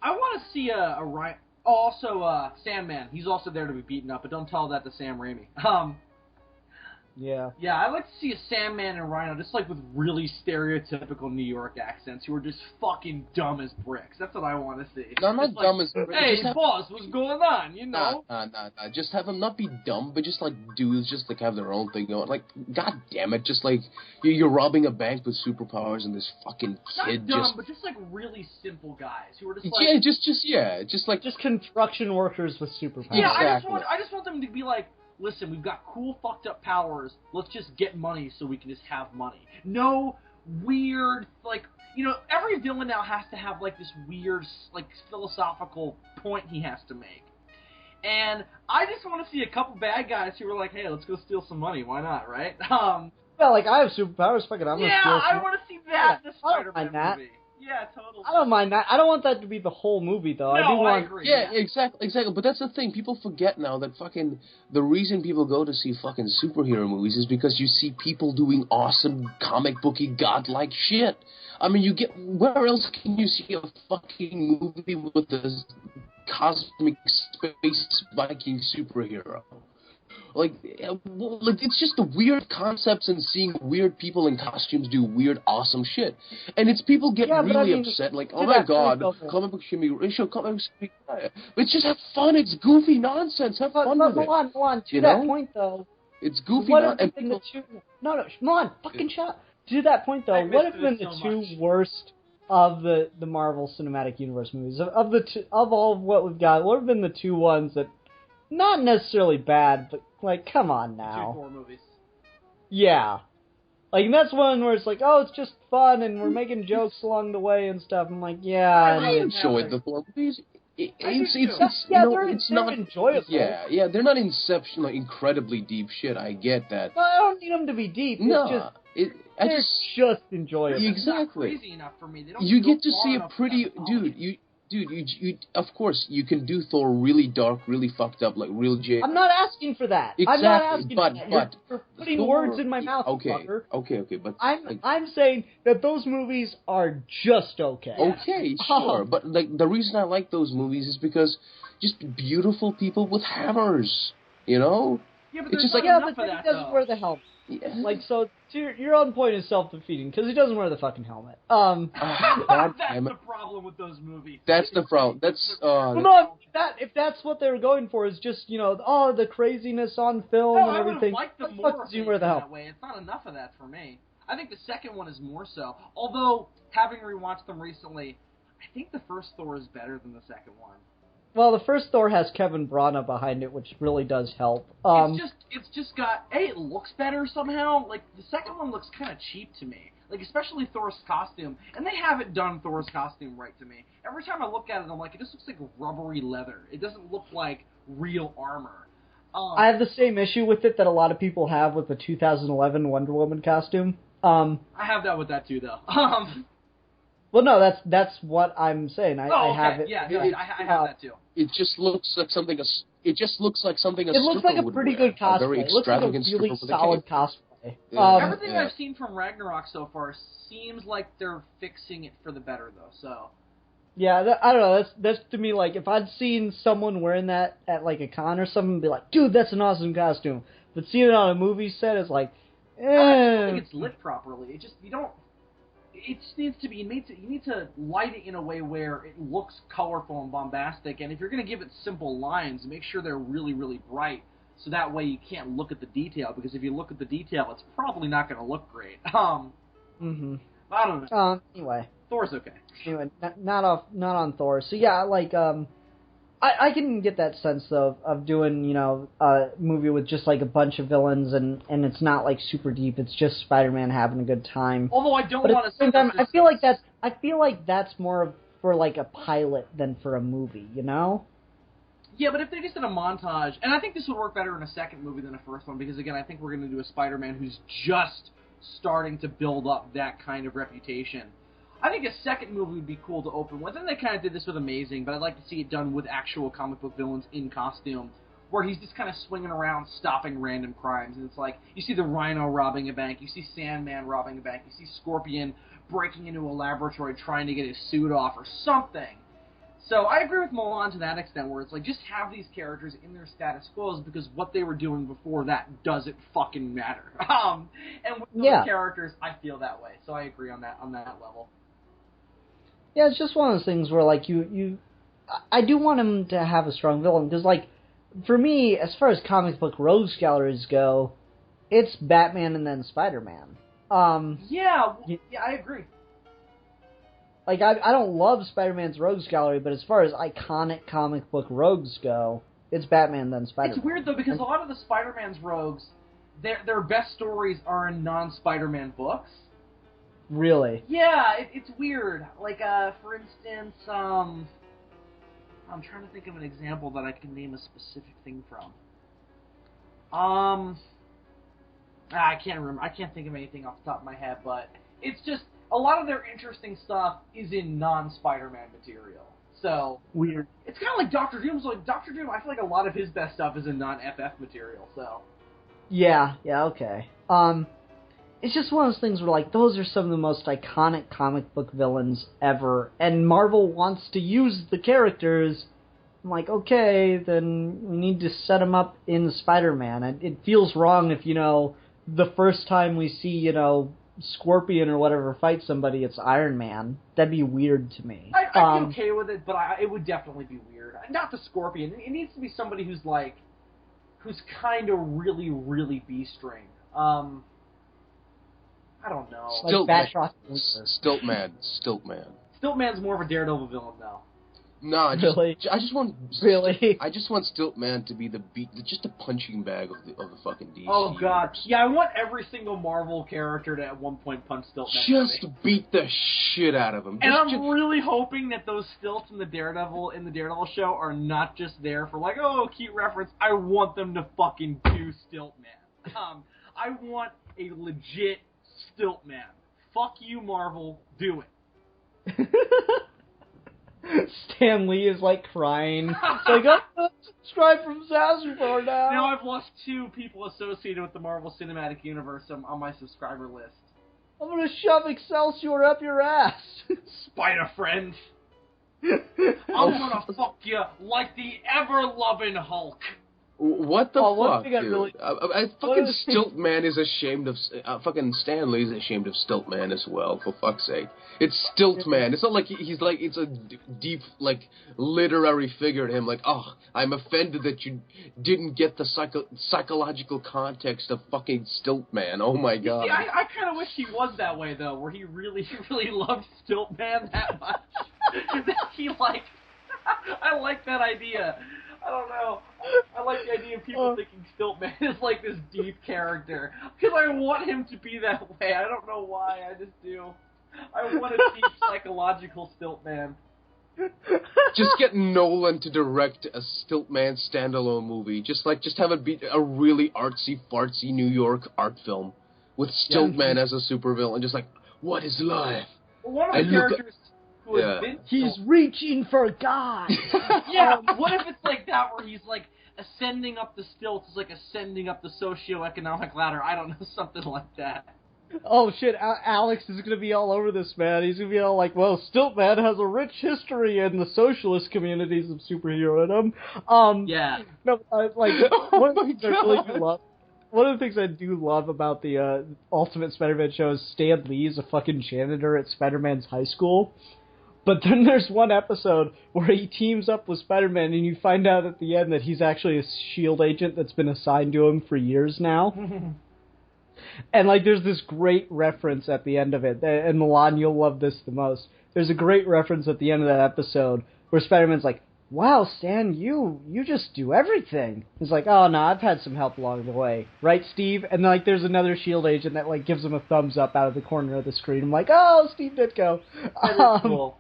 want to see a Ryan. Also, Sandman. He's also there to be beaten up, but don't tell that to Sam Raimi. Yeah, I'd like to see a Sandman and Rhino, just like with really stereotypical New York accents, who are just fucking dumb as bricks. That's what I want to see. No, I'm not dumb as bricks. Hey, boss, what's going on? You know? Nah. Just have them not be dumb, but just like dudes, just like have their own thing going. Like, god damn it, just like you're robbing a bank with superpowers, and this fucking kid not dumb, but just like really simple guys who are just like just construction workers with superpowers. Yeah, Exactly. I just want them to be like, listen, we've got cool fucked up powers. Let's just get money so we can just have money. No weird, like, you know, every villain now has to have like this weird, like, philosophical point he has to make. And I just want to see a couple bad guys who are like, hey, let's go steal some money. Why not, right? Yeah, like, I have superpowers. Fuck it, I'm gonna steal some. I want to see that in the Spider-Man I don't mind that. movie. Yeah, totally. I don't mind that. I don't want that to be the whole movie, though. I agree. Yeah, exactly. But that's the thing. People forget now that fucking the reason people go to see fucking superhero movies is because you see people doing awesome comic booky godlike shit. I mean, where else can you see a fucking movie with a cosmic space Viking superhero? Like, it's just the weird concepts and seeing weird people in costumes do weird, awesome shit. And it's people get really upset, like, oh my god, comic book should be racial, comic book should be... But just have fun, it's goofy nonsense, have fun with it. Milan, to that point, though... It's goofy nonsense. Milan, fucking shut up. To that point, though, what have been the two worst of the Marvel Cinematic Universe movies? Of all of what we've got, what have been the two ones that... Not necessarily bad, but, like, come on now. 2 horror movies. Yeah. Like, and that's one where it's like, oh, it's just fun, and we're making jokes along the way and stuff. I'm like, yeah. I enjoyed the horror movies. It's not enjoyable. Yeah, they're not Inception, like, incredibly deep shit. I get that. No, I don't need them to be deep. It's just enjoyable. Exactly. It's not crazy enough for me. They don't you go get to far see a enough pretty for that dude. Dude, you of course you can do Thor really dark, really fucked up, like real J. I'm not asking for that. Exactly, I'm not asking but for that. You're putting Thor, words in my mouth, okay, fucker. okay, but I'm saying that those movies are just okay. Okay, sure, but like the reason I like those movies is because just beautiful people with hammers, you know? Yeah, but it's there's just not like enough but of then that, he doesn't though. wear the helmet. yeah. Like, so your own point is self-defeating because he doesn't wear the fucking helmet. God That's damn it. the problem with those movies. That's the problem. That's Well, no, if that's what they were going for, is just the craziness on film No, and I would have everything. liked them What the fuck more does if he they wear the did helmet? that way. It's not enough of that for me. I think the second one is more so. Although, having rewatched them recently, I think the first Thor is better than the second one. Well, the first Thor has Kevin Branagh behind it, which really does help. It's just got it looks better somehow. Like the second one looks kind of cheap to me. Like especially Thor's costume, and they haven't done Thor's costume right to me. Every time I look at it, I'm like, it just looks like rubbery leather. It doesn't look like real armor. I have the same issue with it that a lot of people have with the 2011 Wonder Woman costume. I have that with that too, though. Well, no, that's what I'm saying. I have it. Yeah, no, I have that too. it just looks like something. It just looks like something. It looks like a pretty good cosplay. A very It looks like a extravagant really stripper with a solid cape. cosplay. Yeah. Everything I've seen from Ragnarok so far seems like they're fixing it for the better, though. So. Yeah, I don't know. That's to me like if I'd seen someone wearing that at like a con or something, I'd be like, dude, that's an awesome costume. But seeing it on a movie set is like, I don't think it's lit properly. It just It just needs to be. You need to light it in a way where it looks colorful and bombastic. And if you're going to give it simple lines, make sure they're really, really bright. So that way you can't look at the detail. Because if you look at the detail, it's probably not going to look great. I don't know. Anyway. Thor's okay. Anyway, not on Thor. So yeah, like I can get that sense of doing a movie with just like a bunch of villains and it's not like super deep. It's just Spider-Man having a good time. Although I don't want to say that. I feel like that's more for like a pilot than for a movie. Yeah, but if they just did a montage, and I think this would work better in a second movie than a first one, because again, I think we're going to do a Spider-Man who's just starting to build up that kind of reputation. I think a second movie would be cool to open with, and they kind of did this with Amazing, but I'd like to see it done with actual comic book villains in costume, where he's just kind of swinging around stopping random crimes, and it's like, you see the Rhino robbing a bank, you see Sandman robbing a bank, you see Scorpion breaking into a laboratory trying to get his suit off, or something. So I agree with Milan to that extent, where it's like, just have these characters in their status quos, because what they were doing before that doesn't fucking matter. And with those characters, I feel that way, so I agree on that level. Yeah, it's just one of those things where, like, I do want him to have a strong villain, because, like, for me, as far as comic book rogues galleries go, it's Batman and then Spider-Man. Yeah, I agree. Like, I don't love Spider-Man's rogues gallery, but as far as iconic comic book rogues go, it's Batman then Spider-Man. It's weird, though, because a lot of the Spider-Man's rogues, their best stories are in non-Spider-Man books. Really? Yeah, it's weird. Like, for instance, I'm trying to think of an example that I can name a specific thing from. I can't remember. I can't think of anything off the top of my head, but it's just, a lot of their interesting stuff is in non-Spider-Man material. So, weird. It's kind of like Doctor Doom. So, like, Doctor Doom, I feel like a lot of his best stuff is in non-FF material, so. Yeah, okay. It's just one of those things where, like, those are some of the most iconic comic book villains ever, and Marvel wants to use the characters. I'm like, okay, then we need to set them up in Spider-Man. It feels wrong if, the first time we see, Scorpion or whatever fight somebody, it's Iron Man. That'd be weird to me. I'd be okay with it, but it would definitely be weird. Not the Scorpion. It needs to be somebody who's kind of really, really B-string. I don't know. Stiltman. Stiltman's more of a Daredevil villain, though. No, I just want Stiltman to be just a punching bag of the fucking DC. Oh god, yeah, I want every single Marvel character to at one point punch Stiltman. Just beat the shit out of him. And I'm really hoping that those stilts in the Daredevil show are not just there for like, oh, cute reference. I want them to fucking do Stiltman. I want a legit Stiltman. Fuck you, Marvel. Do it. Stan Lee is like crying. It's like, oh, subscribe from Zasper now. Now I've lost 2 people associated with the Marvel Cinematic Universe on my subscriber list. I'm gonna shove Excelsior up your ass. Spider friend. I'm gonna fuck you like the ever-loving Hulk. What the fuck, dude? Really... fucking Stiltman is ashamed of... fucking Stan Lee's ashamed of Stiltman as well, for fuck's sake. It's Stiltman. It's not like he's like... It's a deep, like, literary figure to him. Like, oh, I'm offended that you didn't get the psychological context of fucking Stiltman. Oh, my God. See, I kind of wish he was that way, though, where he really loved Stiltman that much. That he, like... I like that idea. I don't know. I like the idea of people thinking Stiltman is like this deep character. Because I want him to be that way. I don't know why. I just do. I want a deep psychological Stiltman. Just get Nolan to direct a Stiltman standalone movie. Just have it be a really artsy, fartsy New York art film with Stiltman as a supervillain. Just like, what is life? One of the characters... He's reaching for God. Yeah, what if it's like that where he's like ascending up the stilts is like ascending up the socioeconomic ladder? I don't know, something like that. Oh shit, Alex is gonna be all over this, man. He's gonna be all like, well, Stiltman has a rich history in the socialist communities of superheroism. Yeah. No, like, one of the things I really do love... One of the things I do love about the Ultimate Spider-Man show is Stan Lee is a fucking janitor at Spider-Man's high school. But then there's one episode where he teams up with Spider-Man, and you find out at the end that he's actually a S.H.I.E.L.D. agent that's been assigned to him for years now. And, like, there's this great reference at the end of it, and Milan, you'll love this the most. There's a great reference at the end of that episode where Spider-Man's like, wow, Stan, you just do everything. He's like, oh, no, I've had some help along the way. Right, Steve? And, like, there's another S.H.I.E.L.D. agent that, like, gives him a thumbs up out of the corner of the screen. I'm like, oh, Steve Ditko. That is cool.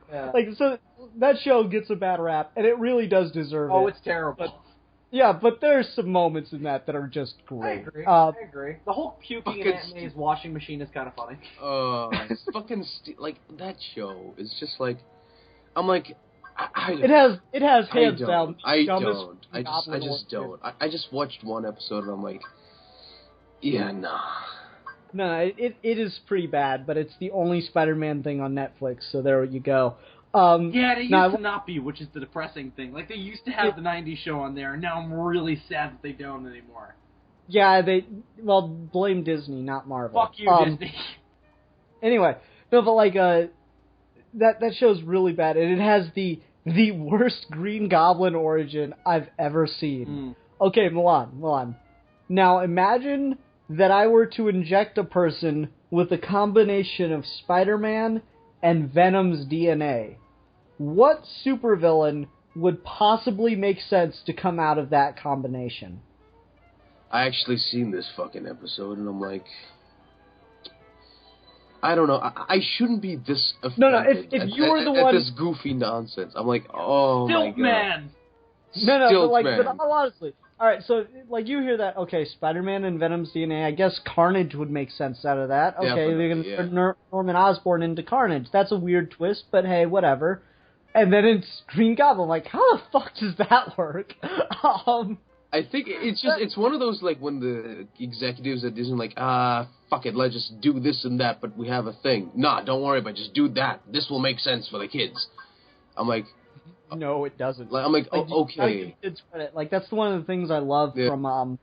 Yeah. Like, so that show gets a bad rap, and it really does deserve it. Oh, it's terrible. But, yeah, but there's some moments in that are just great. I agree. The whole puking in Aunt May's washing machine is kind of funny. It's fucking like that show is just like, I'm like, it has hands down. I just don't. I just watched one episode and I'm like, yeah, nah. No, it is pretty bad, but it's the only Spider-Man thing on Netflix, so there you go. Yeah, they used to not be, which is the depressing thing. Like, they used to have the 90s show on there, and now I'm really sad that they don't anymore. Yeah, blame Disney, not Marvel. Fuck you, Disney. Anyway, no, but, like, that show's really bad, and it has the worst Green Goblin origin I've ever seen. Okay, Milan. Now, imagine that I were to inject a person with a combination of Spider-Man and Venom's DNA. What supervillain would possibly make sense to come out of that combination? I actually seen this fucking episode, and I'm like, I don't know. I shouldn't be this offended. No, if you were the one... At this goofy nonsense. I'm like, oh my god. Stiltman! No, but honestly... Alright, so, like, you hear that, okay, Spider-Man and Venom's DNA, I guess Carnage would make sense out of that. Okay, they're going to turn Norman Osborn into Carnage. That's a weird twist, but hey, whatever. And then it's Green Goblin, like, how the fuck does that work? I think it's one of those, like, when the executives at Disney are like, fuck it, let's just do this and that, but we have a thing. Nah, don't worry about it, just do that. This will make sense for the kids. I'm like... No, it doesn't. I'm like, okay. It's credit. Like, that's one of the things I love from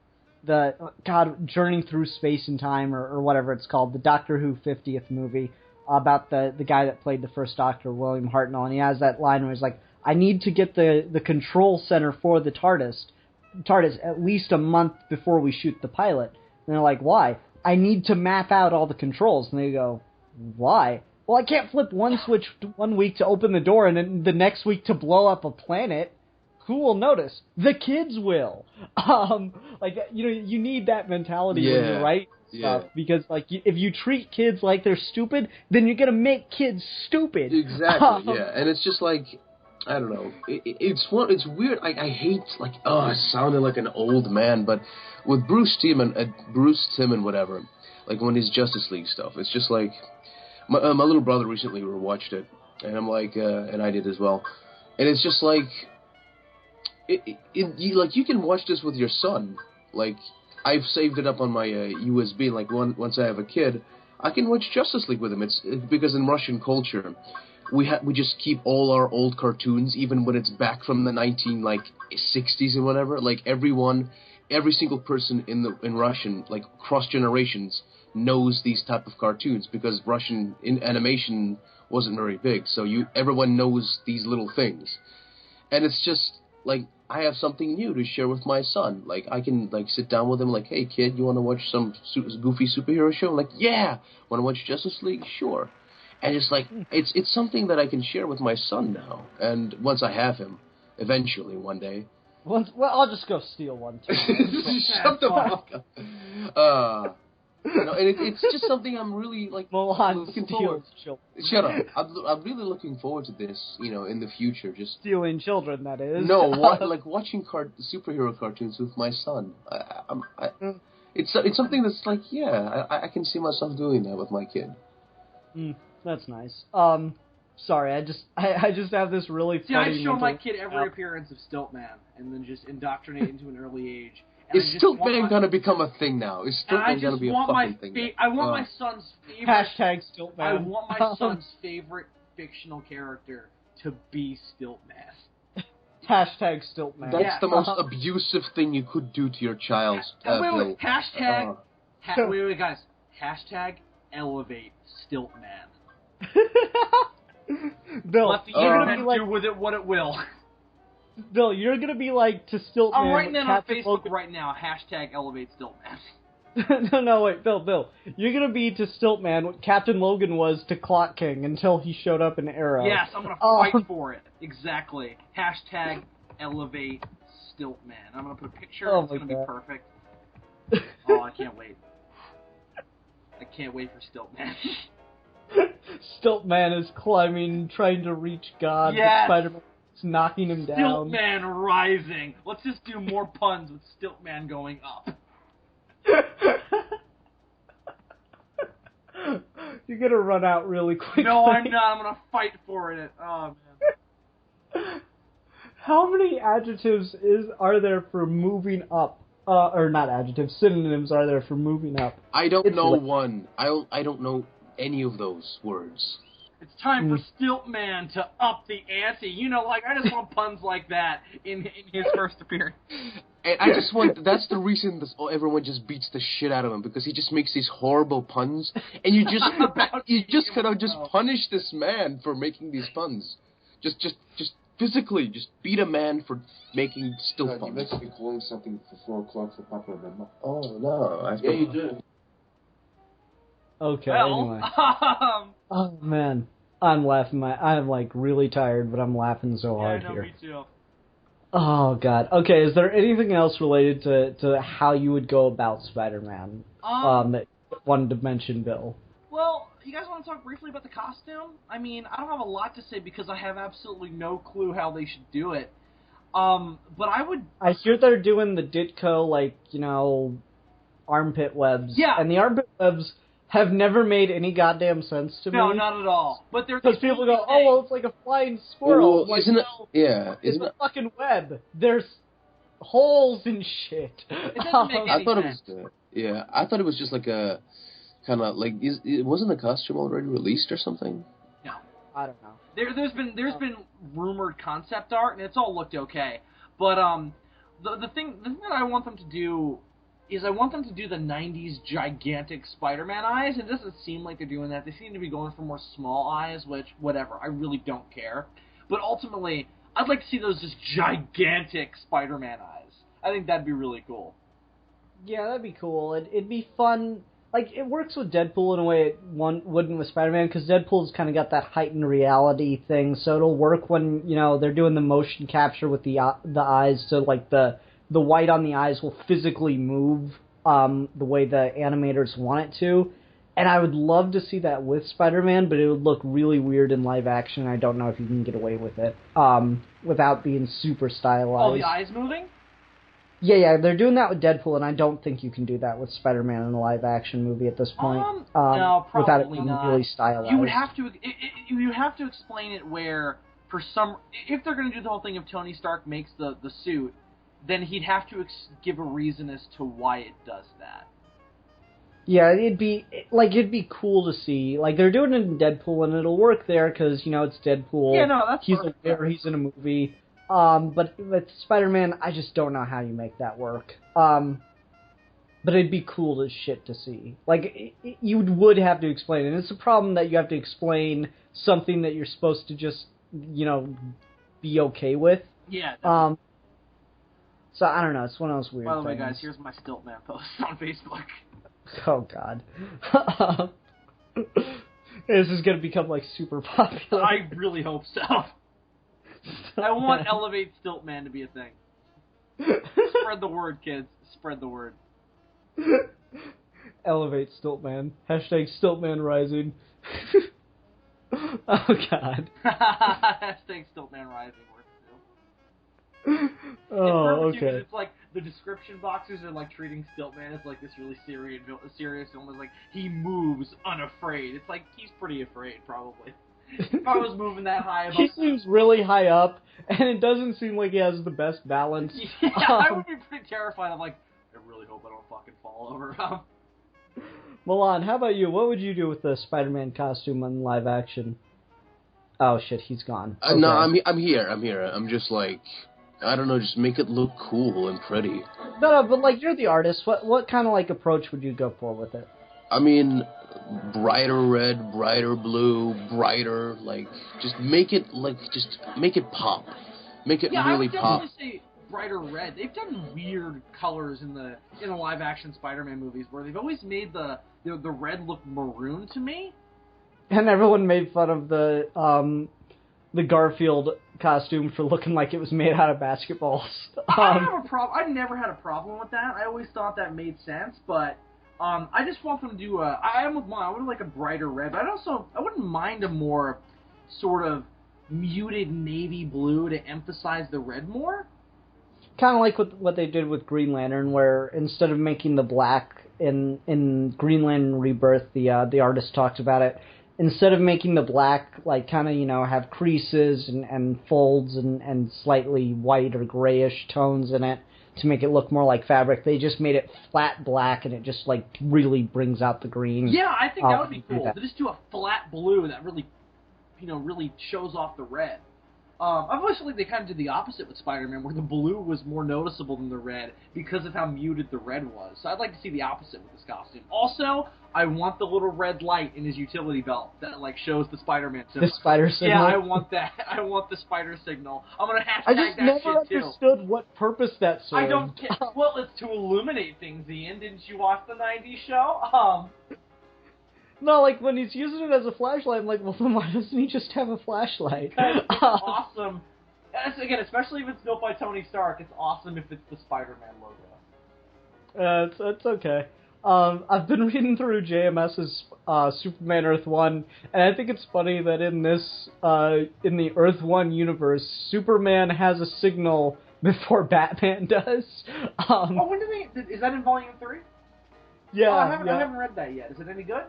Journey Through Space and Time, or whatever it's called, the Doctor Who 50th movie, about the guy that played the first Doctor, William Hartnell, and he has that line where he's like, I need to get the control center for the TARDIS at least a month before we shoot the pilot. And they're like, why? I need to map out all the controls. And they go, why? Well, I can't flip one switch 1 week to open the door and then the next week to blow up a planet. Who will notice? The kids will. You need that mentality when you write stuff. Because, like, if you treat kids like they're stupid, then you're going to make kids stupid. Exactly, yeah. And it's just like, I don't know. It's weird. I hate, like, it sounded like an old man. But with Bruce Timm, whatever, like, when his Justice League stuff, it's just like... My little brother recently watched it, And I'm like, and I did as well. And it's just like, you can watch this with your son. Like, I've saved it up on my USB. Like, once I have a kid, I can watch Justice League with him. It's because in Russian culture, we just keep all our old cartoons, even when it's back from the 60s and whatever. Like, every single person in Russian, like cross generations, knows these type of cartoons because Russian animation wasn't very big. So everyone knows these little things, and it's just like I have something new to share with my son. Like I can sit down with him, like, hey kid, you want to watch some goofy superhero show? I'm like, yeah. Want to watch Justice League? Sure. And it's like it's something that I can share with my son now. And once I have him, eventually one day. Well, I'll just go steal one too. Shut the fuck up. And it's just something I'm really looking forward to. Shut up. I'm really looking forward to this, in the future. Just stealing children, that is. No, watching superhero cartoons with my son. It's something that's like, yeah, I can see myself doing that with my kid. That's nice. Sorry, I just have this really funny... See, I show my kid every appearance of Stiltman, and then just indoctrinate into an early age. Is Stiltman gonna become a thing now? Is Stiltman gonna be a fucking thing? I want my son's favorite... Hashtag Stiltman. I want my son's favorite fictional character to be Stiltman. Hashtag Stiltman. That's the most abusive thing you could do to your child. Wait. Hashtag... wait, guys. Hashtag elevate Stiltman. Bill, let the internet do with it what it will. Bill, you're gonna be like to Stiltman. I'm writing that on Facebook right now. Hashtag elevate Stiltman. No, wait, Bill. You're gonna be to Stiltman what Captain Logan was to Clock King until he showed up in Arrow. Yes, I'm gonna fight for it. Exactly. Hashtag elevate Stiltman. I'm gonna put a picture. It's gonna be perfect. Oh, I can't wait. I can't wait for Stiltman. Stiltman is climbing, trying to reach God. Yes! Spider-Man is knocking him down. Stiltman rising. Let's just do more puns with Stiltman going up. You're gonna run out really quickly. No, I'm not. I'm gonna fight for it. Oh, man. How many adjectives are there for moving up? Or not adjectives, synonyms are there for moving up? I don't know one. I don't know any of those words. It's time for Stiltman to up the ante. I just want puns like that in his first appearance. And I just want, that's the reason everyone just beats the shit out of him, because he just makes these horrible puns, and you just punish this man for making these puns. Just physically, just beat a man for making puns. You meant to be calling something for 4 o'clock for Papa, remember? Oh, no. Yeah, you do. Okay, well, anyway. Oh, man. I'm laughing. I'm, really tired, but I'm laughing so hard here. Me too. Oh, God. Okay, is there anything else related to how you would go about Spider-Man that you wanted to mention, Bill? Well, you guys want to talk briefly about the costume? I mean, I don't have a lot to say because I have absolutely no clue how they should do it. But I hear they're doing the Ditko, armpit webs. Yeah. And the armpit webs have never made any goddamn sense to me. No, not at all. But because people go, oh, well, it's like a flying squirrel. Well, isn't it? Yeah, it's a fucking web. There's holes and shit. It doesn't make any I thought sense. it was yeah. I thought it was just like a kind of like wasn't the costume already released or something? No, I don't know. There's been rumored concept art, and it's all looked okay. But the thing that I want them to do is I want them to do the 90s gigantic Spider-Man eyes. It doesn't seem like they're doing that. They seem to be going for more small eyes, which, whatever, I really don't care. But ultimately, I'd like to see those just gigantic Spider-Man eyes. I think that'd be really cool. Yeah, that'd be cool. It'd be fun. It works with Deadpool in a way it wouldn't with Spider-Man, because Deadpool's kind of got that heightened reality thing, so it'll work when, they're doing the motion capture with the eyes, so, the white on the eyes will physically move the way the animators want it to. And I would love to see that with Spider-Man, but it would look really weird in live action. I don't know if you can get away with it without being super stylized. Oh, the eyes moving? Yeah, they're doing that with Deadpool, and I don't think you can do that with Spider-Man in a live-action movie at this point. No, probably without it being not. really stylized. You would have to. You have to explain it where, for some, if they're going to do the whole thing of Tony Stark makes the suit, then he'd have to give a reason as to why it does that. Yeah, it'd be cool to see. Like, they're doing it in Deadpool, and it'll work there because, it's Deadpool. Yeah, no, that's he's perfect. aware he's in a movie. But with Spider-Man, I just don't know how you make that work. But it'd be cool as shit to see. Like, you would have to explain it. And it's a problem that you have to explain something that you're supposed to just, be okay with. Yeah. So, I don't know. It's one of those weird things. By the way, guys, here's my Stiltman post on Facebook. Oh, God. This is going to become, super popular. I really hope so. I want Elevate Stiltman to be a thing. Spread the word, kids. Spread the word. Elevate Stiltman. Hashtag Stiltman rising. Oh, God. Hashtag Stiltman rising works too. Oh, it's okay. It's like the description boxes are like treating Stiltman as like this really serious film. Is like he moves unafraid. It's like he's pretty afraid, probably. If I was moving that high above... He seems really high up, and it doesn't seem like he has the best balance. Yeah, I would be pretty terrified. I'm like, I really hope I don't fucking fall over. Milan, how about you? What would you do with the Spider-Man costume in live action? Oh shit, he's gone. Okay. No, I'm here. I'm just like, I don't know, just make it look cool and pretty. No, but you're the artist. What kind of approach would you go for with it? I mean, brighter red, brighter blue, brighter, just make it pop. Make it really pop. Yeah, I would definitely say brighter red. They've done weird colors in the live action Spider-Man movies where they've always made the red look maroon to me. And everyone made fun of the Garfield costume for looking like it was made out of basketballs. I don't have a problem. I've never had a problem with that. I always thought that made sense, but I just want them to do I am with mine. I would like a brighter red, but I wouldn't mind a more sort of muted navy blue to emphasize the red more. Kind of like what they did with Green Lantern, where instead of making the black in Green Lantern Rebirth, the artist talked about it. Instead of making the black have creases and folds and slightly white or grayish tones in it to make it look more like fabric, they just made it flat black, and it just really brings out the green. Yeah, I think that would be cool. To just do a flat blue that really, really shows off the red. I've always felt like they kind of did the opposite with Spider-Man, where the blue was more noticeable than the red because of how muted the red was. So I'd like to see the opposite with this costume. Also, I want the little red light in his utility belt that shows the Spider-Man symbol. The spider signal? Yeah, I want that. I want the spider signal. I'm going to hashtag I just that never shit, too. understood what purpose that served. I don't care. Well, it's to illuminate things, Ian. Didn't you watch the 90s show? No, when he's using it as a flashlight, I'm like, well, then why doesn't he just have a flashlight? It's awesome. Again, especially if it's built by Tony Stark, it's awesome if it's the Spider-Man logo. It's okay. I've been reading through JMS's Superman Earth 1, and I think it's funny that in the Earth 1 universe, Superman has a signal before Batman does. When did is that in Volume 3? Yeah, I haven't read that yet. Is it any good?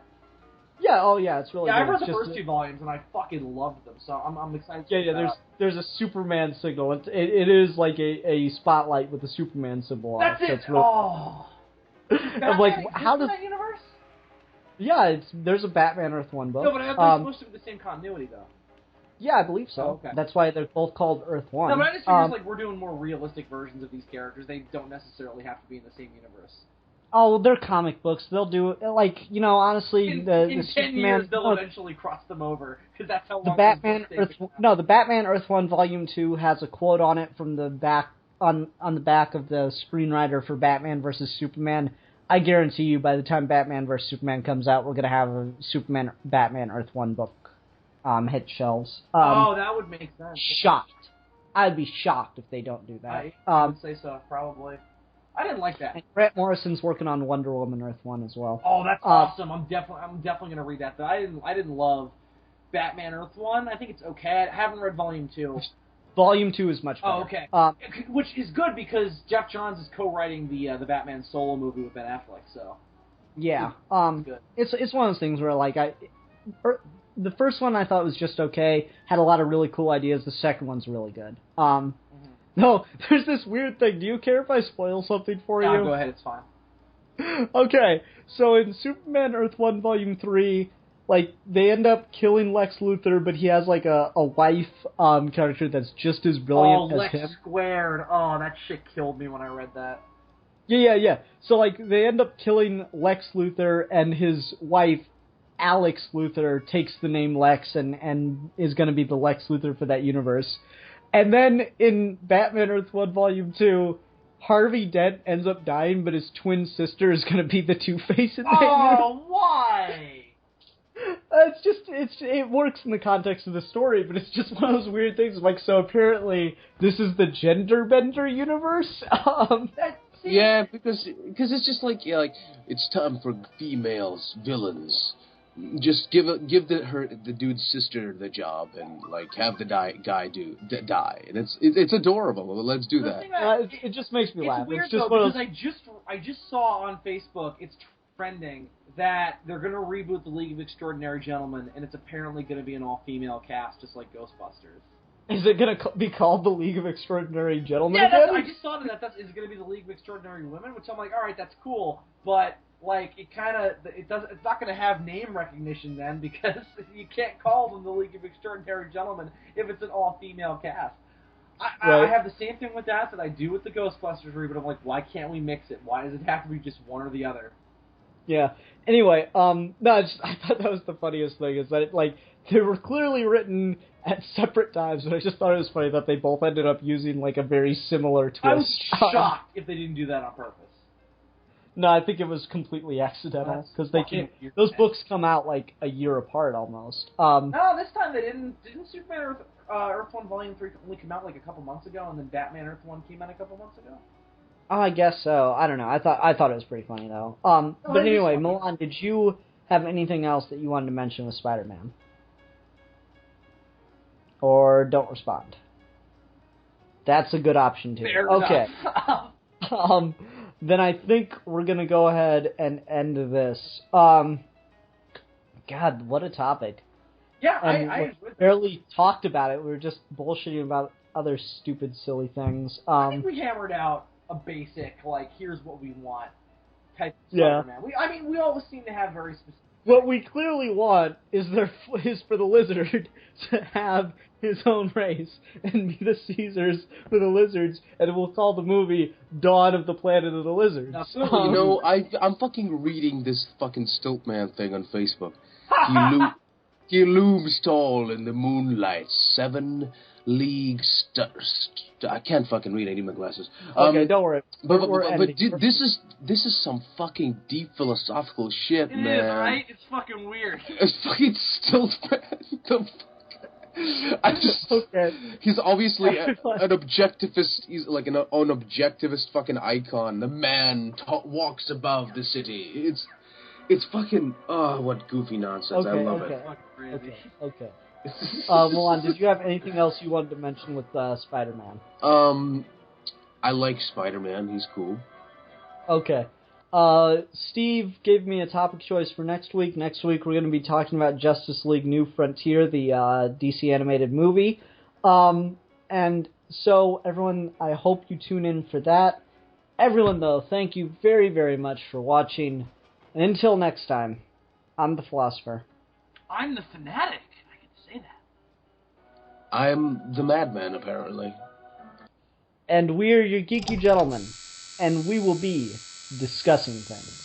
Yeah, it's really good. I read the first 2 volumes, and I fucking loved them, so I'm excited to Yeah, there's a Superman signal. It is like a spotlight with a Superman symbol on it. That's it! So I'm like, how does... that universe? Yeah, there's a Batman Earth 1 book. No, but they're supposed to be the same continuity, though. Yeah, I believe so. Oh, okay. That's why they're both called Earth 1. No, but I just figure we're doing more realistic versions of these characters. They don't necessarily have to be in the same universe. Oh, they're comic books. They'll do honestly, in the 10 Superman, years they'll eventually cross them over because that's how long the Batman these Earth. books take. No, the Batman Earth 1 Volume 2 has a quote on it from the back on the back of the screenwriter for Batman versus Superman. I guarantee you, by the time Batman vs. Superman comes out, we're gonna have a Superman Batman Earth 1 book hit shelves. That would make sense. Shocked. I'd be shocked if they don't do that. I would say so, probably. I didn't like that. And Grant Morrison's working on Wonder Woman Earth 1 as well. Oh, that's awesome! I'm definitely gonna read that. But I didn't love Batman Earth 1. I think it's okay. I haven't read Volume 2. Volume 2 is much better. Oh, okay. Which is good because Jeff Johns is co-writing the Batman solo movie with Ben Affleck, so... Yeah. Good. It's one of those things where, like, the first one I thought was just okay, had a lot of really cool ideas. The second one's really good. No, there's this weird thing. Do you care if I spoil something for you? No, go ahead, it's fine. Okay, so in Superman Earth 1 Volume 3, like, they end up killing Lex Luthor, but he has, like, a wife character that's just as brilliant as Lex him. Squared. Oh, that shit killed me when I read that. Yeah. So, like, they end up killing Lex Luthor, and his wife, Alex Luthor, takes the name Lex and is going to be the Lex Luthor for that universe. And then in Batman Earth 1 Volume 2, Harvey Dent ends up dying, but his twin sister is going to be the Two-Face in that universe. Oh, why? It works in the context of the story, but it's just one of those weird things. Like, so apparently this is the gender bender universe. Yeah, because it's just like it's time for females villains. Just give the dude's sister the job and like have the guy die, and it's adorable. Let's do that. It just makes me laugh. It's weird it's just though, because I just saw on Facebook it's trending that they're going to reboot the League of Extraordinary Gentlemen, and it's apparently going to be an all-female cast, just like Ghostbusters. Is it going to be called the League of Extraordinary Gentlemen? Yeah, I just saw that. Is it going to be the League of Extraordinary Women? Which I'm like, all right, that's cool, but. Like, it's not going to have name recognition then, because you can't call them the League of Extraordinary Gentlemen if it's an all-female cast. I have the same thing with that I do with the Ghostbusters reboot. I'm like, why can't we mix it? Why does it have to be just one or the other? Yeah. Anyway, I thought that was the funniest thing, is that, they were clearly written at separate times, but I just thought it was funny that they both ended up using, like, a very similar twist. I was shocked if they didn't do that on purpose. No, I think it was completely accidental, because those books come out like a year apart almost. No, this time they didn't. Didn't Superman Earth 1 Volume 3 only come out like a couple months ago, and then Batman Earth 1 came out a couple months ago? Oh, I guess so. I don't know. I thought it was pretty funny though. But anyway, Milan, did you have anything else that you wanted to mention with Spider-Man? Or don't respond. That's a good option too. Fair okay. enough. Then I think we're going to go ahead and end this. God, what a topic. Yeah, and I we barely talked about it. We were just bullshitting about other stupid, silly things. I think we hammered out a basic, like, here's what we want type of Spider-Man. We always seem to have very specific... What we clearly want is for the Lizard to have his own race and be the Caesars for the lizards, and we'll call the movie Dawn of the Planet of the Lizards. I'm fucking reading this fucking Stiltman thing on Facebook. He looms tall in the moonlight, 7 leagues. I can't fucking read. I need my glasses. Okay, don't worry. But this is some fucking deep philosophical shit, man. It is, right? It's fucking weird. It's fucking Stiltman. Okay. He's obviously an objectivist. He's like an objectivist fucking icon. The man walks above the city. It's fucking what goofy nonsense. I love it. Okay. Milan, did you have anything else you wanted to mention with Spider-Man? I like Spider-Man. He's cool. Okay. Steve gave me a topic choice for next week. Next week we're going to be talking about Justice League New Frontier, the DC animated movie. And so, everyone, I hope you tune in for that. Everyone, though, thank you very, very much for watching. And until next time, I'm the Philosopher. I'm the Fanatic. I can say that. I'm the Madman, apparently. And we're your Geeky Gentlemen. And we will be discussing things.